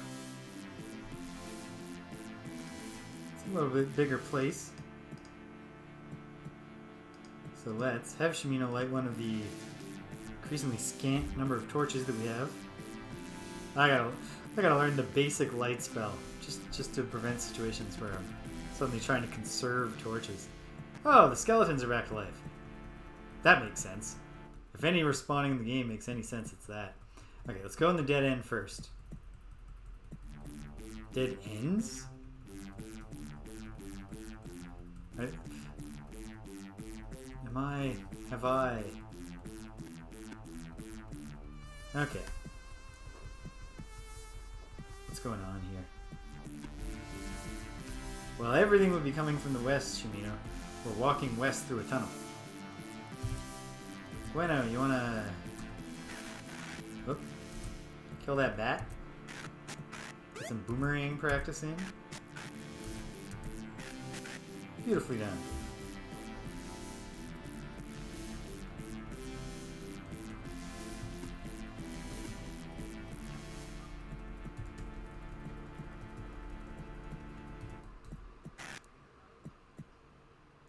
It's a little bit bigger place. So let's have Shimino light one of the increasingly scant number of torches that we have. I gotta learn the basic light spell just to prevent situations where I'm suddenly trying to conserve torches. Oh, the skeletons are back to life. That makes sense. If any respawning in the game makes any sense, it's that. Okay, let's go in the dead end first. Dead ends? Right. Have I? Okay. What's going on here? Well, everything would be coming from the west, Shimino. We're walking west through a tunnel. Bueno, you wanna... Oop. Kill that bat? Get some boomerang practice in? Beautifully done.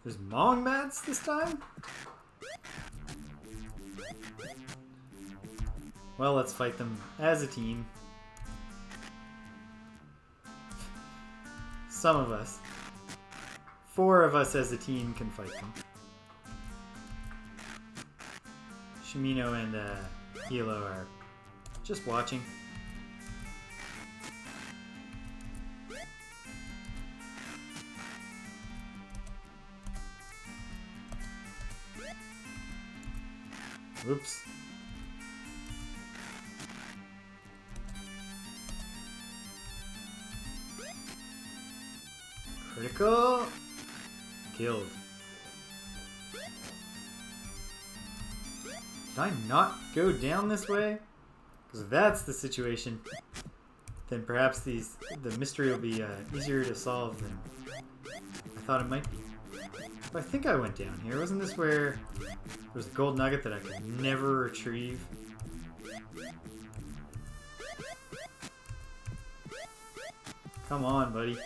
There's Mong bats this time? Well, let's fight them as a team. Some of us. 4 of us as a team can fight them. Shimino and Hilo are just watching. Oops. Critical. Killed. Did I not go down this way? Because if that's the situation, then perhaps the mystery will be easier to solve than I thought it might be. But I think I went down here. Wasn't this where there was a gold nugget that I could never retrieve? Come on, buddy.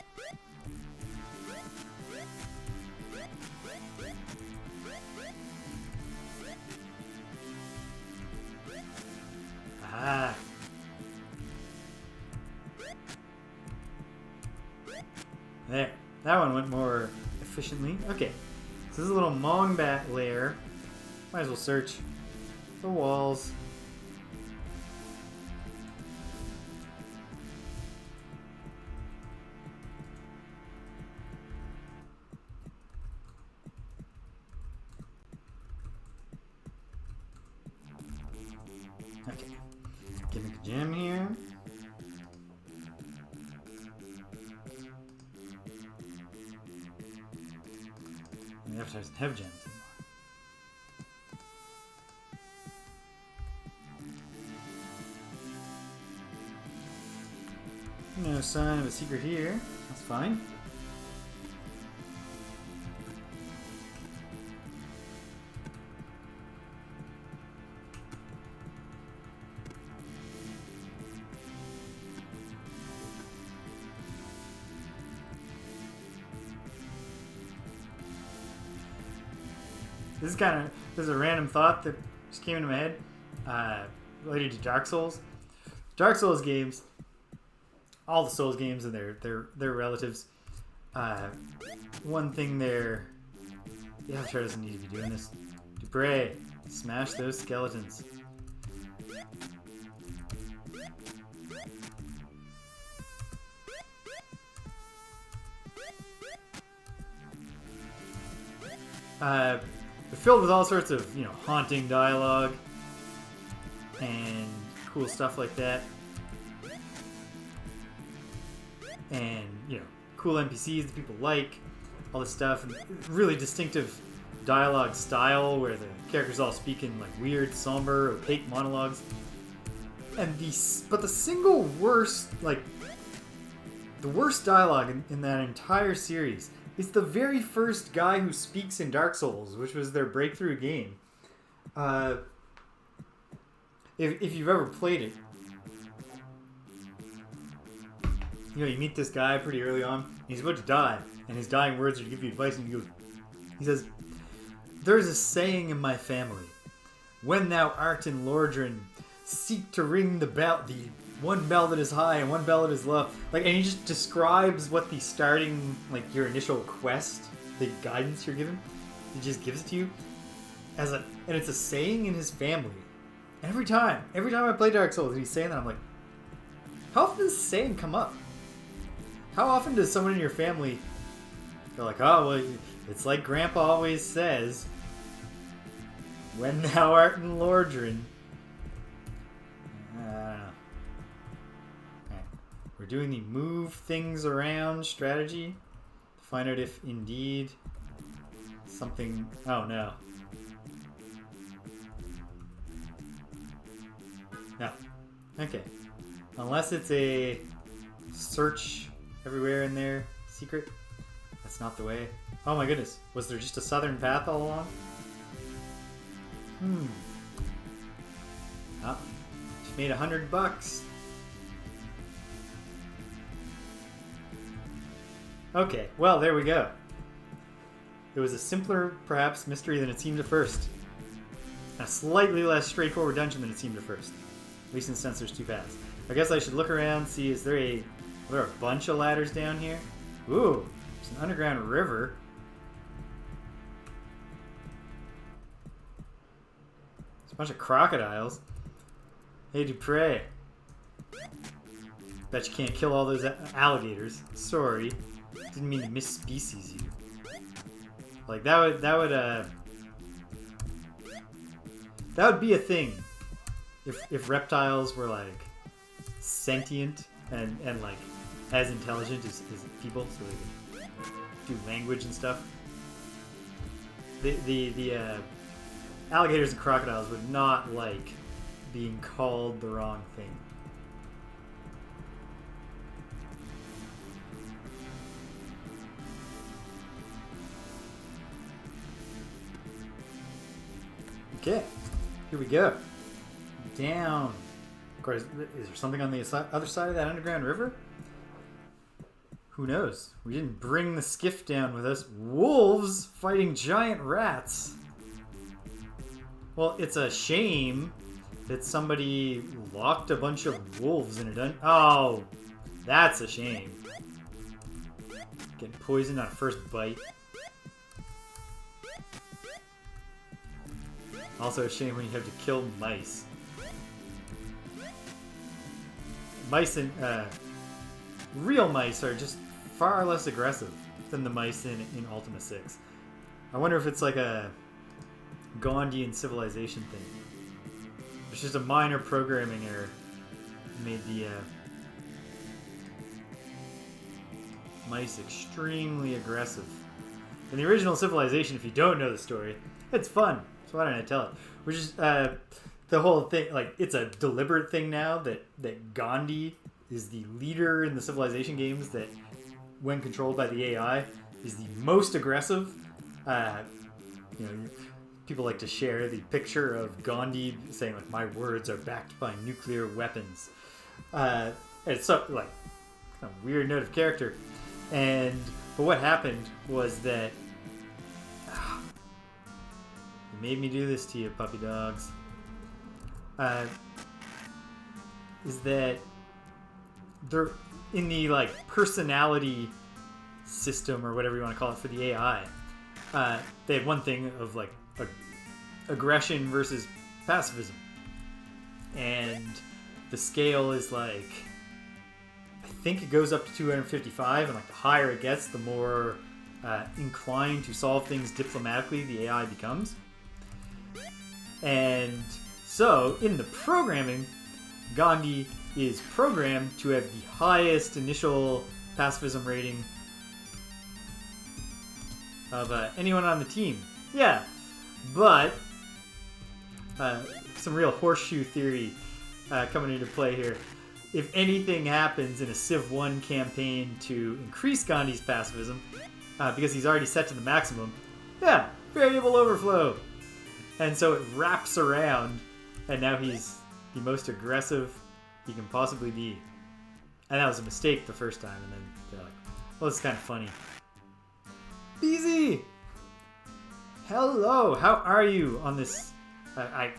Ah. There. That one went more efficiently. Okay. So this is a little Mong bat lair. Might as well search the walls. Okay. Gimmick a gem here. The avatar doesn't have gems anymore. No sign of a secret here. That's fine. This is a random thought that just came into my head related to Dark Souls. Dark Souls games, all the Souls games and their relatives. One thing the avatar doesn't need to be doing this. Dupre, smash those skeletons. They're filled with all sorts of, haunting dialogue and cool stuff like that. And, cool NPCs that people like, all this stuff, and really distinctive dialogue style where the characters all speak in like weird, somber, opaque monologues. And but the single worst, the worst dialogue in that entire series is the very first guy who speaks in Dark Souls, which was their breakthrough game. If you've ever played it, you know, you meet this guy pretty early on, and he's about to die, and his dying words are to give you advice, and he says, "There's a saying in my family, when thou art in Lordran, seek to ring the bell, the one bell that is high and one bell that is low." Like, and he just describes what the starting, like, your initial quest, the guidance you're given, he just gives it to you and it's a saying in his family. And every time I play Dark Souls and he's saying that, I'm like, how often does this saying come up? How often does someone in your family go like, "Oh, well, it's like Grandpa always says, when thou art in Lordran." I don't know. Alright. We're doing the move things around strategy to find out if indeed something... Oh, no. No. Okay. Unless it's a search everywhere in there secret. That's not the way. Oh my goodness. Was there just a southern path all along? Oh, just made $100. Okay, well, there we go. It was a simpler, perhaps, mystery than it seemed at first. A slightly less straightforward dungeon than it seemed at first. At least since there's two paths. I guess I should look around, see, are there a bunch of ladders down here? Ooh, there's an underground river. There's a bunch of crocodiles. Hey, Dupre. Bet you can't kill all those alligators. Sorry. Didn't mean to misspecies you. Like, that would be a thing. If reptiles were, like, sentient and like, as intelligent as people, so they could do language and stuff. The alligators and crocodiles would not like being called the wrong thing. Okay, here we go. Down. Of course, is there something on the other side of that underground river? Who knows? We didn't bring the skiff down with us. Wolves fighting giant rats. Well, it's a shame that somebody locked a bunch of wolves in a dungeon. Oh, that's a shame. Getting poisoned on first bite. Also a shame when you have to kill mice. Mice and real mice are just far less aggressive than the mice in Ultima 6. I wonder if it's like a Gondian civilization thing. It's just a minor programming error made the mice extremely aggressive. In the original civilization, if you don't know the story, it's fun. So why don't I tell it? Which is the whole thing, like, it's a deliberate thing now that Gandhi is the leader in the civilization games that, when controlled by the AI, is the most aggressive. You know, people like to share the picture of Gandhi saying, like, "My words are backed by nuclear weapons." And it's so, like, kind of weird note of character. But what happened was that you made me do this to you, puppy dogs. Is that they're in the, like, personality system or whatever you want to call it for the AI. They had one thing of, like, aggression versus pacifism, and the scale is, like, I think it goes up to 255, and, like, the higher it gets, the more inclined to solve things diplomatically the AI becomes. And so, in the programming, Gandhi is programmed to have the highest initial pacifism rating of anyone on the team. Yeah, but some real horseshoe theory coming into play here. If anything happens in a Civ 1 campaign to increase Gandhi's pacifism, because he's already set to the maximum, yeah, variable overflow. And so it wraps around, and now he's the most aggressive he can possibly be. And that was a mistake the first time, and then they're like, well, it's kind of funny. BZ! Hello, how are you on this... I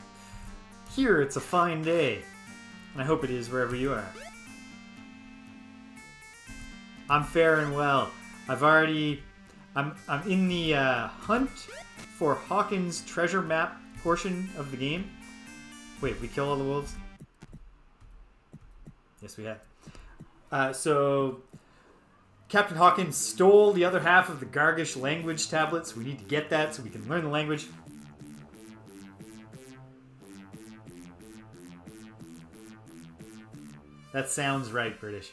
hear it's a fine day, and I hope it is wherever you are. I'm faring well. I'm in the hunt for Hawkins' treasure map portion of the game. Wait, we kill all the wolves? Yes, we have. So, Captain Hawkins stole the other half of the Gargish language tablets. We need to get that so we can learn the language. That sounds right, British.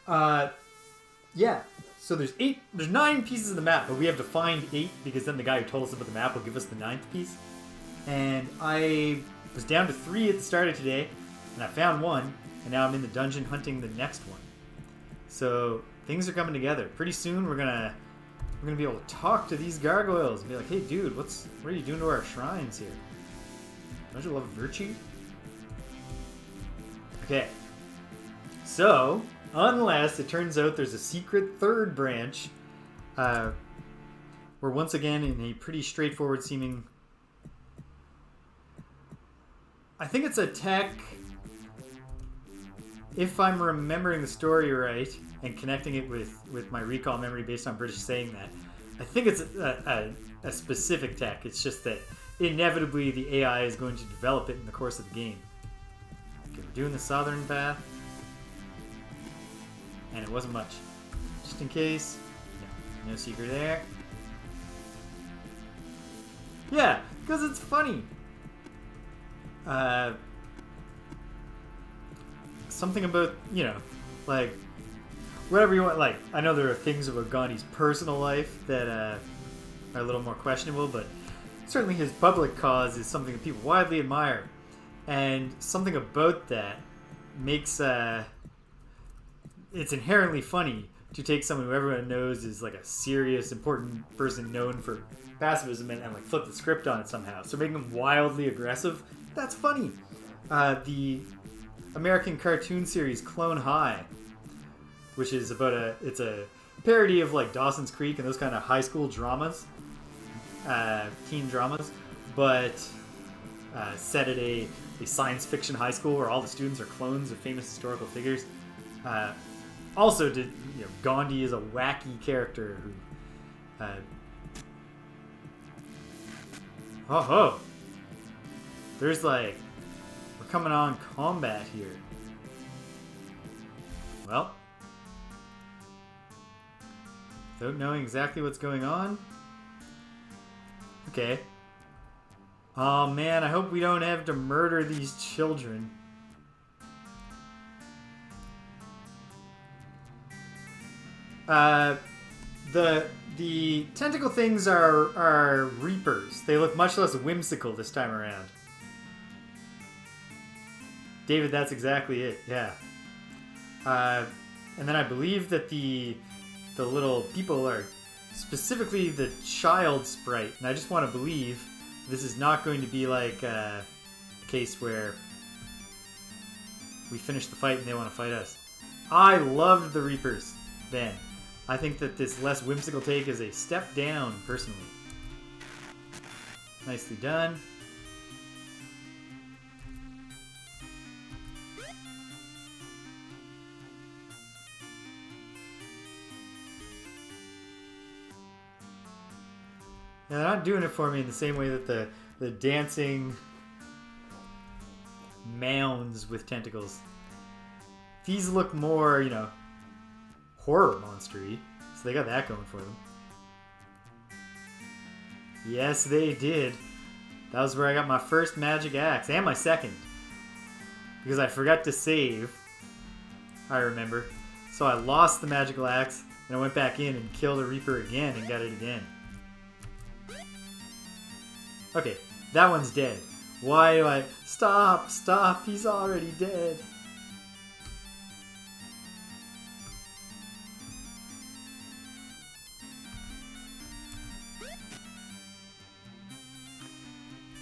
Yeah. So there's 9 pieces of the map, but we have to find 8 because then the guy who told us about the map will give us the 9th piece. And I was down to 3 at the start of today, and I found 1, and now I'm in the dungeon hunting the next one. So things are coming together. Pretty soon we're gonna be able to talk to these gargoyles and be like, hey dude, what are you doing to our shrines here? Don't you love virtue? Okay. So, unless it turns out there's a secret 3rd branch, we're once again in a pretty straightforward seeming... I think it's a tech... If I'm remembering the story right and connecting it with my recall memory based on British saying that, I think it's a specific tech. It's just that inevitably the AI is going to develop it in the course of the game. Okay, we're doing the southern path. And it wasn't much. Just in case. No secret there. Yeah, because it's funny. Something about, like, whatever you want. Like, I know there are things about Gandhi's personal life that are a little more questionable, but certainly his public cause is something that people widely admire. And something about that makes... it's inherently funny to take someone who everyone knows is like a serious, important person known for pacifism and like flip the script on it somehow. So making them wildly aggressive, that's funny. The American cartoon series Clone High, which is about it's a parody of like Dawson's Creek and those kind of high school dramas, teen dramas, but set at a science fiction high school where all the students are clones of famous historical figures. Also, Gandhi is a wacky character who... There's like... We're coming on combat here. Well... Without knowing exactly what's going on... Okay. Oh man, I hope we don't have to murder these children. The tentacle things are reapers. They look much less whimsical this time around. David, that's exactly it. Yeah. And then I believe that the little people are specifically the child sprite, and I just want to believe this is not going to be like a case where we finish the fight and they want to fight us. I loved the reapers then. I think that this less whimsical take is a step down, personally. Nicely done. Yeah, they're not doing it for me in the same way that the dancing mounds with tentacles. These look more, horror monster-y, so they got that going for them. Yes, they did. That was where I got my first magic axe, and my second. Because I forgot to save, I remember. So I lost the magical axe, and I went back in and killed a reaper again and got it again. Okay, that one's dead. Why do I... Stop, he's already dead.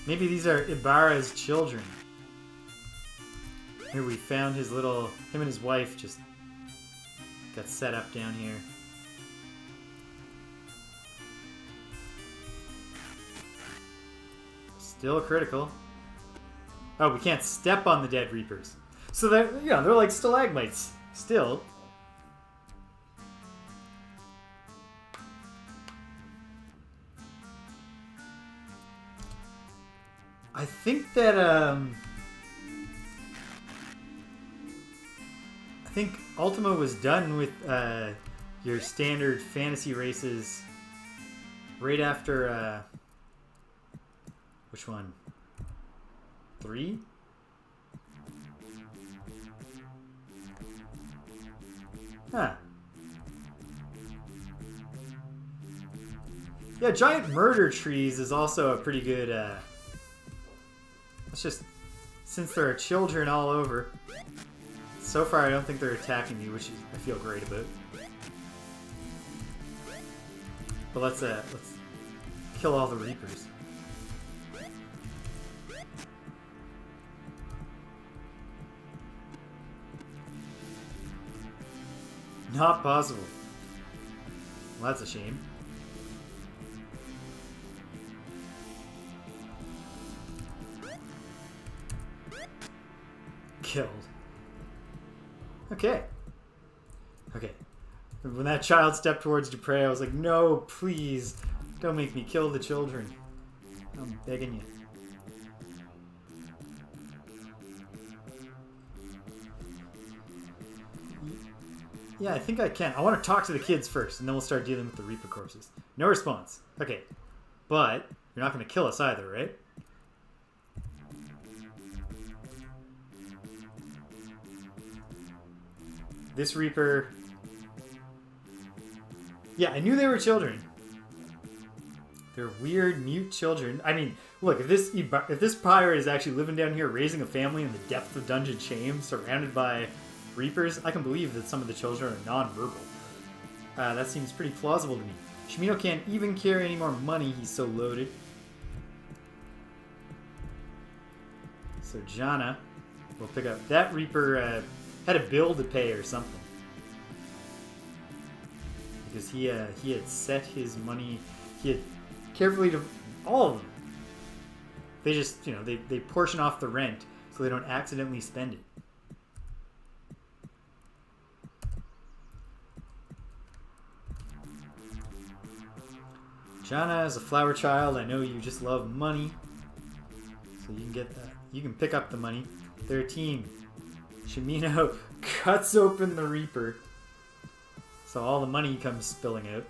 Maybe these are Ybarra's children. Here we found his little... Him and his wife just got set up down here. Still critical. Oh, we can't step on the dead Reapers. So they're, they're like stalagmites. Still. I think that, I think Ultima was done with, your standard fantasy races right after, which one? 3? Huh. Yeah, giant murder trees is also a pretty good, it's just, since there are children all over, so far I don't think they're attacking me, which I feel great about. But let's kill all the Reapers. Not possible. Well, that's a shame. Killed. Okay. Okay. When that child stepped towards Dupre, I was like, no, please, don't make me kill the children. I'm begging you. Yeah, I think I can. I want to talk to the kids first, and then we'll start dealing with the Reaper corpses. No response. Okay. But you're not going to kill us either, right? This Reaper... Yeah, I knew they were children. They're weird, mute children. I mean, look, if this pirate is actually living down here, raising a family in the depth of Dungeon Shame, surrounded by Reapers, I can believe that some of the children are non-verbal. That seems pretty plausible to me. Shimino can't even carry any more money, he's so loaded. So Jana will pick up... That Reaper had a bill to pay or something. Because he had set his money... He had carefully... All of them. They just, they portion off the rent so they don't accidentally spend it. Jana is a flower child. I know you just love money. So you can get that. You can pick up the money. 13. Shimino cuts open the Reaper. So all the money comes spilling out.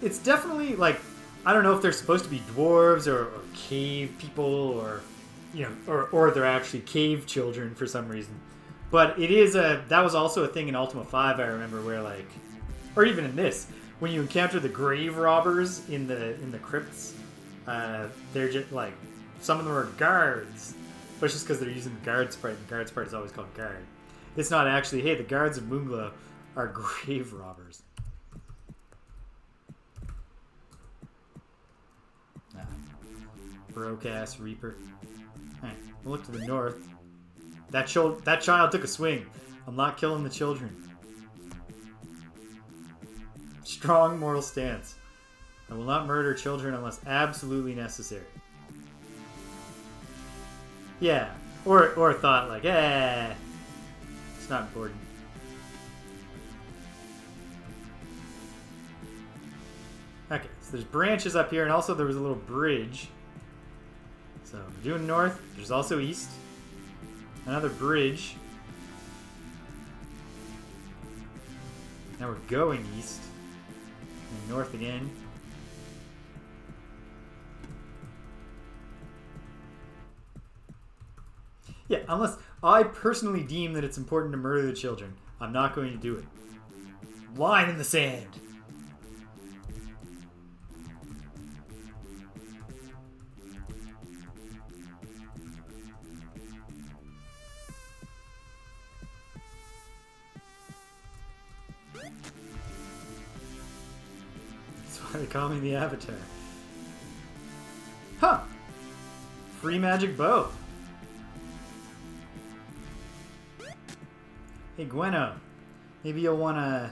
It's definitely like, I don't know if they're supposed to be dwarves or cave people or, or they're actually cave children for some reason. But it is that was also a thing in Ultima 5, I remember, where like, or even in this, when you encounter the grave robbers in the crypts, they're just like, some of them are guards, but it's just because they're using the guard sprite, and the guard sprite is always called guard. It's not actually, hey, the guards of Moonglow are grave robbers. Broke-ass Reaper. Alright, we'll look to the north. That child took a swing. I'm not killing the children. Strong moral stance. I will not murder children unless absolutely necessary. Yeah. Or thought like, it's not important. Okay, so there's branches up here, and also there was a little bridge. So we're doing north. There's also east. Another bridge. Now we're going east. And north again. Yeah, unless I personally deem that it's important to murder the children, I'm not going to do it. Line in the sand. They call me the Avatar. Huh! Free magic bow. Hey, Gweno. Maybe you'll want to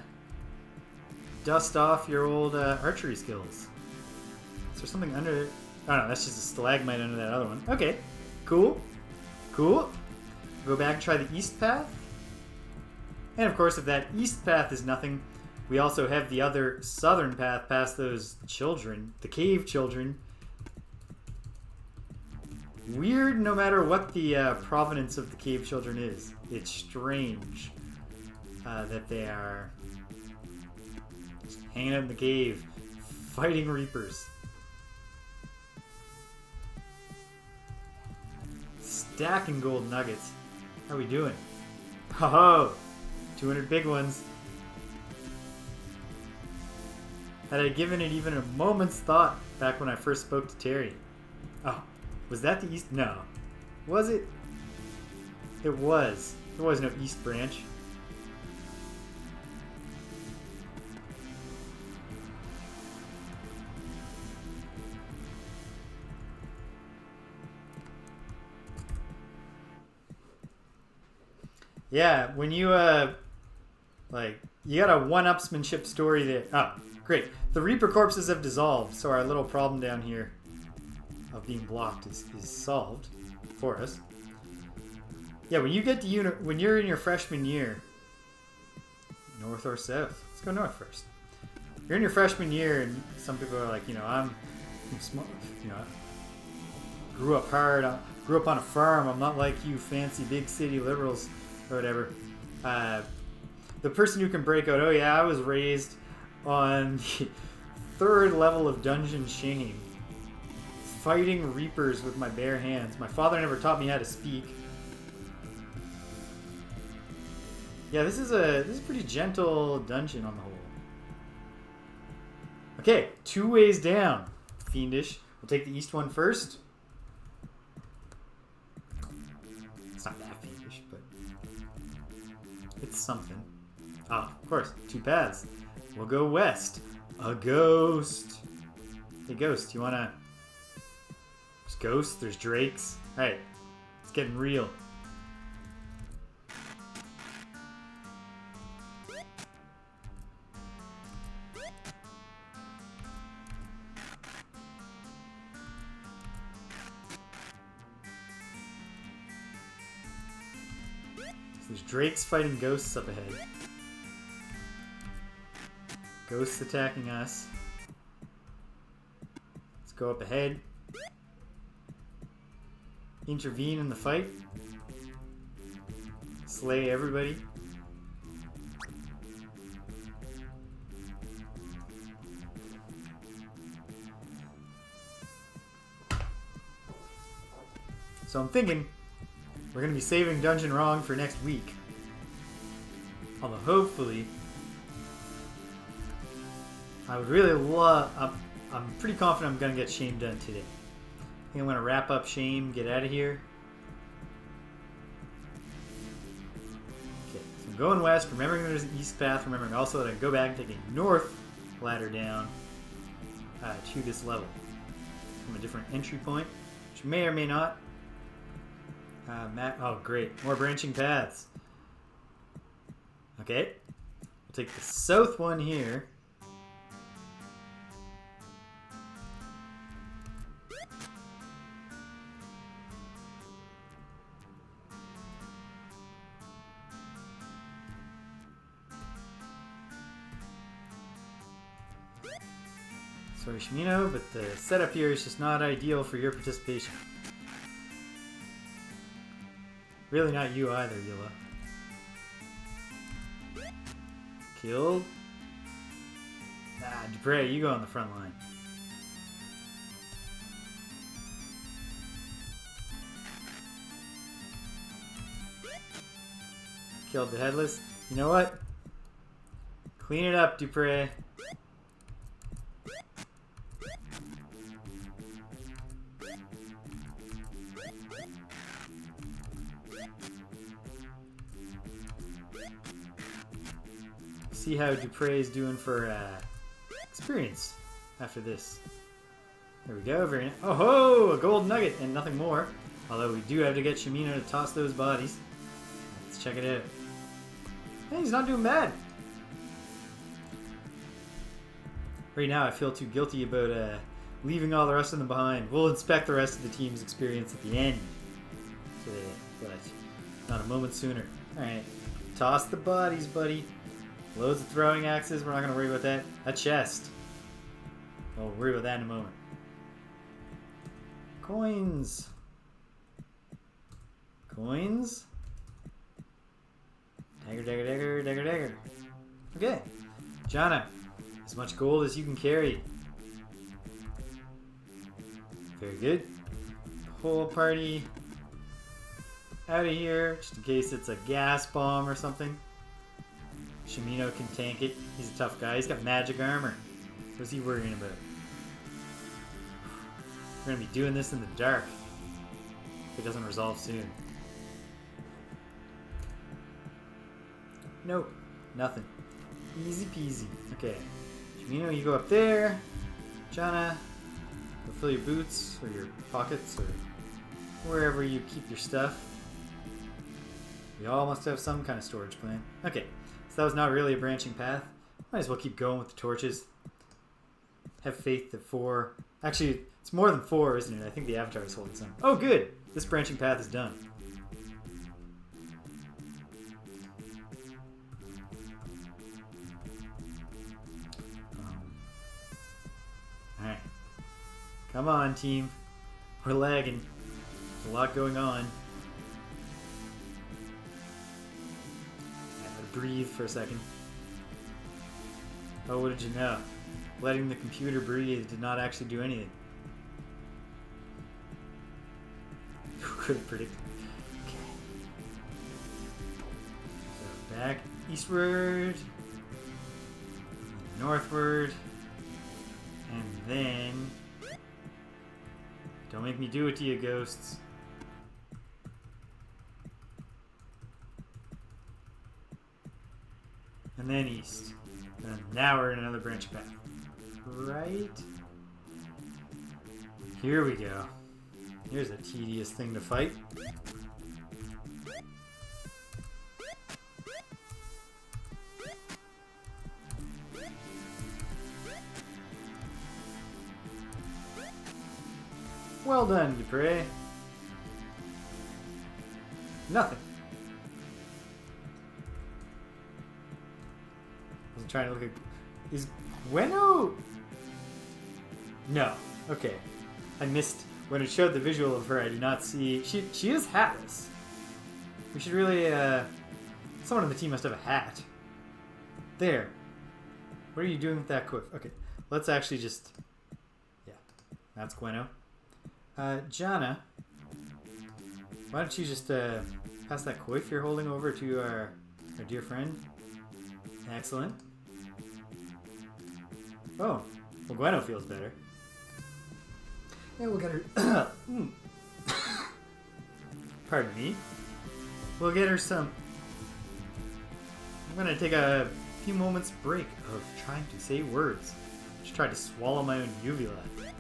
dust off your old archery skills. Is there something under it? Oh no, that's just a stalagmite under that other one. Okay, cool. Cool. Go back and try the east path. And of course, if that east path is nothing, we also have the other southern path past those children, the cave children. Weird no matter what the provenance of the cave children is. It's strange that they are just hanging out in the cave, fighting reapers. Stacking gold nuggets. How are we doing? Oh, 200 big ones. Had I given it even a moment's thought back when I first spoke to Terry. Oh, was that the east? No. Was it? It was. There was no east branch. Yeah, when you, like, you got a one-upsmanship story there. Oh, great. The Reaper corpses have dissolved, so our little problem down here of being blocked is solved for us. Yeah, when you get to when you're in your freshman year, north or south? Let's go north first. You're in your freshman year, and some people are like, you know, I'm smart, you know, grew up hard, grew up on a farm. I'm not like you fancy big city liberals or whatever. The person who can break out, oh yeah, I was raised on the 3rd level of Dungeon Shame, fighting reapers with my bare hands. My father never taught me how to speak. Yeah, this is a pretty gentle dungeon on the whole. Okay, 2 ways down. Fiendish. We'll take the east one first. It's not that fiendish, but it's something. Ah, of course, 2 paths. We'll go west. A ghost. Hey, ghost, you wanna... There's ghosts, there's drakes. Alright, it's getting real. There's drakes fighting ghosts up ahead. Ghosts attacking us. Let's go up ahead. Intervene in the fight. Slay everybody. So I'm thinking we're going to be saving Dungeon Wrong for next week. Although hopefully, I would really love... I'm pretty confident I'm going to get Shame done today. I think I'm going to wrap up Shame, get out of here. Okay, so I'm going west, remembering there's an east path, remembering also that I can go back and take a north ladder down to this level from a different entry point, which may or may not. Oh, great. More branching paths. Okay. We'll take the south one here. Sorry, Shimino, but the setup here is just not ideal for your participation. Really not you either, Yula. Killed. Ah, Dupre, you go on the front line. Killed the headless. You know what? Clean it up, Dupre. See how Dupre is doing for experience. after this. There we go. Very nice. Oh ho! A gold nugget and nothing more. Although we do have to get Shimino to toss those bodies. Let's check it out. Hey, he's not doing bad. Right now I feel too guilty about leaving all the rest of them behind. We'll inspect the rest of the team's experience at the end. But not a moment sooner. Alright. Toss the bodies, buddy. Loads of throwing axes. We're not going to worry about that. A chest. We'll worry about that in a moment. Coins. Coins. Dagger, dagger, dagger, dagger, dagger. Okay. Jana. As much gold as you can carry. Very good. Whole party out of here, just in case it's a gas bomb or something. Shimino can tank it. He's a tough guy. He's got magic armor. What's he worrying about? We're going to be doing this in the dark if it doesn't resolve soon. Nope. Nothing. Easy peasy. Okay. Shimino, you go up there. Jana, go fill your boots or your pockets or wherever you keep your stuff. We all must have some kind of storage plan. Okay. So that was not really a branching path. Might as well keep going with the torches. Have faith that 4... Actually, it's more than 4, isn't it? I think the Avatar is holding some. Oh, good! This branching path is done. Alright. Come on, team. We're lagging. There's a lot going on. I gotta breathe for a second. Oh, what did you know? Letting the computer breathe did not actually do anything. Who could have predicted? Okay. So back eastward, northward, and then... Don't make me do it to you, ghosts. And then east. And now we're in another branch path. Right? Here we go. Here's a tedious thing to fight. Well done, Ybarra. Nothing. I was trying to look at... Is Gwenno... No. Okay. I missed... When it showed the visual of her, I did not see... She is hatless. We should really, Someone on the team must have a hat. There. What are you doing with that quiff? Okay. Let's actually just... Yeah. That's Gwenno. Jana. Why don't you just, pass that quiff you're holding over to our dear friend? Excellent. Oh. Well, Gwenno feels better. Yeah, we'll get her... Pardon me. We'll get her some... I'm going to take a few moments break of trying to say words. Just tried to swallow my own uvula. Is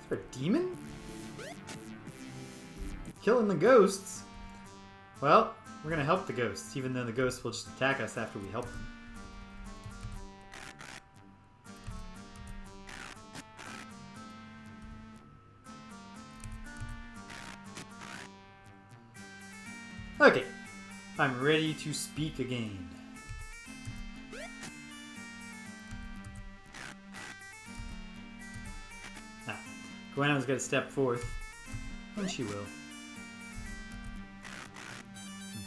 there a demon? Killing the ghosts? Well, we're going to help the ghosts, even though the ghosts will just attack us after we help them. Okay, I'm ready to speak again. Gwenno's got to step forth, and she will.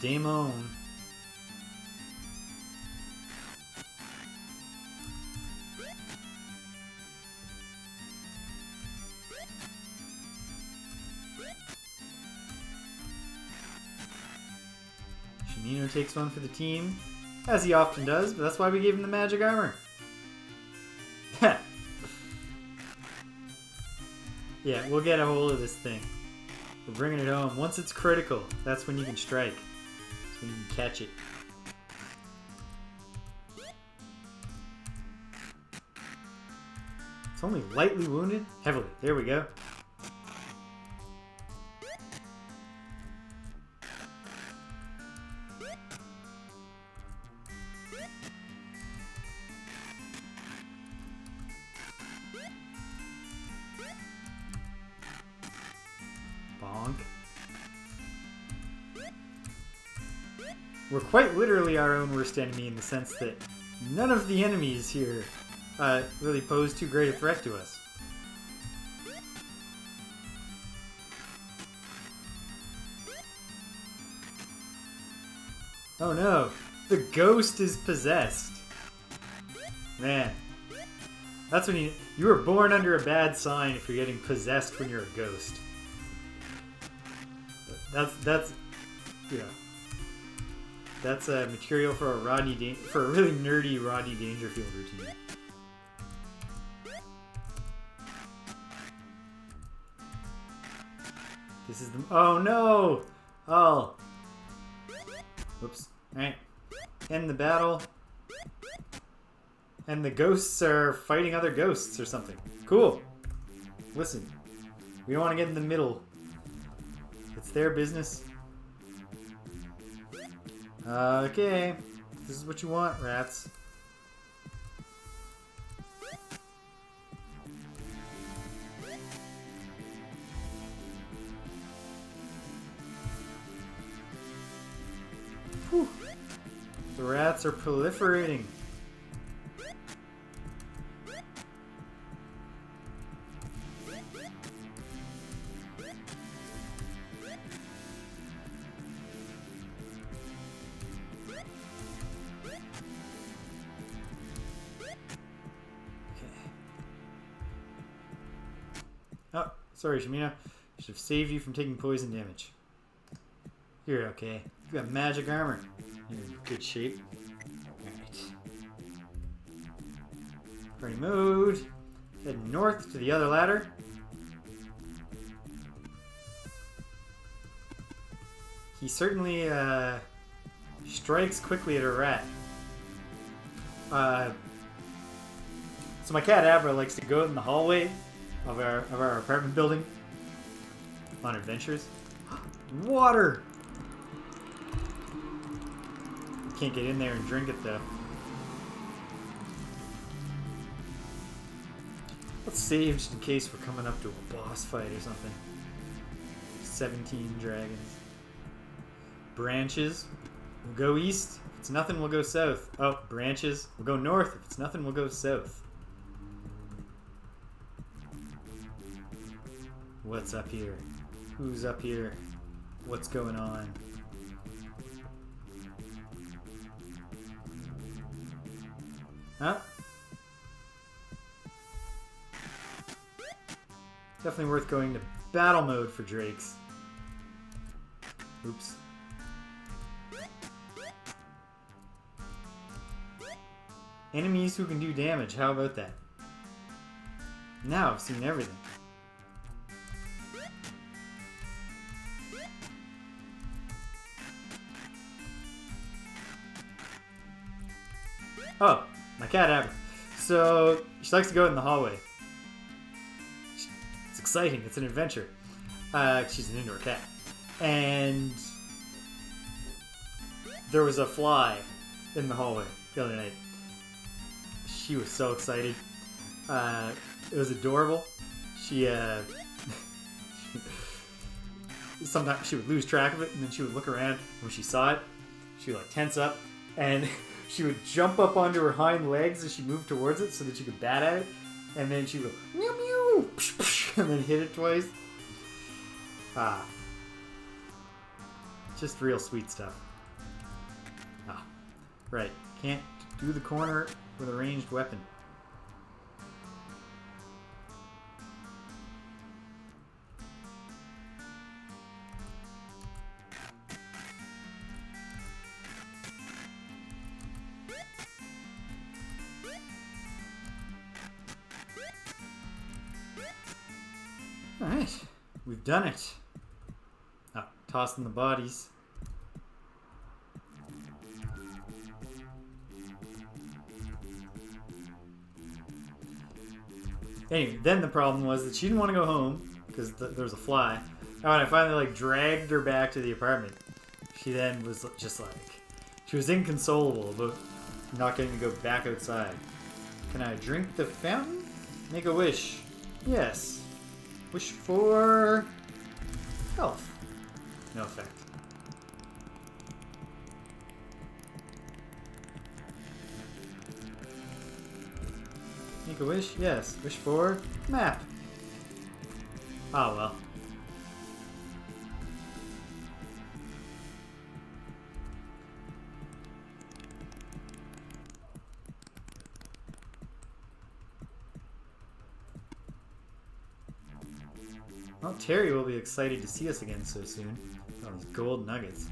Damon. Shimino takes one for the team, as he often does, but that's why we gave him the magic armor. Yeah, we'll get a hold of this thing. We're bringing it home. Once it's critical, that's when you can strike. That's when you can catch it. It's only lightly wounded? Heavily. There we go. Bonk. We're quite literally our own worst enemy in the sense that none of the enemies here really pose too great a threat to us. Oh no, the ghost is possessed. Man, that's when you were born under a bad sign if you're getting possessed when you're a ghost. That's yeah. That's material for a really nerdy Rodney Dangerfield routine. This is the... Oh no! Oh. Whoops. Alright. End the battle. And the ghosts are fighting other ghosts or something. Cool. Listen. We don't want to get in the middle. It's their business. Okay. This is what you want, rats. Whew. The rats are proliferating. Oh, sorry, Shamina. Should have saved you from taking poison damage. You're okay. You got magic armor. You're in good shape. Alright. Party mode. Head north to the other ladder. He certainly strikes quickly at a rat. So my cat Ybarra likes to go in the hallway of our apartment building on adventures. Water! Can't get in there and drink it though. Let's save just in case we're coming up to a boss fight or something. 17 dragons. Branches. We'll go east. If it's nothing, we'll go south. Oh, branches. We'll go north. If it's nothing, we'll go south. What's up here? Who's up here? What's going on? Huh? Definitely worth going to battle mode for drakes. Oops. Enemies who can do damage. How about that? Now I've seen everything. Oh, my cat Ybarra. So she likes to go in the hallway. It's exciting. It's an adventure. She's an indoor cat. And there was a fly in the hallway the other night. She was so excited. It was adorable. She sometimes she would lose track of it, and then she would look around. When she saw it, she would like tense up, and she would jump up onto her hind legs as she moved towards it so that she could bat at it, and then she would go meow meow, and then hit it twice. Ah, just real sweet stuff. Ah, right. Can't do the corner with a ranged weapon. Alright, we've done it. Oh, tossing the bodies. Anyway, then the problem was that she didn't want to go home because there was a fly. And when I finally like dragged her back to the apartment, she then was just like, she was inconsolable about not getting to go back outside. Can I drink the fountain? Make a wish. Yes. Wish for health. No effect. Make a wish? Yes. Wish for map. Oh well. Well, Terry will be excited to see us again so soon. All these gold nuggets.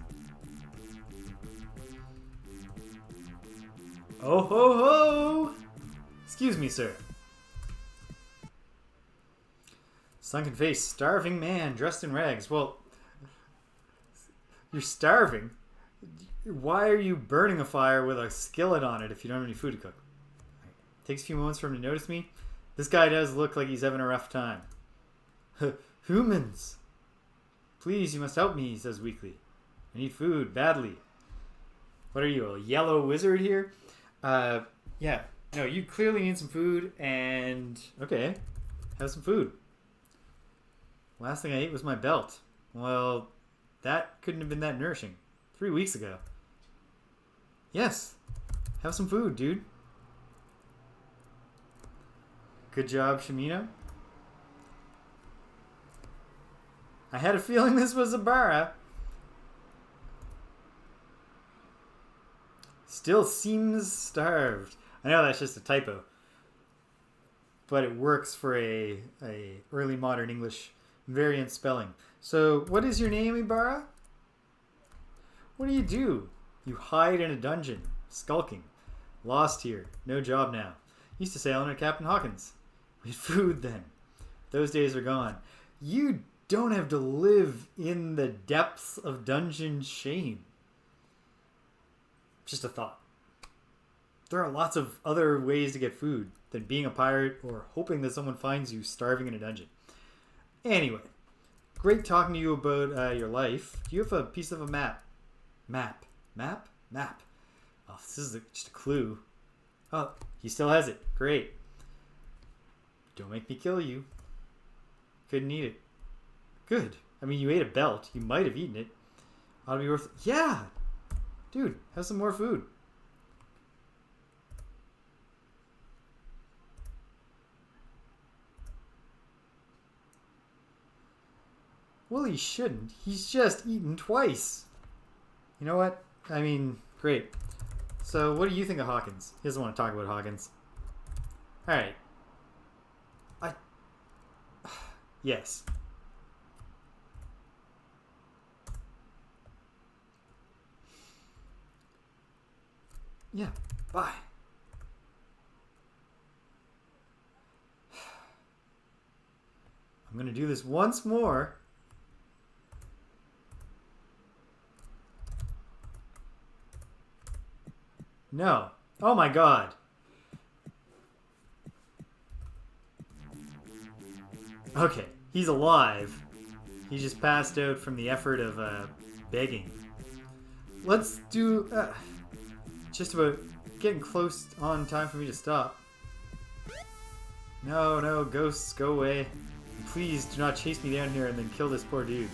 Oh ho ho! Excuse me, sir. Sunken face, starving man dressed in rags. Well, you're starving. Why are you burning a fire with a skillet on it if you don't have any food to cook? Takes a few moments for him to notice me. This guy does look like he's having a rough time. Humans! Please, you must help me, he says weakly. I need food, badly. What are you, a yellow wizard here? Yeah. No, you clearly need some food, and... Okay, have some food. Last thing I ate was my belt. Well, that couldn't have been that nourishing. 3 weeks ago. Yes. Have some food, dude. Good job, Shimino. I had a feeling this was Ybarra. Still seems starved. I know that's just a typo. But it works for a early modern English variant spelling. So, what is your name, Ybarra? What do? You hide in a dungeon, skulking. Lost here, no job now. Used to sail under Captain Hawkins. We had food then. Those days are gone. You don't have to live in the depths of dungeon shame. Just a thought. There are lots of other ways to get food than being a pirate or hoping that someone finds you starving in a dungeon. Anyway, great talking to you about your life. Do you have a piece of a map? Map. Oh, this is just a clue. Oh, he still has it. Great. Don't make me kill you. Couldn't eat it. Good. I mean, you ate a belt. You might have eaten it. Ought to be worth... Yeah! Dude, have some more food. Well, he shouldn't. He's just eaten twice. You know what? I mean, great. So, what do you think of Hawkins? He doesn't want to talk about Hawkins. Alright. Yes. Yeah, bye. I'm gonna do this once more. No. Oh my god. Okay, he's alive. He just passed out from the effort of begging. Let's do... just about getting close on time for me to stop. No, ghosts, go away. Please do not chase me down here and then kill this poor dude.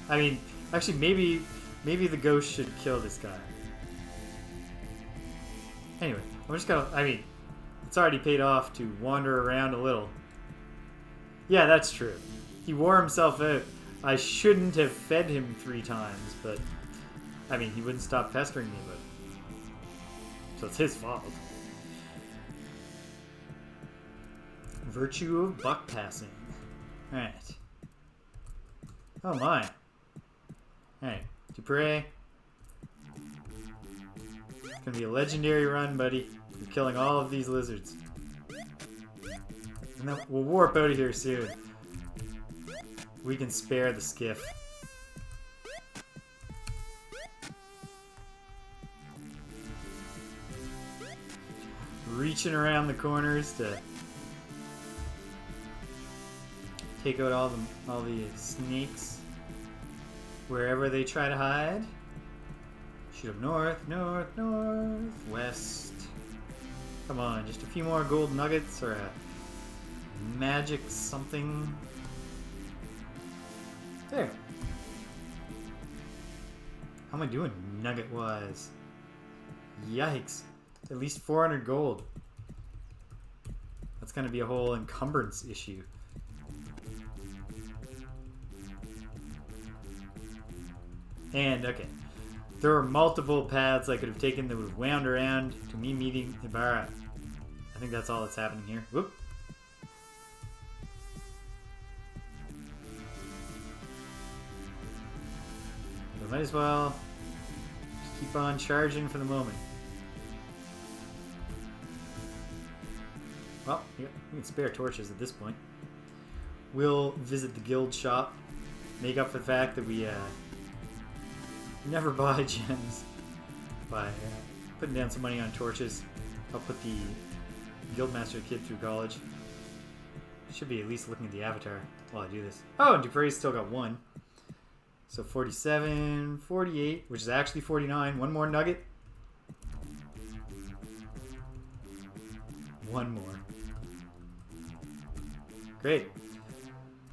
I mean, actually, maybe the ghost should kill this guy. Anyway, I'm just gonna... I mean, it's already paid off to wander around a little. Yeah, that's true. He wore himself out. I shouldn't have fed him 3 times, but... I mean, he wouldn't stop pestering me, but... So it's his fault. Virtue of buck passing. Alright. Oh my. Alright. Dupre. It's gonna be a legendary run, buddy. You're killing all of these lizards. And then we'll warp out of here soon. We can spare the skiff. Reaching around the corners to take out all the snakes wherever they try to hide. Shoot up north, north, north, west. Come on, just a few more gold nuggets or a magic something. There. How am I doing nugget-wise? Yikes. At least 400 gold. That's going to be a whole encumbrance issue. And, okay. There were multiple paths I could have taken that would have wound around to me meeting Ybarra. I think that's all that's happening here. Whoop. So might as well just keep on charging for the moment. Well, we can spare torches at this point. We'll visit the guild shop, make up for the fact that we never buy gems by putting down some money on torches. I'll put the guildmaster kid through college. Should be at least looking at the avatar while I do this. Oh, and Dupree's still got one. So 47, 48, which is actually 49. One more nugget. One more. Great.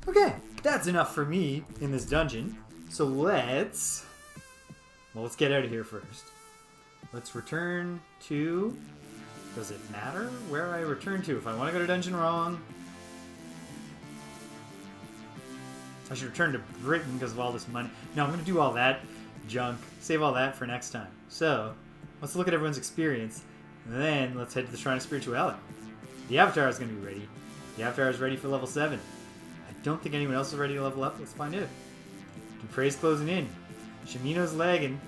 Okay, that's enough for me in this dungeon. So let's get out of here first. Let's return to... Does it matter where I return to? If I want to go to Dungeon Wrong, I should return to Britain because of all this money. No, I'm going to do all that junk. Save all that for next time. So, let's look at everyone's experience. And then, let's head to the Shrine of Spirituality. The Avatar is going to be ready. The Avatar is ready for level 7. I don't think anyone else is ready to level up. Let's find out. Dupree's closing in. Shimino's lagging.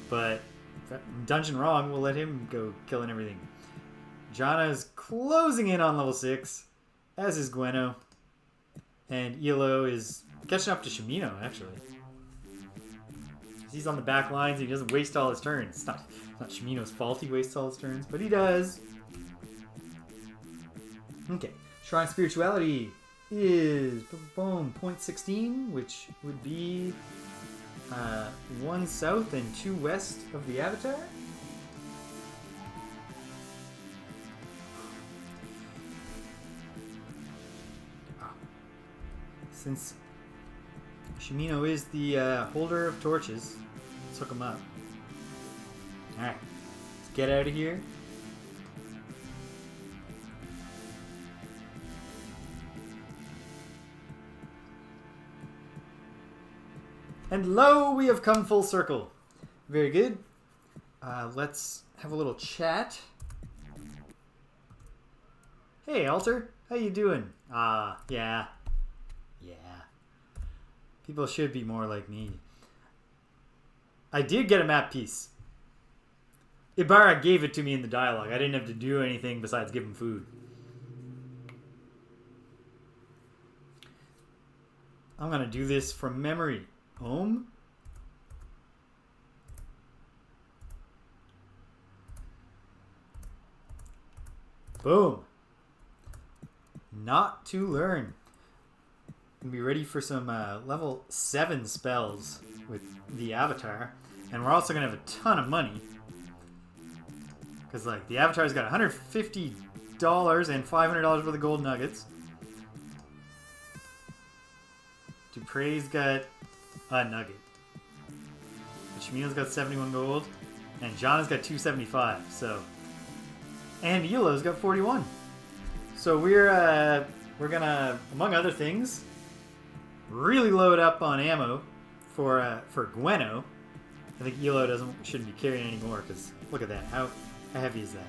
But Dungeon Wrong will let him go killing everything. Jana's closing in on level 6. As is Gweno. And Elo is catching up to Shimino, actually. He's on the back lines and he doesn't waste all his turns. It's not Shimino's fault he wastes all his turns, but he does. Okay. Shrine of Spirituality is boom, 0.16, which would be 1 south and 2 west of the Avatar. Since Shimino is the holder of torches, let's hook him up. Alright, let's get out of here. And lo, we have come full circle. Very good. Let's have a little chat. Hey, Alter. How you doing? Yeah. Yeah. People should be more like me. I did get a map piece. Ybarra gave it to me in the dialogue. I didn't have to do anything besides give him food. I'm going to do this from memory. Home. Boom. Not to learn. Gonna be ready for some level 7 spells with the Avatar. And we're also gonna have a ton of money. Because like the Avatar's got $150 and $500 worth of gold nuggets. Dupree's got a nugget. Shimino's got 71 gold. And Jana's got 275. So, and Elo's got 41. So we're gonna, among other things, really load up on ammo for Gweno. I think Elo shouldn't be carrying anymore because look at that. How heavy is that?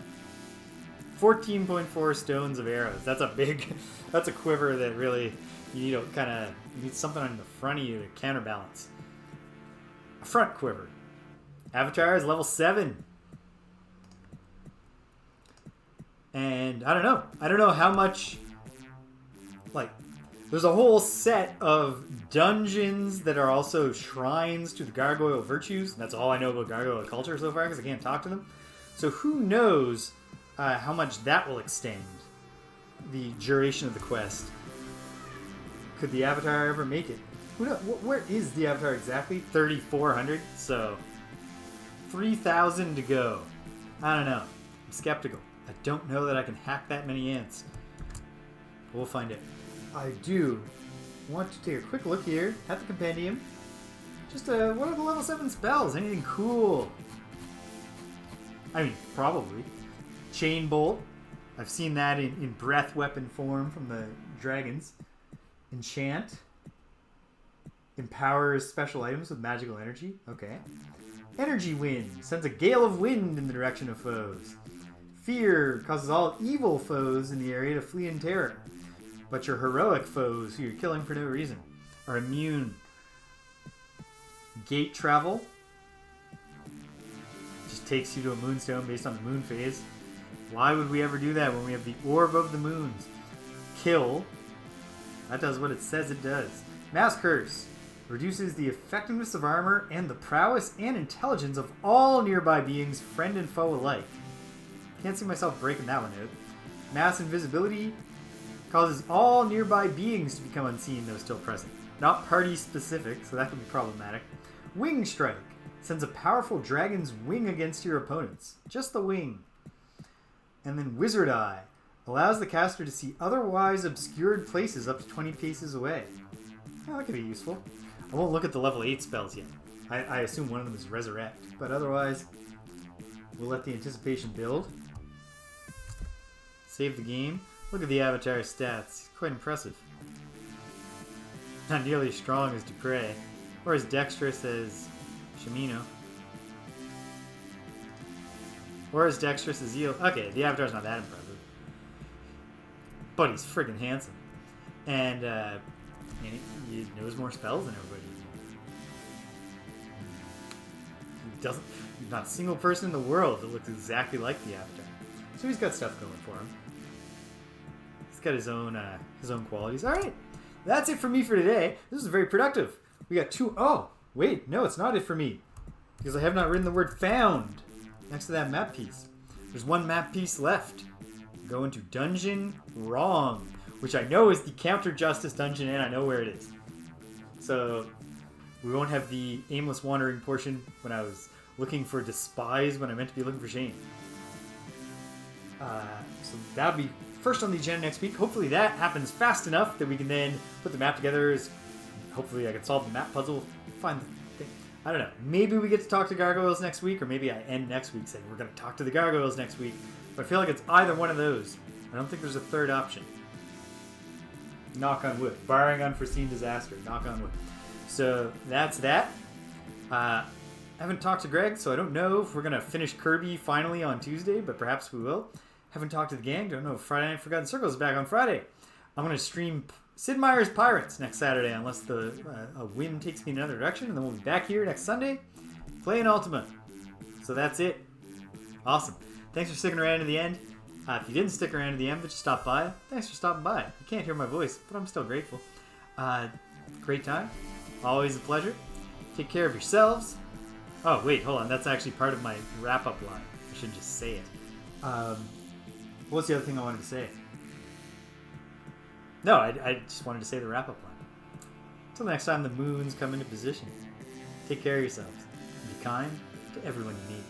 14.4 stones of arrows. That's a big. That's a quiver that really you need something on the front of you to counterbalance. A front quiver. Avatar is level 7. And I don't know. I don't know how much. Like, there's a whole set of dungeons that are also shrines to the gargoyle virtues. That's all I know about gargoyle culture so far because I can't talk to them. So who knows how much that will extend the duration of the quest. Could the Avatar ever make it? Who knows? Where is the Avatar exactly? 3,400? So, 3,000 to go. I don't know. I'm skeptical. I don't know that I can hack that many ants. We'll find it. I do want to take a quick look here at the compendium. Just, what are the level 7 spells? Anything cool? I mean, probably. Chain Bolt. I've seen that in breath weapon form from the dragons. Enchant. Empowers special items with magical energy. Okay. Energy Wind. Sends a gale of wind in the direction of foes. Fear causes all evil foes in the area to flee in terror. But your heroic foes, who you're killing for no reason, are immune. Gate Travel. Just takes you to a moonstone based on the moon phase. Why would we ever do that when we have the Orb of the Moons? Kill. That does what it says it does. Mass Curse. Reduces the effectiveness of armor and the prowess and intelligence of all nearby beings, friend and foe alike. Can't see myself breaking that one out. Mass Invisibility. Causes all nearby beings to become unseen, though still present. Not party specific, so that could be problematic. Wing Strike. Sends a powerful dragon's wing against your opponents. Just the wing. And then Wizard Eye. Allows the caster to see otherwise obscured places up to 20 paces away. Oh, that could be useful. I won't look at the level 8 spells yet. I assume one of them is Resurrect. But otherwise, we'll let the anticipation build. Save the game. Look at the Avatar stats. Quite impressive. Not nearly as strong as Dupré. Or as dexterous as Shimino. Or as dexterous as Eel. Okay, the Avatar's not that impressive. But he's friggin' handsome. And he knows more spells than everybody. He's not a single person in the world that looks exactly like the Avatar. So he's got stuff going for him. He's got his own qualities. All right, that's it for me for today. This is very productive. We got two. Oh, wait, no, it's not it for me because I have not written the word "found" next to that map piece. There's one map piece left. Go into Dungeon Wrong, which I know is the Counter Justice dungeon, and I know where it is. So we won't have the aimless wandering portion when I was looking for Despise when I meant to be looking for Shane. So that'll be first on the agenda next week. Hopefully that happens fast enough that we can then put the map together. Hopefully I can solve the map puzzle. Find the thing. I don't know. Maybe we get to talk to gargoyles next week, or maybe I end next week saying we're going to talk to the gargoyles next week. But I feel like it's either one of those. I don't think there's a third option. Knock on wood. Barring unforeseen disaster. Knock on wood. So that's that. I haven't talked to Greg, so I don't know if we're going to finish Kirby finally on Tuesday, but perhaps we will. Haven't talked to the gang. Don't know if Friday Night Forgotten Circle is back on Friday. I'm going to stream Sid Meier's Pirates next Saturday, unless a wind takes me in another direction, and then we'll be back here next Sunday playing Ultima. So that's it. Awesome. Thanks for sticking around to the end. If you didn't stick around to the end, but just stopped by, thanks for stopping by. You can't hear my voice, but I'm still grateful. Great time. Always a pleasure. Take care of yourselves. Oh, wait, hold on. That's actually part of my wrap-up line. I should just say it. What's the other thing I wanted to say? No, I just wanted to say the wrap-up line. Until next time the moons come into position. Take care of yourselves. Be kind to everyone you meet.